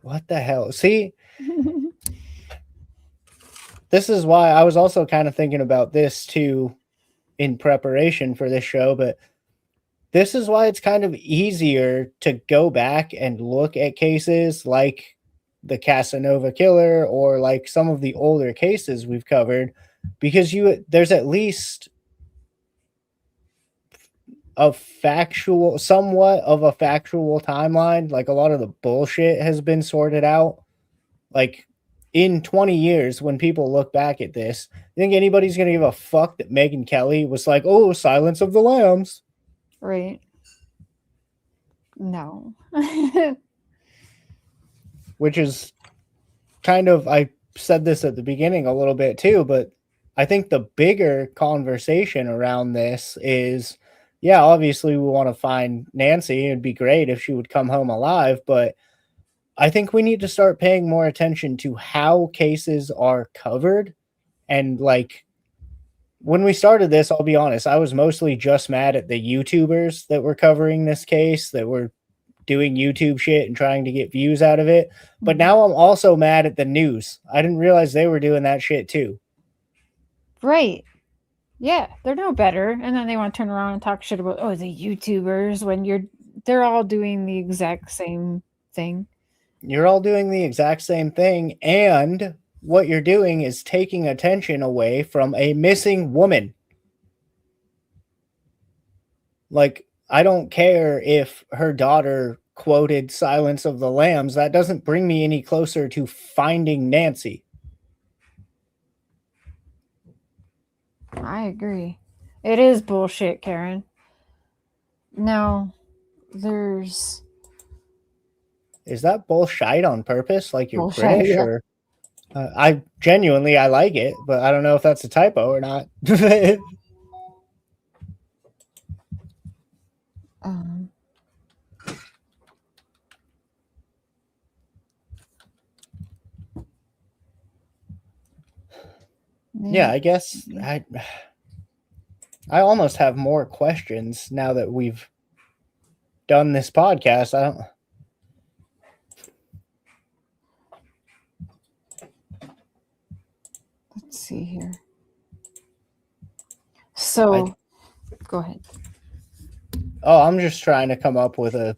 Speaker 1: what the hell? See, this is why I was also kind of thinking about this too in preparation for this show, but this is why it's kind of easier to go back and look at cases like the Casanova killer or like some of the older cases we've covered, because there's at least somewhat of a factual timeline. Like, a lot of the bullshit has been sorted out. Like, in 20 years, when people look back at this, you think anybody's going to give a fuck that Megyn Kelly was like, oh, Silence of the Lambs?
Speaker 2: Right. No.
Speaker 1: Which is kind of, I said this at the beginning a little bit too, but I think the bigger conversation around this is, yeah, obviously we want to find Nancy. It'd be great if she would come home alive, but I think we need to start paying more attention to how cases are covered. And like, when we started this, I'll be honest, I was mostly just mad at the YouTubers that were covering this case, that were doing YouTube shit and trying to get views out of it. But now I'm also mad at the news. I didn't realize they were doing that shit too.
Speaker 2: Right. Yeah, they're no better. And then they want to turn around and talk shit about, oh, the YouTubers, when they're all doing the exact same thing.
Speaker 1: You're all doing the exact same thing, and what you're doing is taking attention away from a missing woman. Like, I don't care if her daughter quoted Silence of the Lambs, that doesn't bring me any closer to finding Nancy.
Speaker 2: I agree. It is bullshit, Karen. No, there's...
Speaker 1: Is that bullshit on purpose? Like you're
Speaker 2: Bullshit,
Speaker 1: British?
Speaker 2: yeah.
Speaker 1: Or I genuinely, I like it, but I don't know if that's a typo or not. Yeah, I guess I almost have more questions now that we've done this podcast. I don't...
Speaker 2: Let's see here. So, go ahead.
Speaker 1: Oh, I'm just trying to come up with a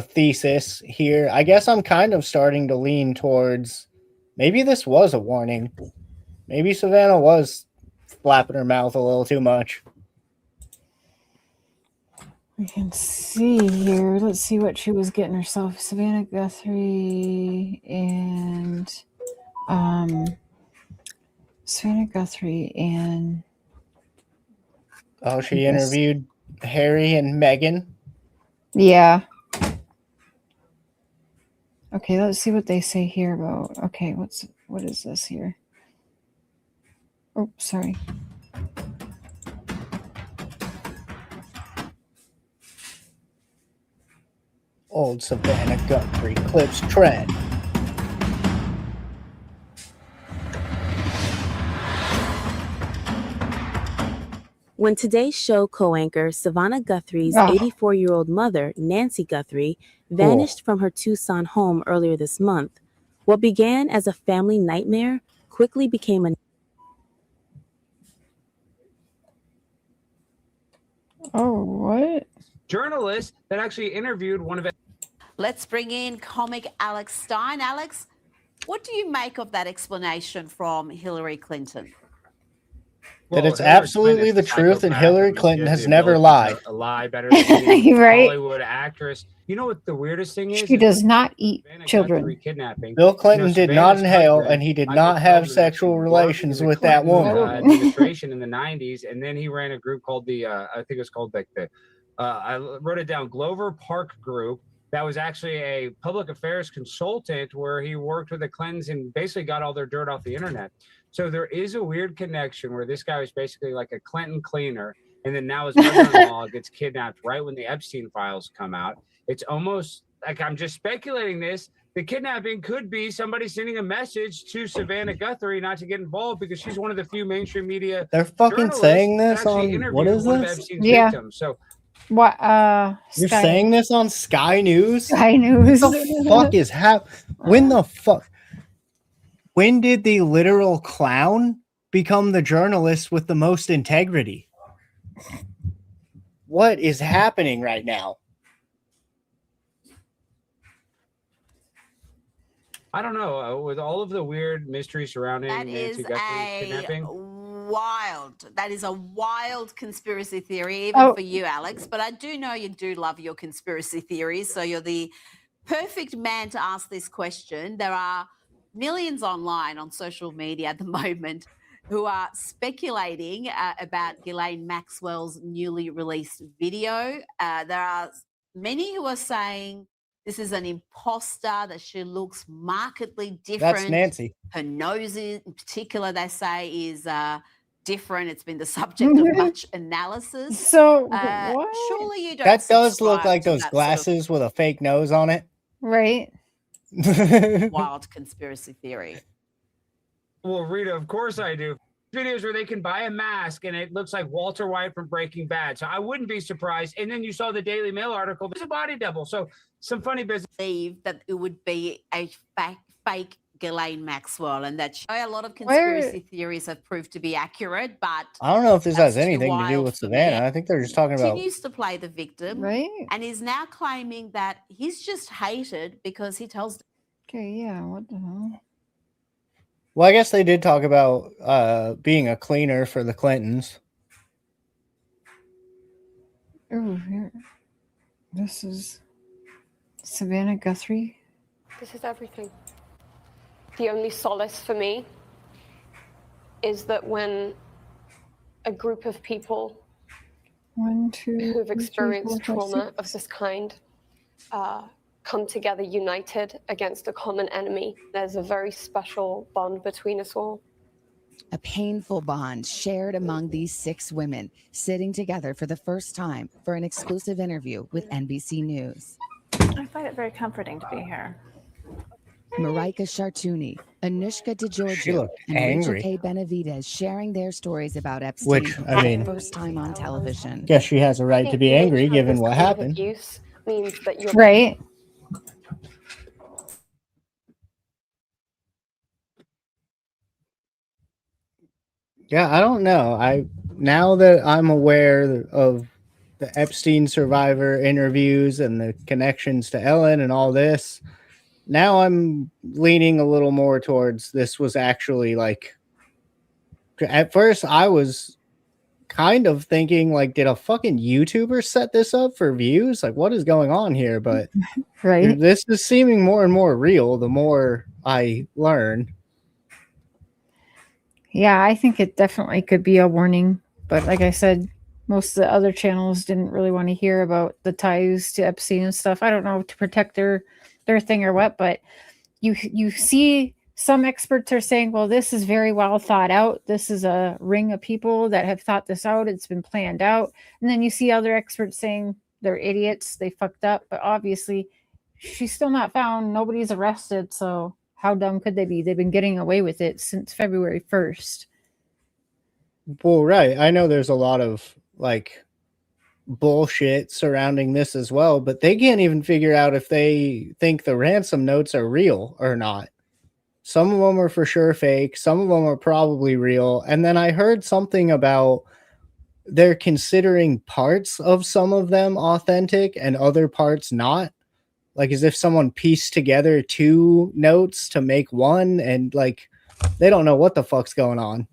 Speaker 1: thesis here. I guess I'm kind of starting to lean towards maybe this was a warning. Maybe Savannah was flapping her mouth a little too much.
Speaker 2: We can see here. Let's see what she was getting herself. Savannah Guthrie and Savannah Guthrie and
Speaker 1: she interviewed Harry and Meghan.
Speaker 2: Yeah. Okay, let's see what they say here about. Okay, what is this here? Oh, sorry.
Speaker 1: Old Savannah Guthrie clips trend.
Speaker 3: When Today's Show co-anchor Savannah Guthrie's 84-year-old mother, Nancy Guthrie, vanished from her Tucson home earlier this month, what began as a family nightmare quickly became a...
Speaker 2: Oh, what?
Speaker 13: Journalist that actually interviewed one of it.
Speaker 23: Let's bring in comic Alex Stein. Alex, what do you make of that explanation from Hillary Clinton?
Speaker 1: That it's absolutely the truth, and Hillary Clinton has never lied.
Speaker 13: A lie better than any
Speaker 2: Right.
Speaker 13: Hollywood actress. You know what the weirdest thing is?
Speaker 2: She does not eat children.
Speaker 13: Kidnapping.
Speaker 1: Bill Clinton did not
Speaker 13: Savannah's
Speaker 1: inhale,
Speaker 13: husband,
Speaker 1: and he did
Speaker 13: Michael
Speaker 1: not have
Speaker 13: Feldman,
Speaker 1: sexual
Speaker 13: actually
Speaker 1: relations
Speaker 13: worked
Speaker 1: with
Speaker 13: in the
Speaker 1: that
Speaker 13: Clinton,
Speaker 1: woman.
Speaker 13: Administration in the 90s, and then he ran a group called the I think it was called like the I wrote it down, Glover Park Group. That was actually a public affairs consultant where he worked with the Clintons and basically got all their dirt off the internet. So there is a weird connection where this guy was basically like a Clinton cleaner, and then now his mother-in-law gets kidnapped right when the Epstein files come out. It's almost like, I'm just speculating this, the kidnapping could be somebody sending a message to Savannah Guthrie not to get involved because she's one of the few mainstream media.
Speaker 1: They're fucking saying this
Speaker 13: that actually
Speaker 1: on what
Speaker 13: interviewed
Speaker 1: is
Speaker 13: one of
Speaker 1: this?
Speaker 13: Epstein's
Speaker 2: Yeah.
Speaker 13: victims. So
Speaker 2: What?
Speaker 1: You're
Speaker 2: Sky-
Speaker 1: saying this on Sky News?
Speaker 2: Sky News.
Speaker 1: What the fuck is When the fuck? When did the literal clown become the journalist with the most integrity? What is happening right now?
Speaker 13: I don't know. With all of the weird mystery surrounding
Speaker 23: That
Speaker 13: Nancy
Speaker 23: is
Speaker 13: Guthrie's kidnapping.
Speaker 23: That is a wild conspiracy theory, even for you, Alex. But I do know you do love your conspiracy theories, so you're the perfect man to ask this question. There are millions online on social media at the moment who are speculating about Ghislaine Maxwell's newly released video. There are many who are saying this is an imposter, that she looks markedly different.
Speaker 1: That's Nancy.
Speaker 23: Her nose in particular, they say, is different. It's been the subject of much analysis.
Speaker 2: So,
Speaker 23: what? Surely you don't.
Speaker 1: That does look
Speaker 23: subscribe
Speaker 1: like
Speaker 23: to
Speaker 1: those
Speaker 23: that
Speaker 1: glasses with a fake nose on it.
Speaker 2: Right.
Speaker 23: sort of wild conspiracy theory.
Speaker 13: Well, Rita, of course I do. Videos where they can buy a mask and it looks like Walter White from Breaking Bad. So I wouldn't be surprised. And then you saw the Daily Mail article. There's a body double. So some funny business.
Speaker 23: Believe that it would be a fake Ghislaine Maxwell, and that a lot of conspiracy theories have proved to be accurate. But
Speaker 1: I don't know if this has
Speaker 23: that's too
Speaker 1: anything to do
Speaker 23: wild
Speaker 1: with
Speaker 23: for me.
Speaker 1: Savannah. I think they're just talking about.
Speaker 23: Continues to play the victim,
Speaker 2: right?
Speaker 23: And is now claiming that he's just hated because he tells.
Speaker 2: Okay, yeah. What the hell?
Speaker 1: Well, I guess they did talk about being a cleaner for the Clintons.
Speaker 2: Oh, here. This is. Savannah Guthrie.
Speaker 7: This is everything. The only solace for me is that when a group of people who've experienced trauma of this kind come together united against a common enemy, there's a very special bond between us all.
Speaker 14: A painful bond shared among these 6 women sitting together for the first time for an exclusive interview with NBC News.
Speaker 17: I find it very comforting to be here.
Speaker 14: Marika Chartouni, Anushka
Speaker 1: She
Speaker 14: DeGiorgio,
Speaker 1: looked
Speaker 14: and Rachel
Speaker 1: angry.
Speaker 14: K. Benavidez sharing their stories about Epstein
Speaker 1: Which,
Speaker 14: for
Speaker 1: I mean,
Speaker 14: the first time on television.
Speaker 1: Guess she has a right to be angry given what happened.
Speaker 7: Abuse means that you're
Speaker 2: Right.
Speaker 1: Yeah, I don't know. Now that I'm aware of the Epstein survivor interviews and the connections to Ellen and all this, now I'm leaning a little more towards this was actually like. At first, I was kind of thinking like, did a fucking YouTuber set this up for views? Like, what is going on here? But
Speaker 2: right,
Speaker 1: this is seeming more and more real the more I learn.
Speaker 2: Yeah, I think it definitely could be a warning. But like I said, most of the other channels didn't really want to hear about the ties to Epstein and stuff. I don't know, to protect their thing or what, but you see some experts are saying, well, this is very well thought out. This is a ring of people that have thought this out. It's been planned out. And then you see other experts saying they're idiots. They fucked up. But obviously, she's still not found. Nobody's arrested. So how dumb could they be? They've been getting away with it since February 1st.
Speaker 1: Well, right. I know there's a lot of like bullshit surrounding this as well, but they can't even figure out if they think the ransom notes are real or not. Some of them are for sure fake. Some of them are probably real. And then I heard something about they're considering parts of some of them authentic and other parts not. Like as if someone pieced together 2 notes to make one, and like they don't know what the fuck's going on.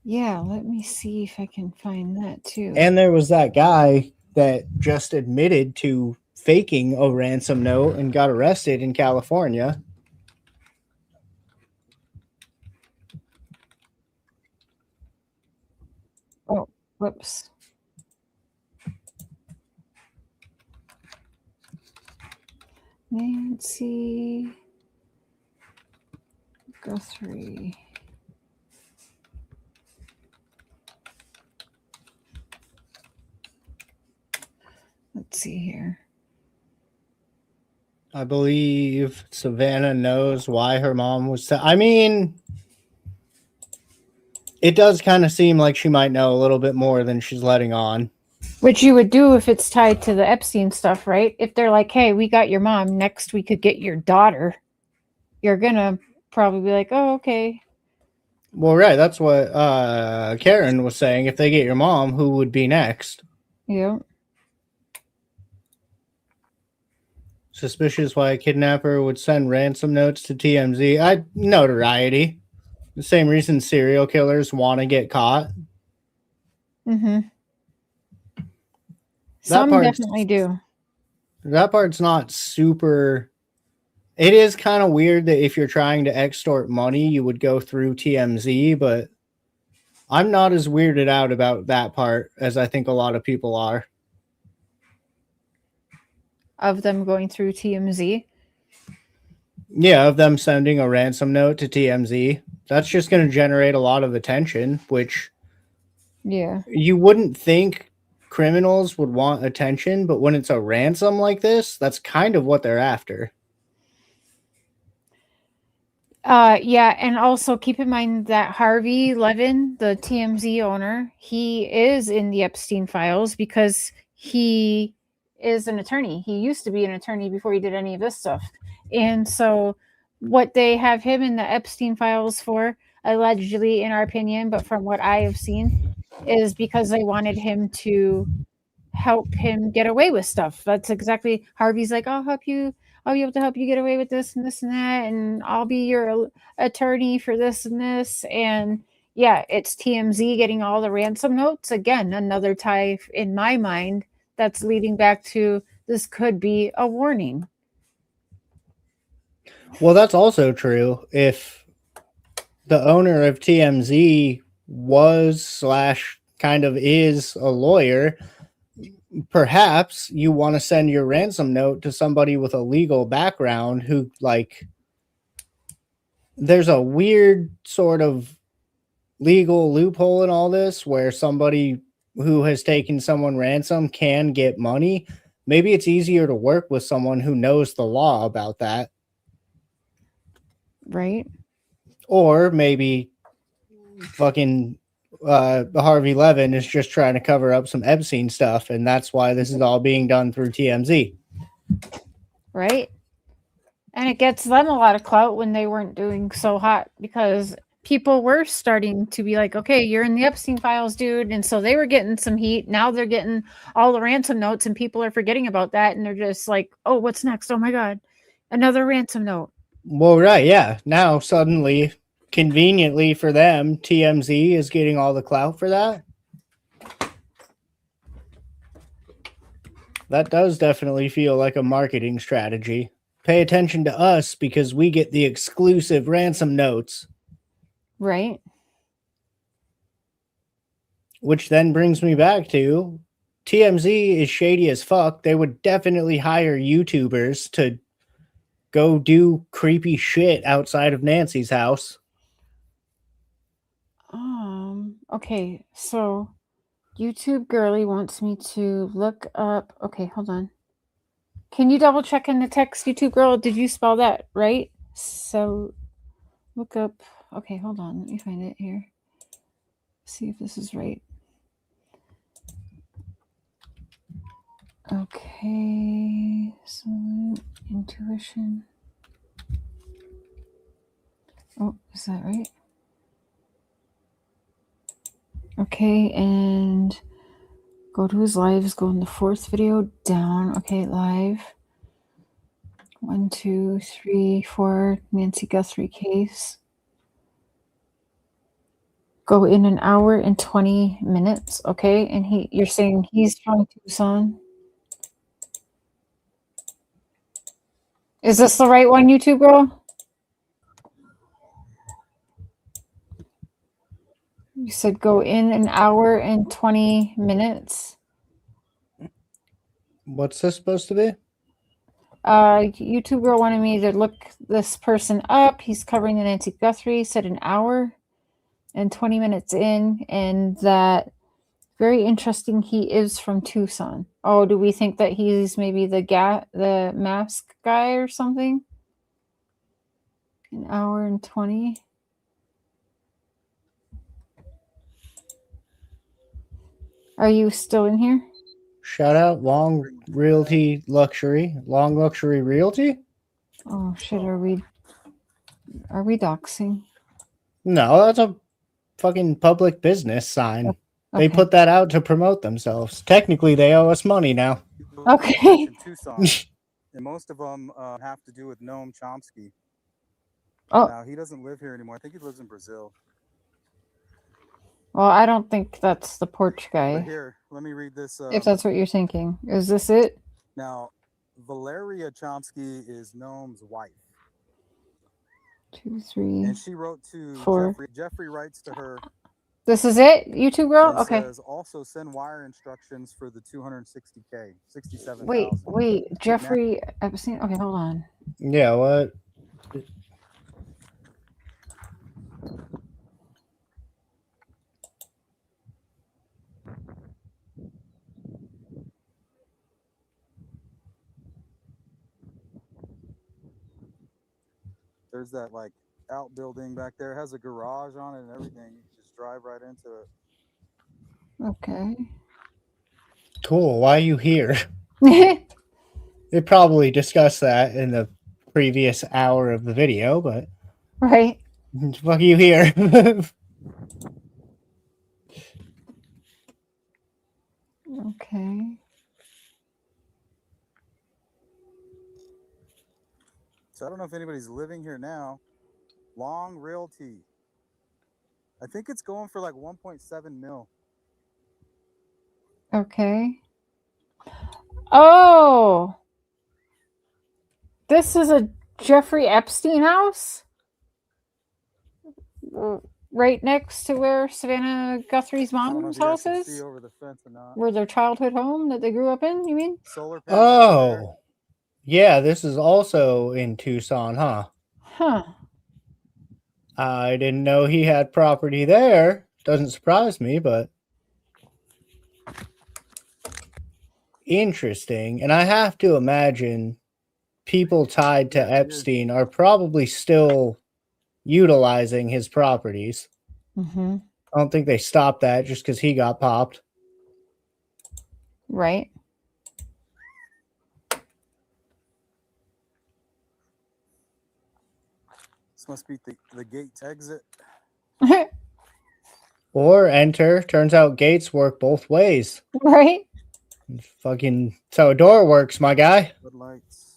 Speaker 2: Yeah, let me see if I can find that too.
Speaker 1: And there was that guy that just admitted to faking a ransom note and got arrested in California.
Speaker 2: Oh, whoops. Nancy Guthrie. Let's see here.
Speaker 1: I believe Savannah knows why her mom was. I mean, it does kind of seem like she might know a little bit more than she's letting on.
Speaker 2: Which you would do if it's tied to the Epstein stuff, right? If they're like, hey, we got your mom, next we could get your daughter, you're going to probably be like, oh, okay.
Speaker 1: Well, right. That's what Karen was saying. If they get your mom, who would be next?
Speaker 2: Yeah.
Speaker 1: Suspicious why a kidnapper would send ransom notes to TMZ. Notoriety. The same reason serial killers want to get caught.
Speaker 2: Mm-hmm. Some definitely do.
Speaker 1: That part's not super. It is kind of weird that if you're trying to extort money, you would go through TMZ, but I'm not as weirded out about that part as I think a lot of people are.
Speaker 2: Of them going through TMZ?
Speaker 1: Yeah, of them sending a ransom note to TMZ. That's just going to generate a lot of attention, which you wouldn't think criminals would want attention, but when it's a ransom like this, that's kind of what they're after.
Speaker 2: Yeah, and also keep in mind that Harvey Levin, the TMZ owner, he is in the Epstein files because he is an attorney. He used to be an attorney before he did any of this stuff. And so what they have him in the Epstein files for, allegedly, in our opinion, but from what I have seen, is because they wanted him to help him get away with stuff. That's exactly, Harvey's like, I'll help you. I'll be able to help you get away with this and this and that. And I'll be your attorney for this and this. And yeah, it's TMZ getting all the ransom notes. Again, another tie in my mind that's leading back to this could be a warning.
Speaker 1: Well, that's also true. If the owner of TMZ was / kind of is a lawyer, perhaps you want to send your ransom note to somebody with a legal background who, like, there's a weird sort of legal loophole in all this where somebody who has taken someone ransom can get money. Maybe it's easier to work with someone who knows the law about that.
Speaker 2: Right.
Speaker 1: Or maybe fucking Harvey Levin is just trying to cover up some Epstein stuff, and that's why this is all being done through TMZ.
Speaker 2: Right. And it gets them a lot of clout when they weren't doing so hot, because people were starting to be like, okay, you're in the Epstein files, dude. And so they were getting some heat. Now they're getting all the ransom notes, and people are forgetting about that. And they're just like, oh, what's next? Oh my God, another ransom note.
Speaker 1: Well, right. Yeah. Now suddenly, conveniently for them, TMZ is getting all the clout for that. That does definitely feel like a marketing strategy. Pay attention to us because we get the exclusive ransom notes.
Speaker 2: Right.
Speaker 1: Which then brings me back to TMZ is shady as fuck. They would definitely hire YouTubers to go do creepy shit outside of Nancy's house.
Speaker 2: Okay, so YouTube Girly wants me to look up. Okay, hold on. Can you double check in the text, YouTube Girl? Did you spell that right? So look up. Okay, hold on. Let me find it here. See if this is right. Okay, so intuition. Oh, is that right? Okay, and go to his lives. Go in the fourth video down. Okay, live. 1, 2, 3, 4. Nancy Guthrie case. Go in an hour and 20 minutes. Okay, and you're saying he's from Tucson. Is this the right one, YouTube Girl? You said go in an hour and 20 minutes.
Speaker 1: What's this supposed to be?
Speaker 2: YouTube Girl wanted me to look this person up. He's covering the Nancy Guthrie. Said an hour and 20 minutes in, and that very interesting. He is from Tucson. Oh, do we think that he's maybe the mask guy or something? An hour and 20. Are you still in here?
Speaker 1: Shout out Long Luxury Realty.
Speaker 2: Oh shit, are we doxing?
Speaker 1: No, that's a fucking public business sign.
Speaker 2: Okay.
Speaker 1: They put that out to promote themselves. Technically, they owe us money now.
Speaker 2: Okay.
Speaker 16: In Tucson, and most of them have to do with Noam Chomsky.
Speaker 2: Oh.
Speaker 16: Now, he doesn't live here anymore. I think he lives in Brazil.
Speaker 2: Well, I don't think that's the porch guy.
Speaker 16: But here, let me read this.
Speaker 2: If that's what you're thinking. Is this it?
Speaker 16: Now, Valeria Chomsky is Noam's wife.
Speaker 2: 2, 3,
Speaker 16: and she wrote to
Speaker 2: 4.
Speaker 16: Jeffrey. Jeffrey writes to her.
Speaker 2: This is it, YouTube Girl? Okay.
Speaker 16: Says, also send wire instructions for the 260K, 67,000.
Speaker 2: Wait, Jeffrey Epstein. Okay, hold on.
Speaker 1: Yeah, what?
Speaker 16: There's that like outbuilding back there. It has a garage on it and everything. You can just drive right into it.
Speaker 2: Okay.
Speaker 1: Cool. Why are you here? They probably discussed that in the previous hour of the video, but
Speaker 2: right.
Speaker 1: Fuck you here.
Speaker 2: Okay.
Speaker 16: So I don't know if anybody's living here now. Long Realty. I think it's going for like 1.7 mil.
Speaker 2: Okay. Oh. This is a Jeffrey Epstein house? Right next to where Savannah Guthrie's mom's house is?
Speaker 16: Over the fence or not.
Speaker 2: Where their childhood home that they grew up in, you mean?
Speaker 16: Solar panels.
Speaker 1: Oh, yeah, this is also in Tucson, huh?
Speaker 2: Huh.
Speaker 1: I didn't know he had property there. Doesn't surprise me, but interesting. And I have to imagine people tied to Epstein are probably still utilizing his properties.
Speaker 2: Mm-hmm.
Speaker 1: I don't think they stopped that just because he got popped.
Speaker 2: Right.
Speaker 16: This must be the gate to exit.
Speaker 1: Or enter. Turns out gates work both ways.
Speaker 2: Right.
Speaker 1: Fucking so a door works, my guy.
Speaker 16: Good lights.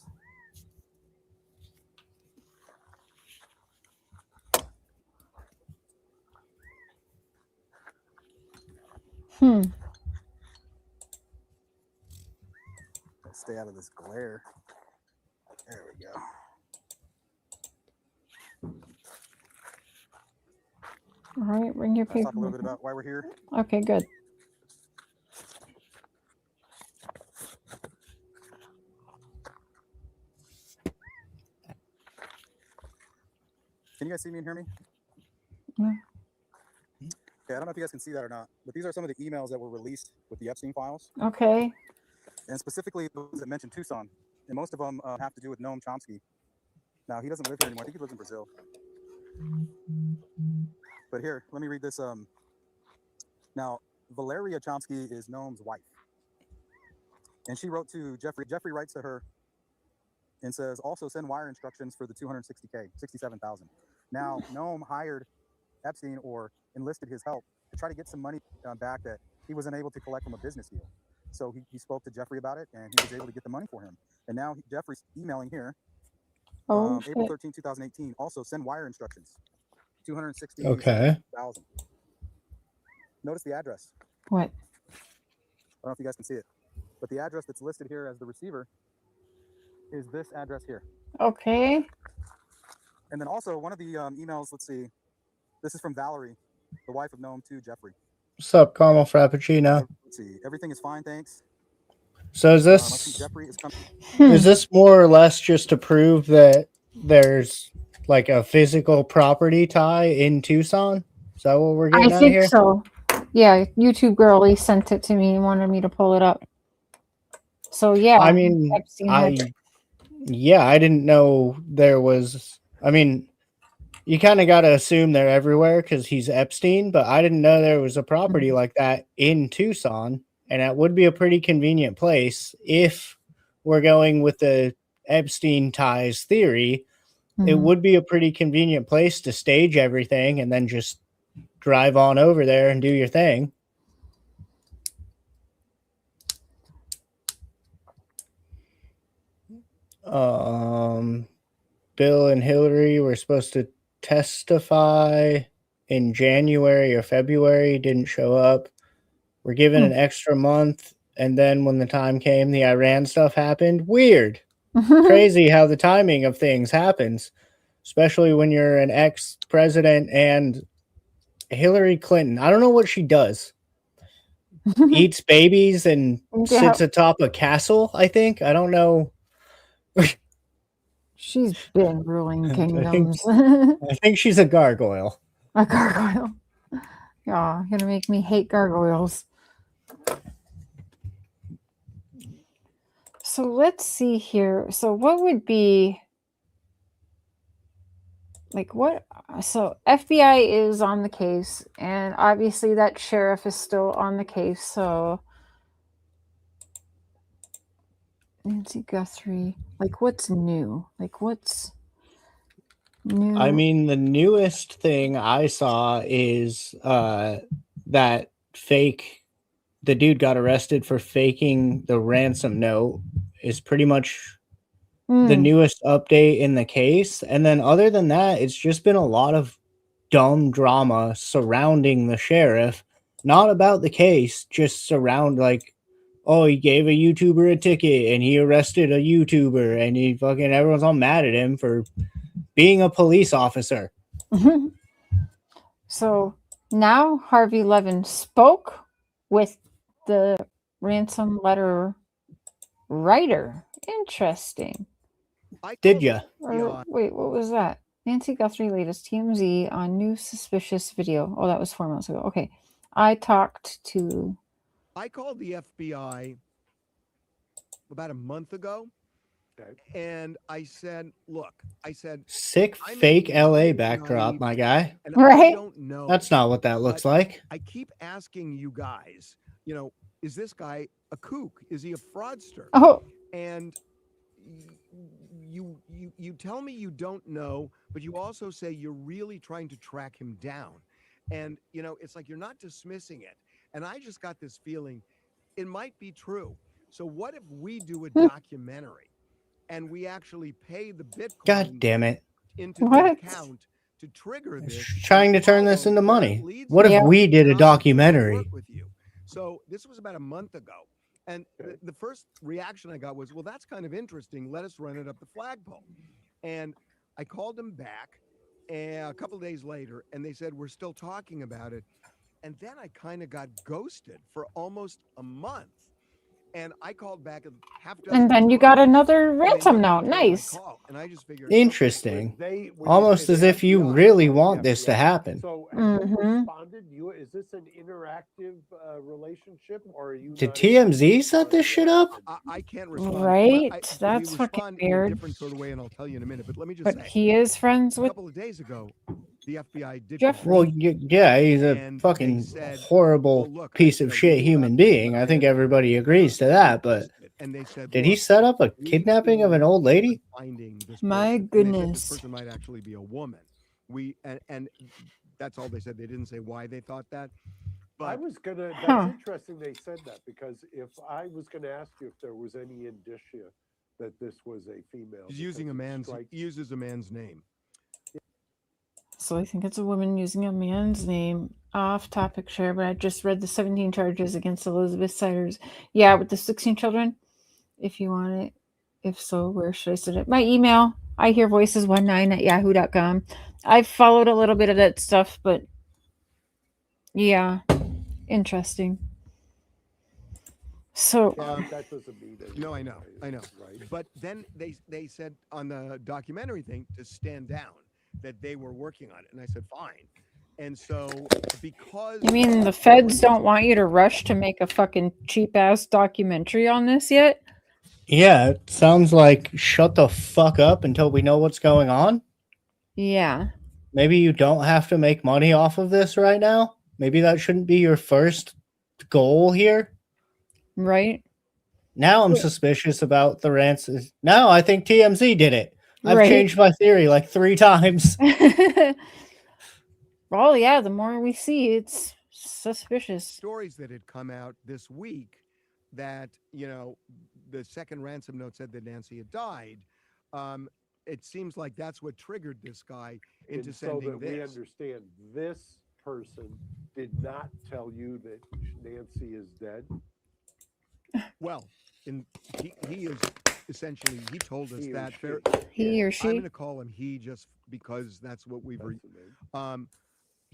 Speaker 16: Stay out of this glare. There we go.
Speaker 2: All right, bring your paper.
Speaker 16: Talk a little bit about why we're here.
Speaker 2: Okay, good.
Speaker 16: Can you guys see me and hear me?
Speaker 2: Yeah.
Speaker 16: Okay, I don't know if you guys can see that or not, but these are some of the emails that were released with the Epstein files.
Speaker 2: Okay.
Speaker 16: And specifically those that mention Tucson. And most of them have to do with Noam Chomsky. Now, he doesn't live here anymore. I think he lives in Brazil. But here, let me read this. Now, Valeria Chomsky is Noam's wife. And she wrote to Jeffrey. Jeffrey writes to her and says, also send wire instructions for the $260K, $67,000. Now, Noam hired Epstein or enlisted his help to try to get some money back that he was unable to collect from a business deal. So he spoke to Jeffrey about it, and he was able to get the money for him. And now Jeffrey's emailing here, April 13, 2018, also send wire instructions, $260,000.
Speaker 1: Okay.
Speaker 16: Notice the address.
Speaker 2: What?
Speaker 16: I don't know if you guys can see it, but the address that's listed here as the receiver is this address here.
Speaker 2: Okay.
Speaker 16: And then also one of the emails, let's see, this is from Valerie, the wife of Noam to Jeffrey.
Speaker 1: What's up, caramel frappuccino?
Speaker 16: Let's see, everything is fine, thanks.
Speaker 1: So is
Speaker 16: I
Speaker 1: this
Speaker 16: think Jeffrey is coming.
Speaker 1: is this more or less just to prove that there's like a physical property tie in Tucson? Is that what we're getting
Speaker 2: I
Speaker 1: at
Speaker 2: think
Speaker 1: here?
Speaker 2: so. Yeah, YouTube girlie sent it to me and wanted me to pull it up. So yeah,
Speaker 1: I mean, I didn't know there was. I mean, you kind of got to assume they're everywhere because he's Epstein, but I didn't know there was a property like that in Tucson, and that would be a pretty convenient place if we're going with the Epstein ties theory. It would be a pretty convenient place to stage everything and then just drive on over there and do your thing. Bill and Hillary were supposed to testify in January or February, didn't show up. We're given an extra month, and then when the time came, the Iran stuff happened. Weird. Crazy how the timing of things happens, especially when you're an ex-president and Hillary Clinton. I don't know what she does. Eats babies and sits atop a castle, I think. I don't know.
Speaker 2: She's been ruling kingdoms.
Speaker 1: I think she's a gargoyle.
Speaker 2: A gargoyle. Yeah, gonna make me hate gargoyles. So let's see here. So what would be like what? So FBI is on the case, and obviously that sheriff is still on the case. So Nancy Guthrie, like what's new? Like what's new?
Speaker 1: I mean, the newest thing I saw is that the dude got arrested for faking the ransom note is pretty much the newest update in the case. And then other than that, it's just been a lot of dumb drama surrounding the sheriff, not about the case, just surround like oh, he gave a YouTuber a ticket and he arrested a YouTuber and he fucking everyone's all mad at him for being a police officer.
Speaker 2: So now Harvey Levin spoke with the ransom letter writer. Interesting.
Speaker 1: Did ya?
Speaker 2: Wait, what was that? Nancy Guthrie latest TMZ on new suspicious video. Oh, that was 4 months ago. Okay. I called
Speaker 18: the FBI about a month ago. And I said, look,
Speaker 1: Sick fake LA backdrop, my guy.
Speaker 18: and I don't know.
Speaker 1: That's not what that looks like.
Speaker 18: I keep asking you guys, is this guy a kook? Is he a fraudster?
Speaker 2: Oh.
Speaker 18: And you tell me you don't know, but you also say you're really trying to track him down. And, it's like you're not dismissing it. And I just got this feeling it might be true. So what if we do a documentary and we actually pay the Bitcoin
Speaker 1: God damn it.
Speaker 18: into the account to trigger this?
Speaker 1: Trying to turn this into money. What if we did a documentary?
Speaker 18: So this was about a month ago. And the first reaction I got was, well, that's kind of interesting. Let us run it up the flagpole. And I called them back a couple of days later, and they said, we're still talking about it. And then I kind of got ghosted for almost a month. And I called back
Speaker 2: and then you got another ransom note. Nice.
Speaker 18: And I just figured,
Speaker 1: interesting. Almost as if you really want this to happen.
Speaker 6: So have you responded? Is this an interactive relationship, or are you?
Speaker 1: Did TMZ set this shit up?
Speaker 18: I can't respond.
Speaker 2: Right? That's fucking weird.
Speaker 18: In a different sort of way, and I'll tell you in a minute. But let me just say,
Speaker 2: he is friends with.
Speaker 18: A couple of days ago, the FBI did.
Speaker 1: Well, yeah, he's a fucking horrible piece of shit human being. I think everybody agrees to that. But did he set up a kidnapping of an old lady?
Speaker 2: My goodness.
Speaker 18: This person might actually be a woman. And that's all they said. They didn't say why they thought that. But
Speaker 6: I was gonna. That's interesting. They said that because if I was gonna ask you if there was any indicia that this was a female,
Speaker 18: he's using he uses a man's name.
Speaker 2: So I think it's a woman using a man's name. Off topic share, but I just read the 17 charges against Elizabeth Siders. Yeah, with the 16 children. If you want it. If so, where should I send it? My email, ihearvoices19@yahoo.com. I've followed a little bit of that stuff, but yeah, interesting. So
Speaker 6: that doesn't mean that.
Speaker 18: No, I know. Right. But then they said on the documentary thing to stand down, that they were working on it, and I said fine. And so because
Speaker 2: you mean the feds don't want you to rush to make a fucking cheap ass documentary on this yet?
Speaker 1: Yeah, it sounds like shut the fuck up until we know what's going on.
Speaker 2: Yeah.
Speaker 1: Maybe you don't have to make money off of this right now. Maybe that shouldn't be your first goal here.
Speaker 2: Right.
Speaker 1: Now I'm suspicious about the ransom. No, I think TMZ did it. I've changed my theory like 3 times.
Speaker 2: Well, yeah, the more we see, it's suspicious.
Speaker 18: Stories that had come out this week that, the second ransom note said that Nancy had died. It seems like that's what triggered this guy into sending
Speaker 6: so that we understand this person did not tell you that Nancy is dead.
Speaker 18: Well, he is essentially, he told us that.
Speaker 2: He or she?
Speaker 18: I'm going to call him he just because that's what we've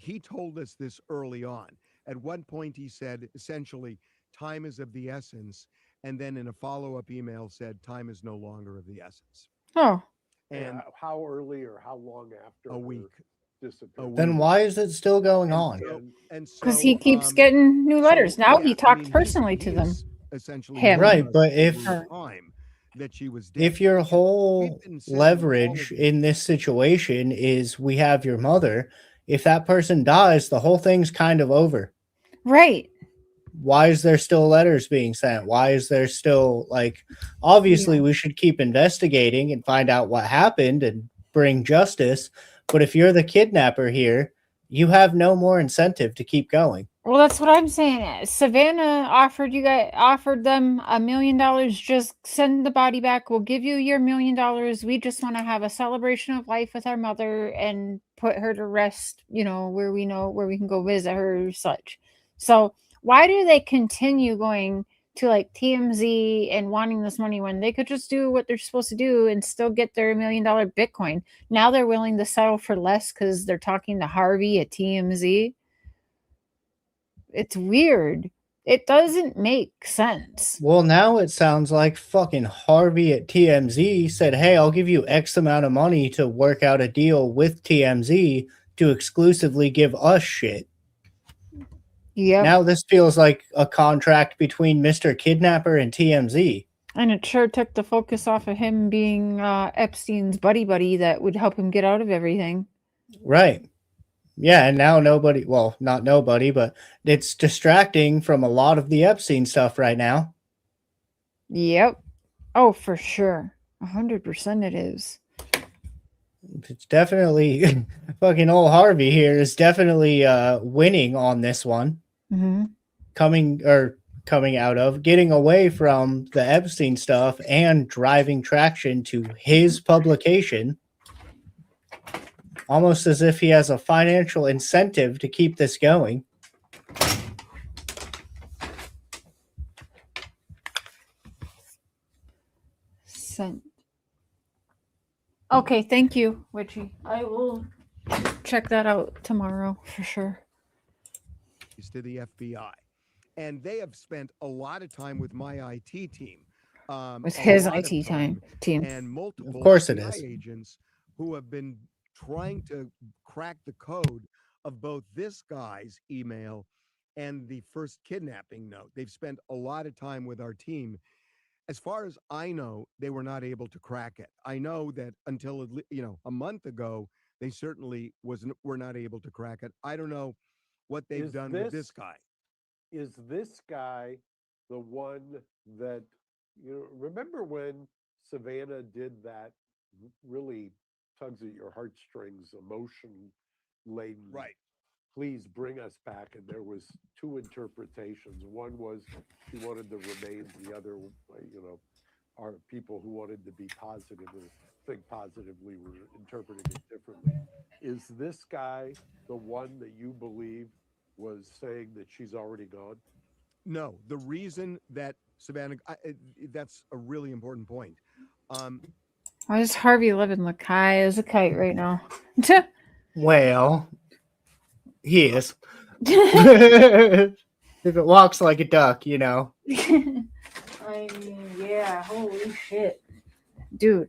Speaker 18: he told us this early on. At one point, he said, essentially, time is of the essence. And then in a follow-up email said, time is no longer of the essence.
Speaker 2: Oh.
Speaker 6: And how early or how long after?
Speaker 18: A week.
Speaker 1: Then why is it still going on?
Speaker 2: Because he keeps getting new letters. Now he talked personally to them.
Speaker 18: Essentially,
Speaker 1: right, but if
Speaker 18: that she was dead.
Speaker 1: If your whole leverage in this situation is we have your mother, if that person dies, the whole thing's kind of over.
Speaker 2: Right.
Speaker 1: Why is there still letters being sent? Why is there still obviously we should keep investigating and find out what happened and bring justice. But if you're the kidnapper here, you have no more incentive to keep going.
Speaker 2: Well, that's what I'm saying. Savannah offered them $1 million. Just send the body back. We'll give you your $1 million. We just want to have a celebration of life with our mother and put her to rest, where we can go visit her or such. So why do they continue going to like TMZ and wanting this money when they could just do what they're supposed to do and still get their $1 million Bitcoin. Now they're willing to settle for less because they're talking to Harvey at TMZ. It's weird. It doesn't make sense.
Speaker 1: Well, now it sounds like fucking Harvey at TMZ said, hey, I'll give you X amount of money to work out a deal with TMZ to exclusively give us shit.
Speaker 2: Yeah.
Speaker 1: Now this feels like a contract between Mr. Kidnapper and TMZ.
Speaker 2: And it sure took the focus off of him being Epstein's buddy that would help him get out of everything.
Speaker 1: Right. Yeah, and now nobody, well, not nobody, but it's distracting from a lot of the Epstein stuff right now.
Speaker 2: Yep. Oh, for sure. 100% it is.
Speaker 1: It's definitely, fucking old Harvey here is definitely winning on this one.
Speaker 2: Mm-hmm.
Speaker 1: Coming out of, getting away from the Epstein stuff and driving traction to his publication. Almost as if he has a financial incentive to keep this going.
Speaker 2: Sent. Okay, thank you, Witchy. I will check that out tomorrow for sure.
Speaker 18: To the FBI. And they have spent a lot of time with my IT team.
Speaker 2: With his IT team.
Speaker 18: And multiple
Speaker 1: of course it
Speaker 18: FBI
Speaker 1: is.
Speaker 18: agents who have been trying to crack the code of both this guy's email and the first kidnapping note. They've spent a lot of time with our team. As far as I know, they were not able to crack it. I know that until a month ago, they certainly were not able to crack it. I don't know what they've done with this guy.
Speaker 6: Is this guy the one that, remember when Savannah did that really tugs at your heartstrings, emotion laden,
Speaker 18: right?
Speaker 6: Please bring us back. And there was two interpretations. One was she wanted the remains. The other, are people who wanted to be positive or think positively were interpreting it differently. Is this guy the one that you believe was saying that she's already gone?
Speaker 18: No, the reason that Savannah, that's a really important point.
Speaker 2: Why does Harvey living look high as a kite right now?
Speaker 1: Well, he is. If it walks like a duck,
Speaker 2: I mean, yeah, holy shit. Dude.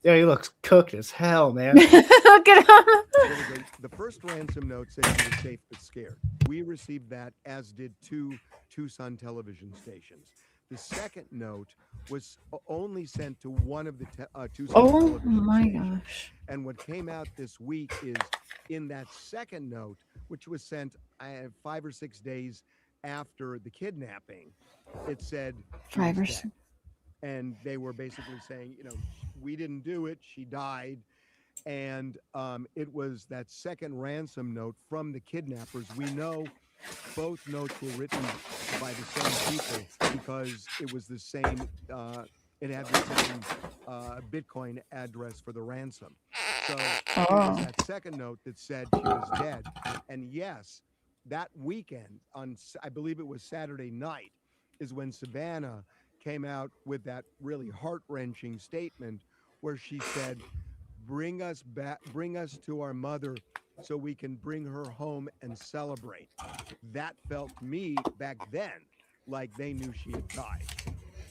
Speaker 1: Yeah, he looks cooked as hell, man.
Speaker 2: Look at him.
Speaker 18: The first ransom note said she was safe but scared. We received that, as did two Tucson television stations. The second note was only sent to one of the Tucson television stations.
Speaker 2: Gosh.
Speaker 18: And what came out this week is in that second note, which was sent 5 or 6 days after the kidnapping, it said
Speaker 2: 5 or 6.
Speaker 18: And they were basically saying, we didn't do it. She died. And it was that second ransom note from the kidnappers. We know both notes were written by the same people because it was the same, it had the same Bitcoin address for the ransom. So it was that second note that said she was dead. And yes, that weekend, I believe it was Saturday night, is when Savannah came out with that really heart-wrenching statement where she said, bring us back, bring us to our mother so we can bring her home and celebrate. That felt to me back then like they knew she had died.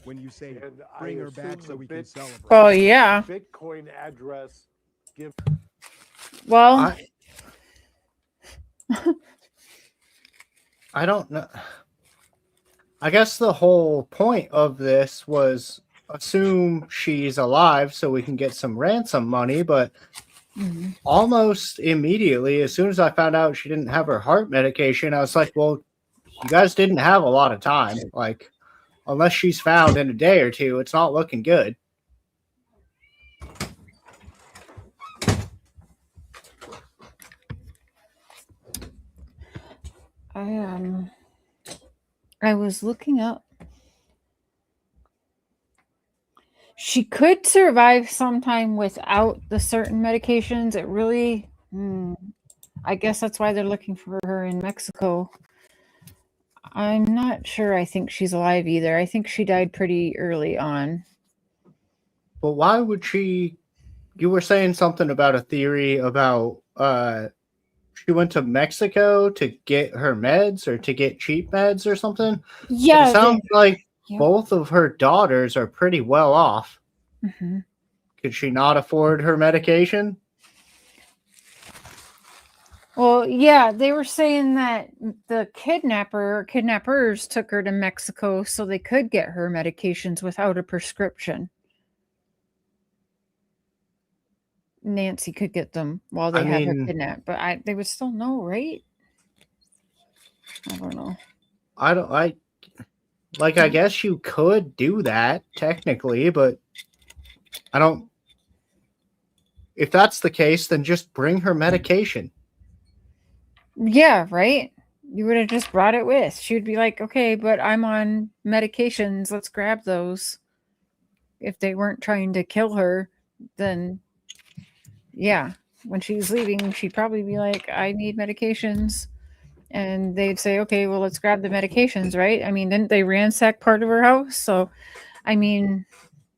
Speaker 18: When you say bring her back so we can celebrate.
Speaker 2: Oh, yeah.
Speaker 6: Bitcoin address give.
Speaker 2: Well,
Speaker 1: I don't know. I guess the whole point of this was assume she's alive so we can get some ransom money, but almost immediately, as soon as I found out she didn't have her heart medication, I was like, well, you guys didn't have a lot of time. Like, unless she's found in a day or two, it's not looking good.
Speaker 2: I was looking up. She could survive sometime without the certain medications. It really, I guess that's why they're looking for her in Mexico. I'm not sure. I think she's alive either. I think she died pretty early on.
Speaker 1: But why would she? You were saying something about a theory about she went to Mexico to get her meds or to get cheap meds or something.
Speaker 2: Yeah,
Speaker 1: but it sounds like
Speaker 2: yeah.
Speaker 1: both of her daughters are pretty well off.
Speaker 2: Mm-hmm.
Speaker 1: Could she not afford her medication?
Speaker 2: Well, yeah, they were saying that the kidnappers took her to Mexico so they could get her medications without a prescription. Nancy could get them while they had her kidnapped, but they would still know, right? I don't know.
Speaker 1: I guess you could do that technically, but I don't. If that's the case, then just bring her medication.
Speaker 2: Yeah, right? You would have just brought it with. She would be like, okay, but I'm on medications. Let's grab those. If they weren't trying to kill her, then yeah, when she's leaving, she'd probably be like, I need medications. And they'd say, okay, well, let's grab the medications, right? I mean, didn't they ransack part of her house? So, I mean,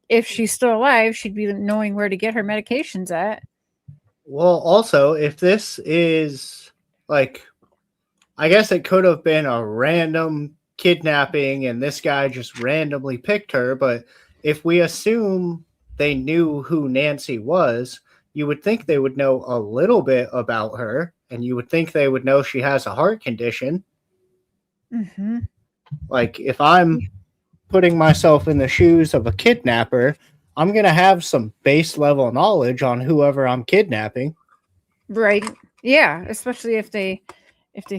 Speaker 2: if she's still alive, she'd be knowing where to get her medications at.
Speaker 1: Well, also, if this is like, I guess it could have been a random kidnapping and this guy just randomly picked her, but if we assume they knew who Nancy was, you would think they would know a little bit about her, and you would think they would know she has a heart condition.
Speaker 2: Mm-hmm.
Speaker 1: Like, if I'm putting myself in the shoes of a kidnapper, I'm going to have some base level knowledge on whoever I'm kidnapping.
Speaker 2: Right. Yeah. Especially if they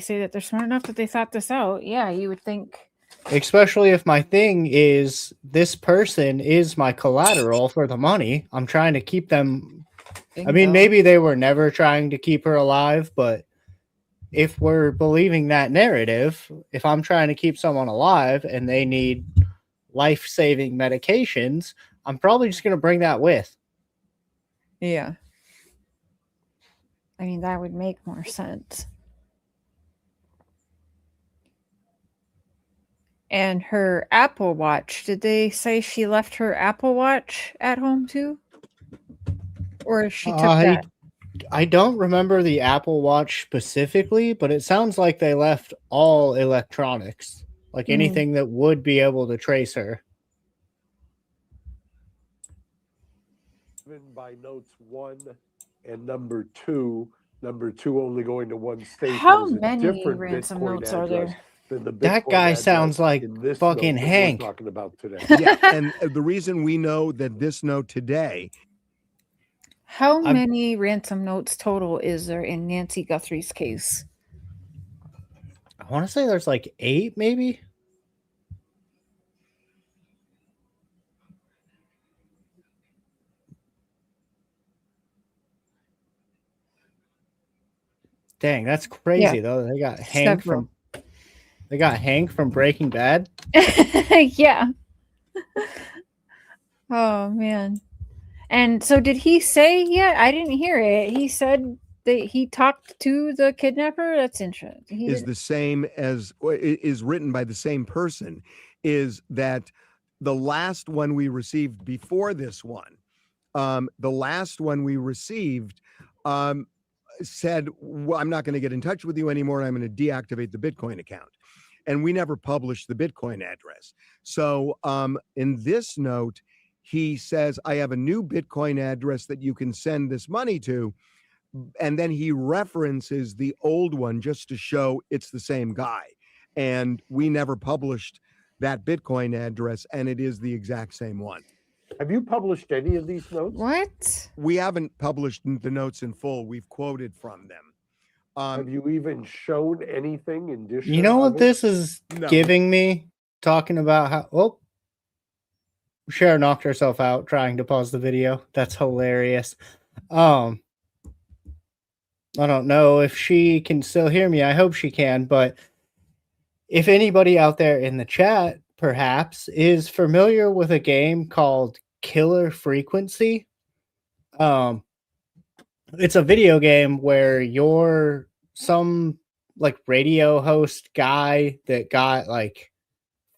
Speaker 2: say that they're smart enough that they thought this out. Yeah, you would think.
Speaker 1: Especially if my thing is this person is my collateral for the money. I'm trying to keep them. I mean, maybe they were never trying to keep her alive, but if we're believing that narrative, if I'm trying to keep someone alive and they need life-saving medications, I'm probably just going to bring that with.
Speaker 2: Yeah. I mean, that would make more sense. And her Apple Watch, did they say she left her Apple Watch at home too? Or she took that?
Speaker 1: I don't remember the Apple Watch specifically, but it sounds like they left all electronics, like anything that would be able to trace her.
Speaker 6: Given by notes 1 and number 2. Number 2 only going to one station.
Speaker 2: How
Speaker 6: is a
Speaker 2: many
Speaker 6: different
Speaker 2: ransom
Speaker 6: Bitcoin
Speaker 2: notes are there?
Speaker 6: than the
Speaker 1: That
Speaker 6: Bitcoin
Speaker 1: guy
Speaker 6: address
Speaker 1: sounds like
Speaker 6: in this
Speaker 1: fucking
Speaker 6: note that
Speaker 1: Hank.
Speaker 6: we're talking about today.
Speaker 18: Yeah, and the reason we know that this note today.
Speaker 2: How many ransom notes total is there in Nancy Guthrie's case?
Speaker 1: I want to say there's like 8, maybe. Dang, that's crazy though. They got Hank from Breaking Bad.
Speaker 2: Yeah. Oh man. And so did he say yet? I didn't hear it. He said that he talked to the kidnapper. That's interesting.
Speaker 18: Is the same as is written by the same person, is that the last one we received before this one, the last one we received said, well, I'm not going to get in touch with you anymore. I'm going to deactivate the Bitcoin account. And we never published the Bitcoin address. So in this note, he says, I have a new Bitcoin address that you can send this money to. And then he references the old one just to show it's the same guy. And we never published that Bitcoin address, and it is the exact same one.
Speaker 6: Have you published any of these notes?
Speaker 2: What?
Speaker 18: We haven't published the notes in full. We've quoted from them.
Speaker 6: Have you even shown anything in addition?
Speaker 1: You know what this is giving me? Talking about how... Oh, Cher knocked herself out trying to pause the video. That's hilarious. I don't know if she can still hear me. I hope she can, but if anybody out there in the chat perhaps is familiar with a game called Killer Frequency, it's a video game where you're some like radio host guy that got like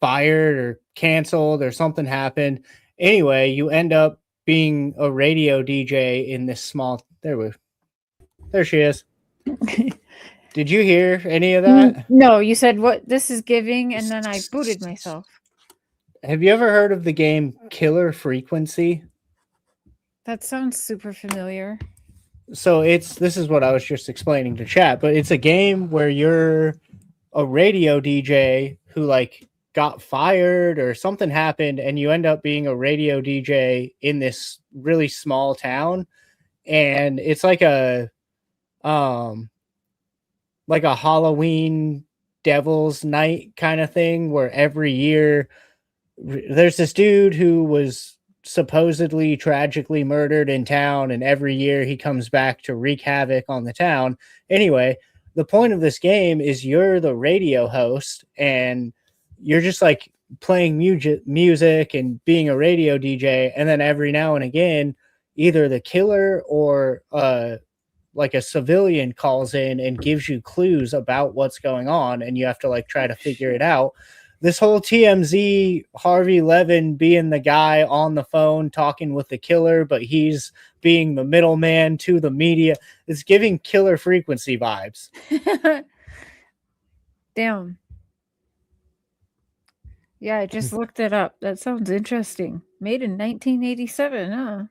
Speaker 1: fired or canceled or something happened. Anyway, you end up being a radio DJ in this small. There she is. Did you hear any of that?
Speaker 2: No, you said what this is giving, and then I booted myself.
Speaker 1: Have you ever heard of the game Killer Frequency?
Speaker 2: That sounds super familiar.
Speaker 1: So this is what I was just explaining to chat, but it's a game where you're a radio DJ who like got fired or something happened, and you end up being a radio DJ in this really small town, and it's like a Halloween Devil's Night kind of thing where every year there's this dude who was supposedly tragically murdered in town, and every year he comes back to wreak havoc on the town. Anyway, the point of this game is you're the radio host, and you're just like playing music and being a radio DJ, and then every now and again, either the killer or like a civilian calls in and gives you clues about what's going on, and you have to like try to figure it out. This whole TMZ Harvey Levin being the guy on the phone talking with the killer, but he's being the middleman to the media. It's giving Killer Frequency vibes.
Speaker 2: Damn. Yeah, I just looked it up. That sounds interesting. Made in 1987, huh?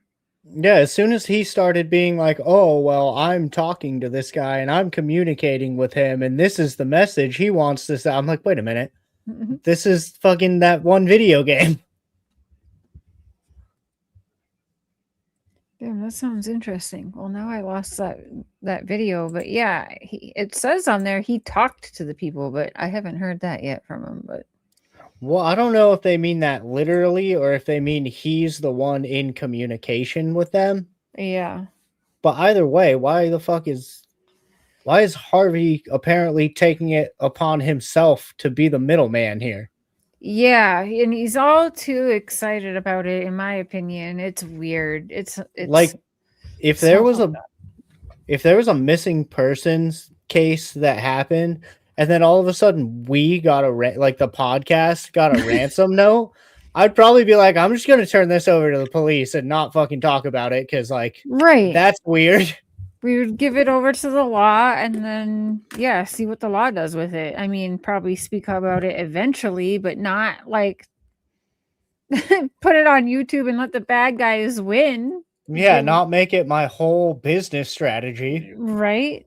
Speaker 1: Yeah, as soon as he started being like, oh, well, I'm talking to this guy and I'm communicating with him and this is the message he wants to say. I'm like, wait a minute. This is fucking that one video game.
Speaker 2: Damn, that sounds interesting. Well, now I lost that video, but yeah, it says on there he talked to the people, but I haven't heard that yet from him. But
Speaker 1: well, I don't know if they mean that literally or if they mean he's the one in communication with them.
Speaker 2: Yeah.
Speaker 1: But either way, why is Harvey apparently taking it upon himself to be the middleman here?
Speaker 2: Yeah, and he's all too excited about it, in my opinion. It's weird. It's
Speaker 1: like if there was a missing persons case that happened, and then all of a sudden we got the podcast got a ransom note, I'd probably be like, I'm just gonna turn this over to the police and not fucking talk about it because that's weird.
Speaker 2: We would give it over to the law and then, see what the law does with it. I mean, probably speak about it eventually, but not like put it on YouTube and let the bad guys win.
Speaker 1: Yeah, not make it my whole business strategy.
Speaker 2: Right?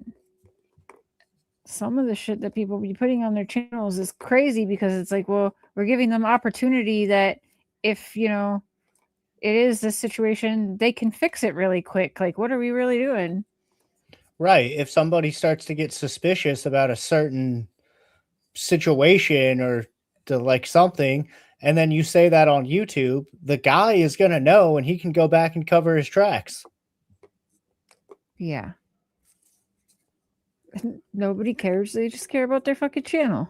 Speaker 2: Some of the shit that people be putting on their channels is crazy because it's like, well, we're giving them opportunity that if, it is this situation, they can fix it really quick. Like, what are we really doing?
Speaker 1: Right. If somebody starts to get suspicious about a certain situation or something, and then you say that on YouTube, the guy is going to know and he can go back and cover his tracks.
Speaker 2: Yeah. Nobody cares. They just care about their fucking channel.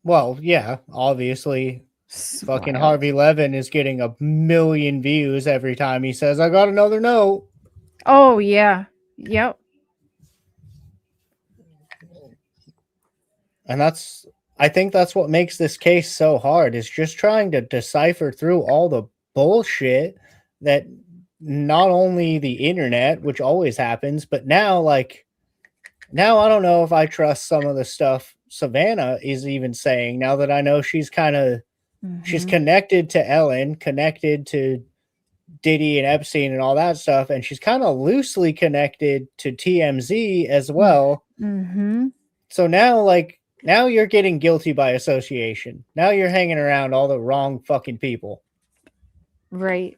Speaker 1: Well, yeah, obviously. Fucking Harvey Levin is getting 1 million views every time he says, I got another note.
Speaker 2: Oh, yeah. Yep.
Speaker 1: And I think that's what makes this case so hard, is just trying to decipher through all the bullshit that not only the internet, which always happens, but now I don't know if I trust some of the stuff Savannah is even saying now that I know she's she's connected to Ellen, connected to Diddy and Epstein and all that stuff. And she's kind of loosely connected to TMZ as well.
Speaker 2: Mm-hmm.
Speaker 1: So now you're getting guilty by association. Now you're hanging around all the wrong fucking people.
Speaker 2: Right.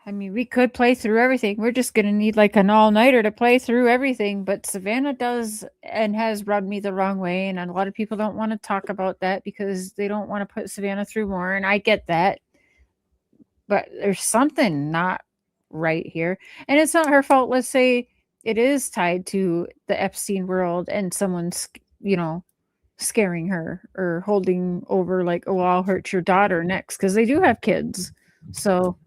Speaker 2: I mean, we could play through everything. We're just going to need like an all-nighter to play through everything. But Savannah does and has rubbed me the wrong way. And a lot of people don't want to talk about that because they don't want to put Savannah through more. And I get that. But there's something not right here. And it's not her fault. Let's say it is tied to the Epstein world and someone's, scaring her or holding over like, oh, I'll hurt your daughter next. Because they do have kids. So...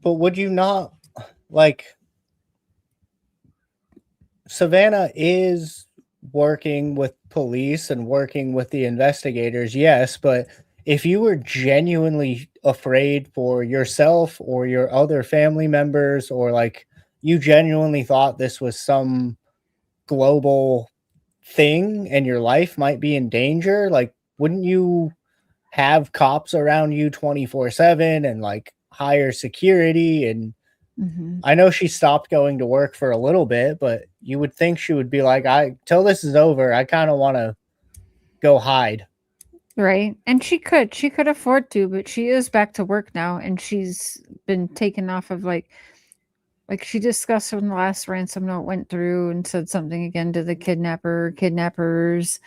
Speaker 1: But would you not Savannah is working with police and working with the investigators, yes, but if you were genuinely afraid for yourself or your other family members, or like you genuinely thought this was some global thing and your life might be in danger, like wouldn't you have cops around you 24/7 and like hire security? And I know she stopped going to work for a little bit, but you would think she would be like, I till this is over, I kind of want to go hide.
Speaker 2: Right. And she could afford to, but she is back to work now, and she's been taken off of like she discussed when the last ransom note went through and said something again to the kidnappers.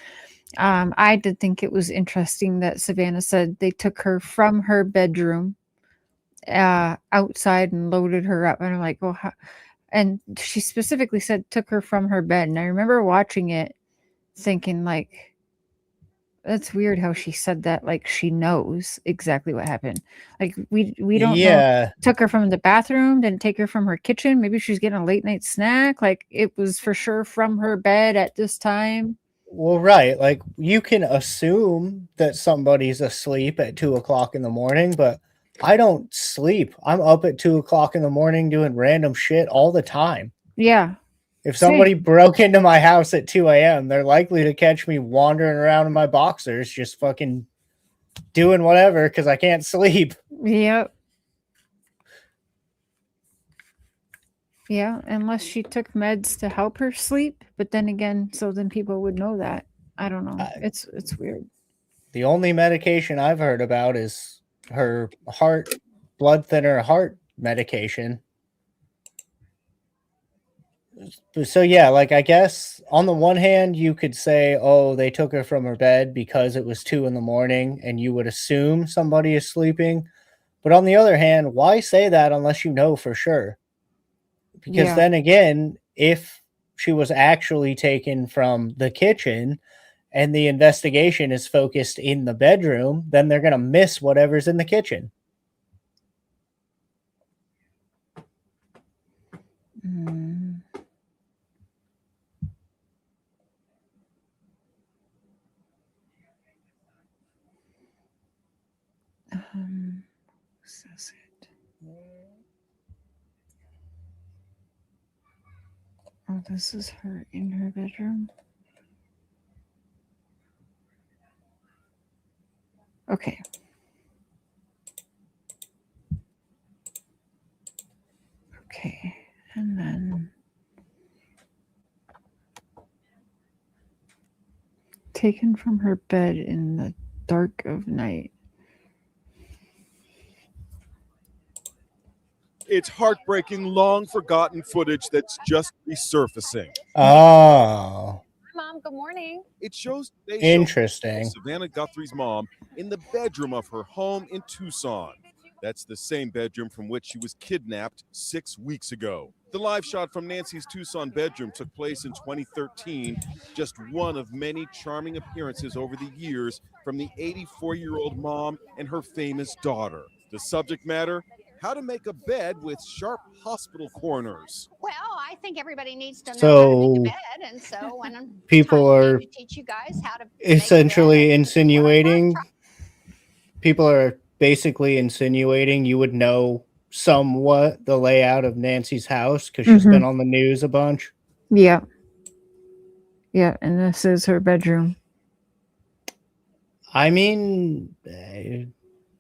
Speaker 2: I did think it was interesting that Savannah said they took her from her bedroom outside and loaded her up. And I'm like, well, how? And she specifically said took her from her bed. And I remember watching it thinking like, that's weird how she said that, like she knows exactly what happened. Like we don't know. Took her from the bathroom, didn't take her from her kitchen. Maybe she's getting a late night snack. Like it was for sure from her bed at this time.
Speaker 1: Well, right. Like you can assume that somebody's asleep at 2:00 in the morning, but I don't sleep. I'm up at 2:00 in the morning doing random shit all the time.
Speaker 2: Yeah.
Speaker 1: If somebody broke into my house at 2 a.m., they're likely to catch me wandering around in my boxers, just fucking doing whatever because I can't sleep.
Speaker 2: Yep. Yeah, unless she took meds to help her sleep, but then again, so then people would know that. I don't know. It's weird.
Speaker 1: The only medication I've heard about is her blood thinner heart medication. So yeah, like I guess on the one hand you could say, oh, they took her from her bed because it was 2 a.m. and you would assume somebody is sleeping. But on the other hand, why say that unless you know for sure? Because then again, if she was actually taken from the kitchen and the investigation is focused in the bedroom, then they're going to miss whatever's in the kitchen.
Speaker 2: Says it. Oh, this is her in her bedroom. Okay. Okay. And then taken from her bed in the dark of night.
Speaker 19: It's heartbreaking, long-forgotten footage that's just resurfacing.
Speaker 1: Oh.
Speaker 20: Mom, good morning.
Speaker 19: It shows
Speaker 1: Interesting.
Speaker 19: Savannah Guthrie's mom in the bedroom of her home in Tucson. That's the same bedroom from which she was kidnapped 6 weeks ago. The live shot from Nancy's Tucson bedroom took place in 2013, just one of many charming appearances over the years from the 84-year-old mom and her famous daughter. The subject matter: how to make a bed with sharp hospital corners.
Speaker 20: Well, I think everybody needs to know
Speaker 1: So,
Speaker 20: how to make a bed, and so when
Speaker 1: people are
Speaker 20: to teach you guys how to
Speaker 1: essentially insinuating, people are basically insinuating you would know somewhat the layout of Nancy's house because she's been on the news a bunch.
Speaker 2: Yeah. Yeah, and this is her bedroom.
Speaker 1: I mean,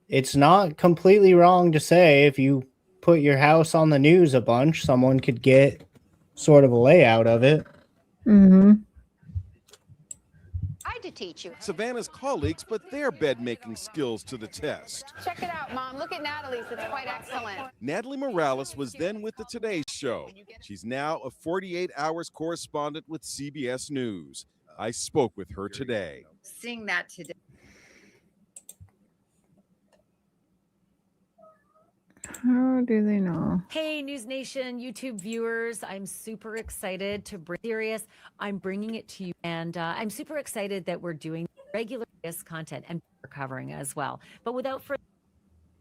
Speaker 1: it's not completely wrong to say if you put your house on the news a bunch, someone could get sort of a layout of it.
Speaker 20: I to teach you.
Speaker 19: Savannah's colleagues put their bed-making skills to the test.
Speaker 20: Check it out, Mom. Look at Natalie's. It's quite excellent.
Speaker 19: Natalie Morales was then with the Today Show. She's now a 48 Hours correspondent with CBS News. I spoke with her today.
Speaker 21: Seeing that today.
Speaker 2: How do they know?
Speaker 24: Hey, News Nation YouTube viewers, I'm super excited to bring serious. I'm bringing it to you, and I'm super excited that we're doing regular content and we're covering as well. But without further,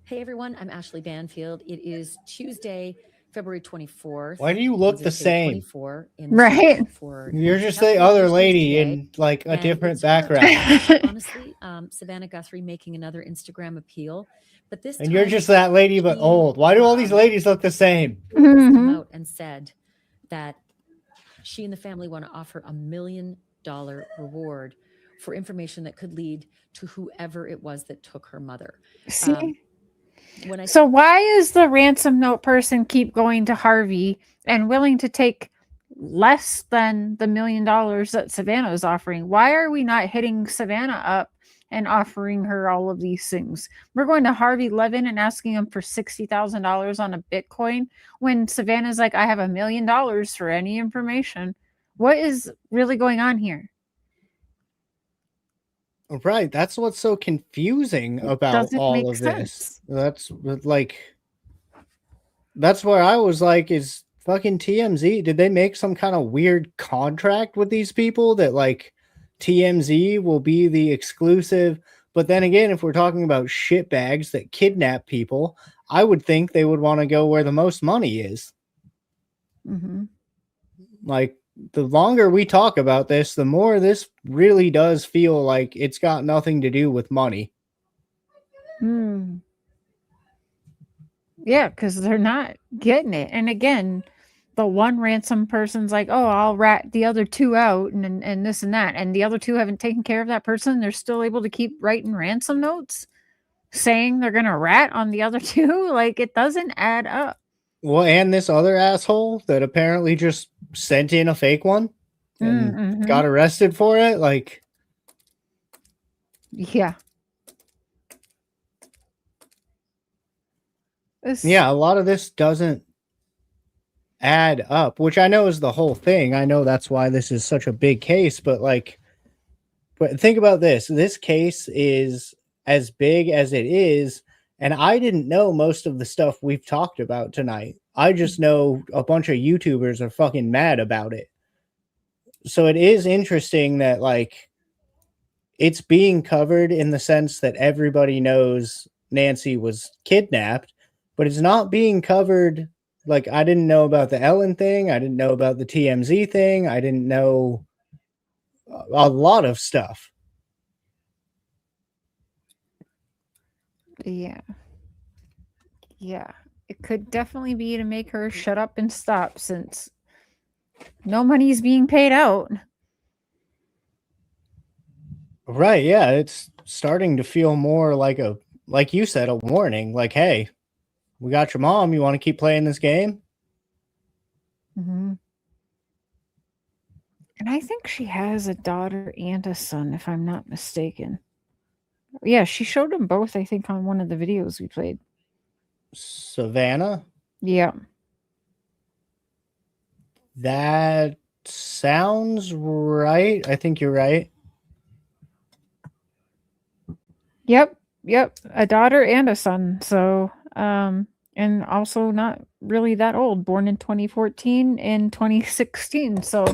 Speaker 24: hey everyone, I'm Ashley Banfield. It is Tuesday, February 24th.
Speaker 1: Why do you look the
Speaker 24: Wednesday,
Speaker 1: same?
Speaker 24: 24 in the
Speaker 2: Right.
Speaker 24: search for
Speaker 1: You're just the
Speaker 24: Catherine
Speaker 1: other
Speaker 24: Anderson's
Speaker 1: lady
Speaker 24: today.
Speaker 1: in like a
Speaker 24: And
Speaker 1: different
Speaker 24: it's her,
Speaker 1: background.
Speaker 24: honestly, Savannah Guthrie making another Instagram appeal, but this
Speaker 1: And you're
Speaker 24: time
Speaker 1: just that lady, but
Speaker 24: she,
Speaker 1: old. Why do all these ladies look the same?
Speaker 24: has come
Speaker 2: Mhm.
Speaker 24: out and said that she and the family want to offer $1 million reward for information that could lead to whoever it was that took her mother.
Speaker 2: See?
Speaker 24: When I
Speaker 2: So why is the ransom note person keep going to Harvey and willing to take less than the $1 million that Savannah is offering? Why are we not hitting Savannah up and offering her all of these things? We're going to Harvey Levin and asking him for $60,000 on a Bitcoin when Savannah's like, I have $1 million for any information. What is really going on here?
Speaker 1: Right. That's what's so confusing about
Speaker 2: doesn't
Speaker 1: all
Speaker 2: make
Speaker 1: of this.
Speaker 2: sense.
Speaker 1: That's like, that's where I was like, is fucking TMZ, did they make some kind of weird contract with these people that like TMZ will be the exclusive? But then again, if we're talking about shitbags that kidnap people, I would think they would want to go where the most money is.
Speaker 2: Mm-hmm.
Speaker 1: Like, the longer we talk about this, the more this really does feel like it's got nothing to do with money.
Speaker 2: Hmm. Yeah, because they're not getting it. And again, the one ransom person's like, oh, I'll rat the other two out and this and that. And the other two haven't taken care of that person. They're still able to keep writing ransom notes saying they're going to rat on the other two. Like, it doesn't add up.
Speaker 1: Well, and this other asshole that apparently just sent in a fake one and
Speaker 2: Mm-hmm.
Speaker 1: got arrested for it. Like,
Speaker 2: yeah.
Speaker 1: Yeah, a lot of this doesn't add up, which I know is the whole thing. I know that's why this is such a big case, but like, but think about this. This case is as big as it is, and I didn't know most of the stuff we've talked about tonight. I just know a bunch of YouTubers are fucking mad about it. So it is interesting that like it's being covered in the sense that everybody knows Nancy was kidnapped, but it's not being covered. Like, I didn't know about the Ellen thing. I didn't know about the TMZ thing. I didn't know a lot of stuff.
Speaker 2: Yeah. Yeah. It could definitely be to make her shut up and stop since no money's being paid out.
Speaker 1: Right. Yeah. It's starting to feel more like a, like you said, a warning. Like, hey, we got your mom. You want to keep playing this game?
Speaker 2: Mm-hmm. And I think she has a daughter and a son, if I'm not mistaken. Yeah, she showed them both, I think, on one of the videos we played.
Speaker 1: Savannah?
Speaker 2: Yeah.
Speaker 1: That sounds right. I think you're right.
Speaker 2: Yep. A daughter and a son. So, and also not really that old, born in 2014 and 2016. So,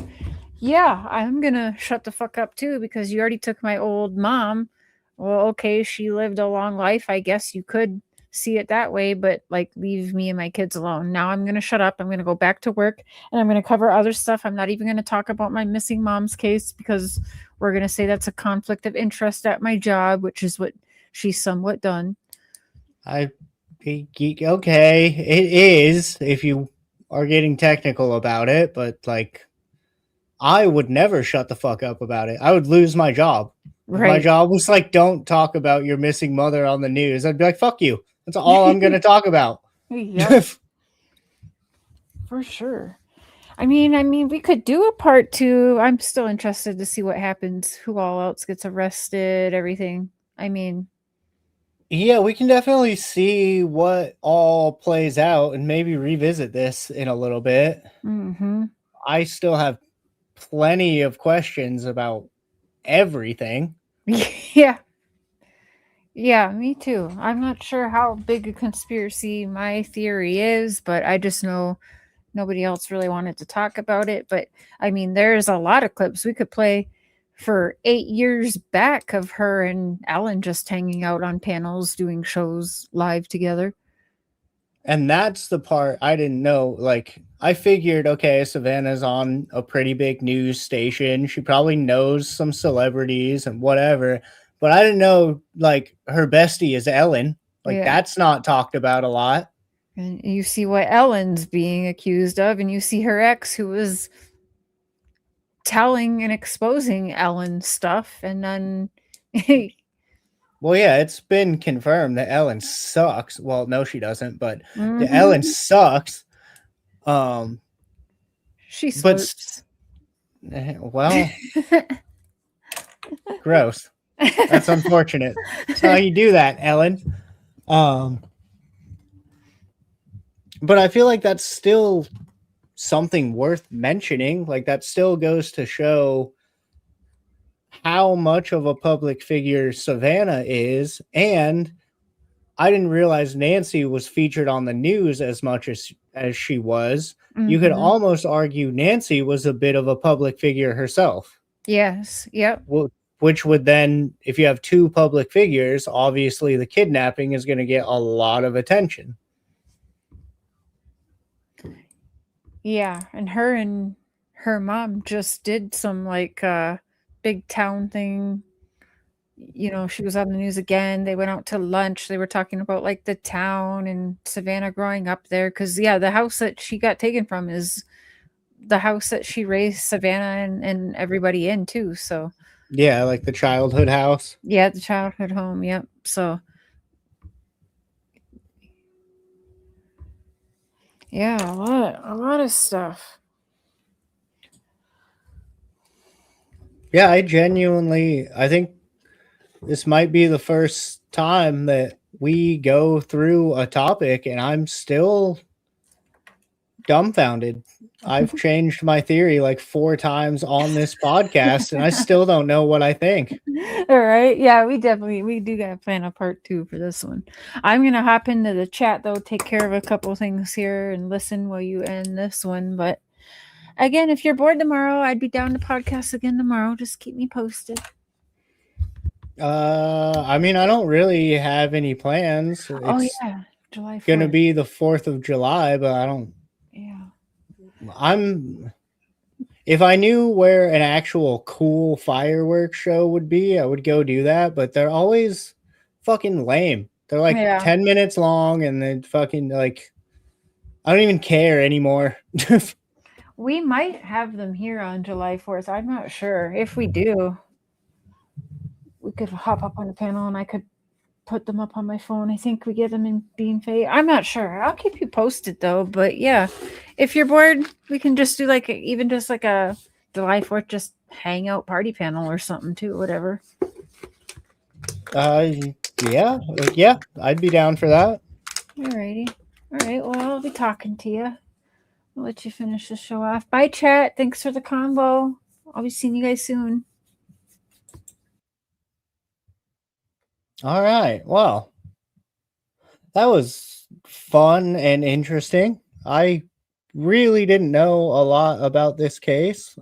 Speaker 2: yeah, I'm gonna shut the fuck up too because you already took my old mom. Well, okay, she lived a long life. I guess you could see it that way, but like, leave me and my kids alone. Now I'm gonna shut up. I'm gonna go back to work and I'm gonna cover other stuff. I'm not even gonna talk about my missing mom's case because we're gonna say that's a conflict of interest at my job, which is what she's somewhat done.
Speaker 1: Okay, it is if you are getting technical about it, but like, I would never shut the fuck up about it. I would lose my job. If my job was like, don't talk about your missing mother on the news, I'd be like, fuck you. That's all I'm going to talk about.
Speaker 2: Yep. For sure. I mean, we could do a part 2. I'm still interested to see what happens, who all else gets arrested, everything. I mean,
Speaker 1: yeah, we can definitely see what all plays out and maybe revisit this in a little bit.
Speaker 2: Mm-hmm.
Speaker 1: I still have plenty of questions about everything.
Speaker 2: Yeah. Yeah, me too. I'm not sure how big a conspiracy my theory is, but I just know nobody else really wanted to talk about it. But I mean, there's a lot of clips we could play for 8 years back of her and Ellen just hanging out on panels, doing shows live together.
Speaker 1: And that's the part I didn't know. Like, I figured, okay, Savannah's on a pretty big news station. She probably knows some celebrities and whatever. But I didn't know, like, her bestie is Ellen. Like,
Speaker 2: Yeah.
Speaker 1: that's not talked about a lot.
Speaker 2: And you see what Ellen's being accused of, and you see her ex who was telling and exposing Ellen stuff, and then
Speaker 1: Well, yeah, it's been confirmed that Ellen sucks. Well, no, she doesn't, but the
Speaker 2: Mhm.
Speaker 1: Ellen sucks.
Speaker 2: She
Speaker 1: but
Speaker 2: slurps.
Speaker 1: well, gross. That's unfortunate. That's how you do that, Ellen. But I feel like that's still something worth mentioning. Like, that still goes to show how much of a public figure Savannah is. And I didn't realize Nancy was featured on the news as much as she was. You could
Speaker 2: Mhm.
Speaker 1: almost argue Nancy was a bit of a public figure herself.
Speaker 2: Yes. Yep.
Speaker 1: Which would then, if you have two public figures, obviously the kidnapping is going to get a lot of attention.
Speaker 2: Yeah, and her mom just did some like big town thing. You know, she was on the news again. They went out to lunch. They were talking about like the town and Savannah growing up there, cuz yeah, the house that she got taken from is the house that she raised Savannah and everybody in too. So
Speaker 1: yeah, like the childhood house.
Speaker 2: Yeah, the childhood home. Yep. So yeah, a lot of stuff.
Speaker 1: Yeah, I think this might be the first time that we go through a topic and I'm still dumbfounded. I've changed my theory like 4 times on this podcast and I still don't know what I think.
Speaker 2: All right. Yeah, we do gotta plan a part 2 for this one. I'm gonna hop into the chat though, take care of a couple things here and listen while you end this one. But again, if you're bored tomorrow, I'd be down to podcast again tomorrow. Just keep me posted.
Speaker 1: I mean, I don't really have any plans. It's
Speaker 2: July 4th.
Speaker 1: gonna be the 4th of July, but I don't.
Speaker 2: Yeah.
Speaker 1: If I knew where an actual cool fireworks show would be, I would go do that. But they're always fucking lame. They're like 10 minutes long, and then fucking like, I don't even care anymore.
Speaker 2: We might have them here on July 4th. I'm not sure. If we do, we could hop up on the panel and I could put them up on my phone. I think we get them in Bean Fay. I'm not sure. I'll keep you posted though. But yeah, if you're bored, we can just do like even just like a July 4th just hangout party panel or something too, whatever.
Speaker 1: Yeah, I'd be down for that.
Speaker 2: Alrighty. All right. Well, I'll be talking to you. I'll let you finish the show off. Bye, chat. Thanks for the combo. I'll be seeing you guys soon.
Speaker 1: All right. Well, that was fun and interesting. I really didn't know a lot about this case.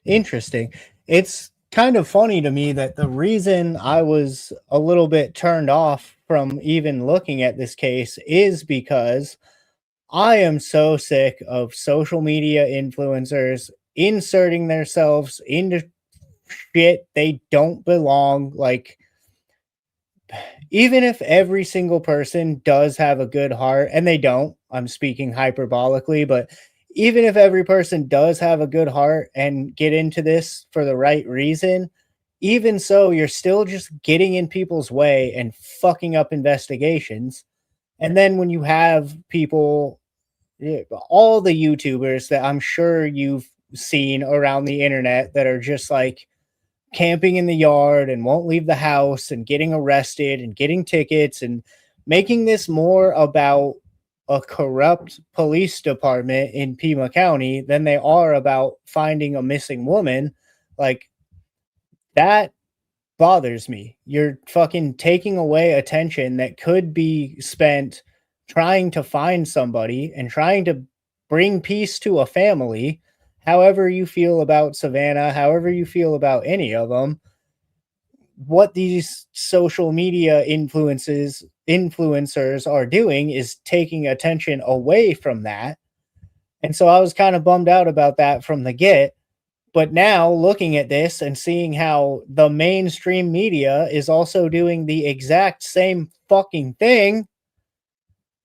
Speaker 1: Interesting. It's kind of funny to me that the reason I was a little bit turned off from even looking at this case is because I am so sick of social media influencers inserting themselves into shit they don't belong. Like, even if every single person does have a good heart, and they don't, I'm speaking hyperbolically, but even if every person does have a good heart and get into this for the right reason, even so, you're still just getting in people's way and fucking up investigations. And then when you have people, all the YouTubers that I'm sure you've seen around the internet that are just like camping in the yard and won't leave the house and getting arrested and getting tickets and making this more about a corrupt police department in Pima County than they are about finding a missing woman, like, that bothers me. You're fucking taking away attention that could be spent trying to find somebody and trying to bring peace to a family. However you feel about Savannah, however you feel about any of them, what these social media influencers are doing is taking attention away from that. And so I was kind of bummed out about that from the get. But now looking at this and seeing how the mainstream media is also doing the exact same fucking thing,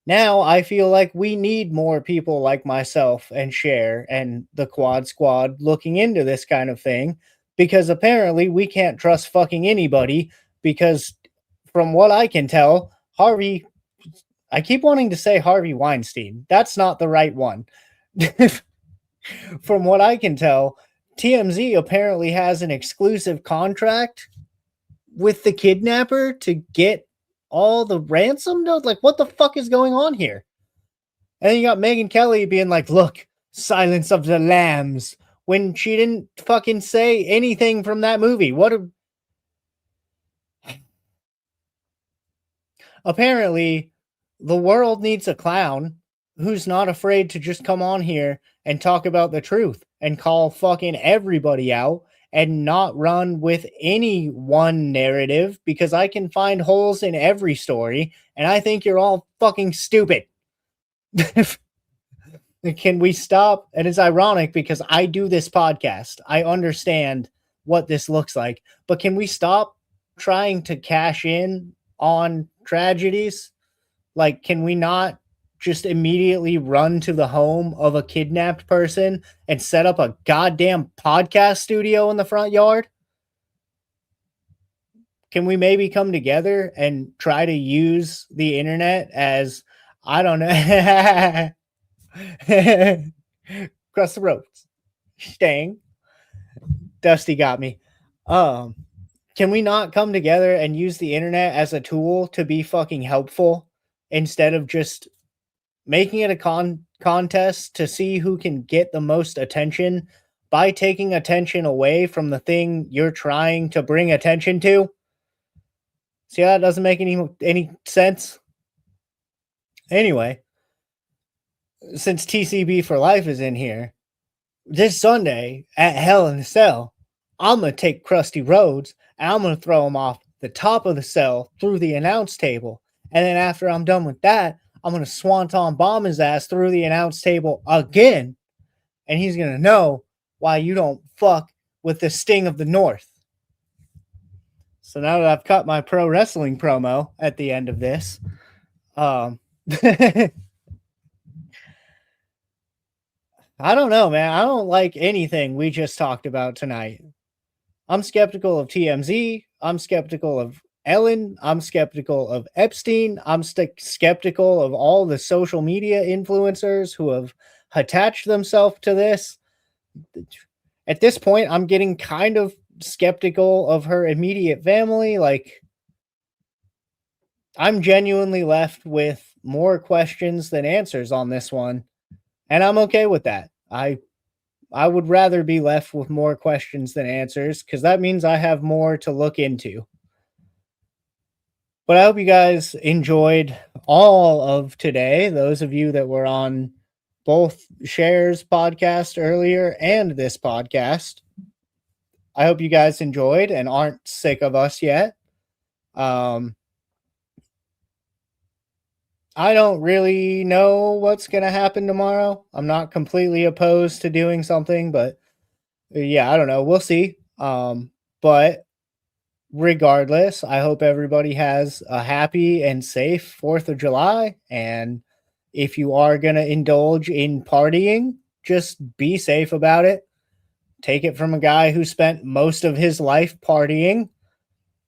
Speaker 1: now I feel like we need more people like myself and Cher and the Quad Squad looking into this kind of thing, because apparently we can't trust fucking anybody, because from what I can tell, I keep wanting to say Harvey Weinstein. That's not the right one. From what I can tell, TMZ apparently has an exclusive contract with the kidnapper to get all the ransom notes. Like, what the fuck is going on here? And then you got Megyn Kelly being like, look, Silence of the Lambs, when she didn't fucking say anything from that movie. Apparently, the world needs a clown who's not afraid to just come on here and talk about the truth and call fucking everybody out and not run with any one narrative, because I can find holes in every story and I think you're all fucking stupid. Can we stop? And it's ironic because I do this podcast. I understand what this looks like, but can we stop trying to cash in on tragedies? Like, can we not just immediately run to the home of a kidnapped person and set up a goddamn podcast studio in the front yard? Can we maybe come together and try to use the internet as, I don't know, cross the roads, staying. Dusty got me. Can we not come together and use the internet as a tool to be fucking helpful, instead of just making it a contest to see who can get the most attention by taking attention away from the thing you're trying to bring attention to? See how that doesn't make any sense? Anyway, since TCB for Life is in here, this Sunday at Hell in a Cell, I'm going to take Krusty Rhodes and I'm going to throw him off the top of the cell through the announce table. And then after I'm done with that, I'm going to swanton bomb his ass through the announce table again. And he's going to know why you don't fuck with the Sting of the North. So now that I've cut my pro wrestling promo at the end of this, I don't know, man. I don't like anything we just talked about tonight. I'm skeptical of TMZ. I'm skeptical of Ellen. I'm skeptical of Epstein. I'm skeptical of all the social media influencers who have attached themselves to this. At this point, I'm getting kind of skeptical of her immediate family. Like, I'm genuinely left with more questions than answers on this one, and I'm okay with that. I would rather be left with more questions than answers, because that means I have more to look into. But I hope you guys enjoyed all of today. Those of you that were on both Cher's podcast earlier and this podcast, I hope you guys enjoyed and aren't sick of us yet. I don't really know what's going to happen tomorrow. I'm not completely opposed to doing something, but yeah, I don't know. We'll see. But regardless, I hope everybody has a happy and safe 4th of July. And if you are going to indulge in partying, just be safe about it. Take it from a guy who spent most of his life partying.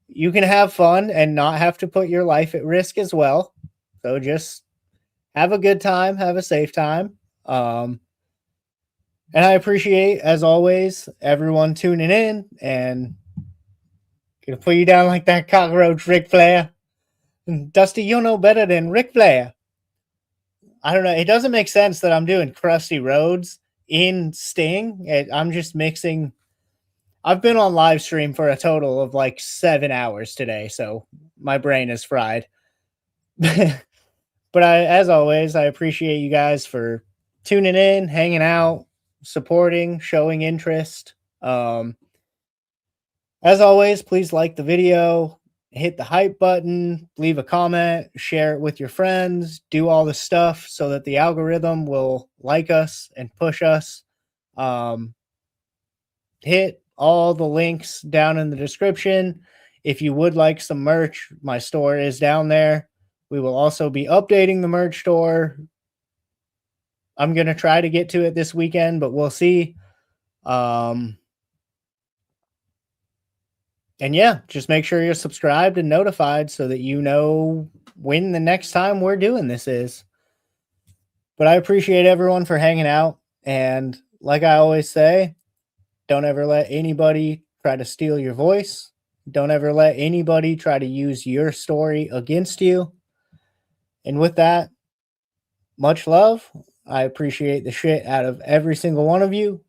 Speaker 1: You can have fun and not have to put your life at risk as well. So just have a good time, have a safe time. And I appreciate, as always, everyone tuning in, and gonna put you down like that cockroach, Ric Flair. And Dusty, you'll know better than Ric Flair. I don't know. It doesn't make sense that I'm doing Krusty Rhodes in Sting. I'm just mixing. I've been on live stream for a total of like 7 hours today, so my brain is fried. But as always, I appreciate you guys for tuning in, hanging out, supporting, showing interest. As always, please like the video, hit the hype button, leave a comment, share it with your friends, do all the stuff so that the algorithm will like us and push us. Hit all the links down in the description. If you would like some merch, my store is down there. We will also be updating the merch store. I'm going to try to get to it this weekend, but we'll see. And yeah, just make sure you're subscribed and notified so that you know when the next time we're doing this is. But I appreciate everyone for hanging out. And like I always say, don't ever let anybody try to steal your voice. Don't ever let anybody try to use your story against you. And with that, much love. I appreciate the shit out of every single one of you.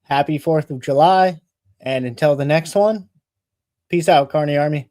Speaker 1: Happy 4th of July. And until the next one, peace out, Carney Army.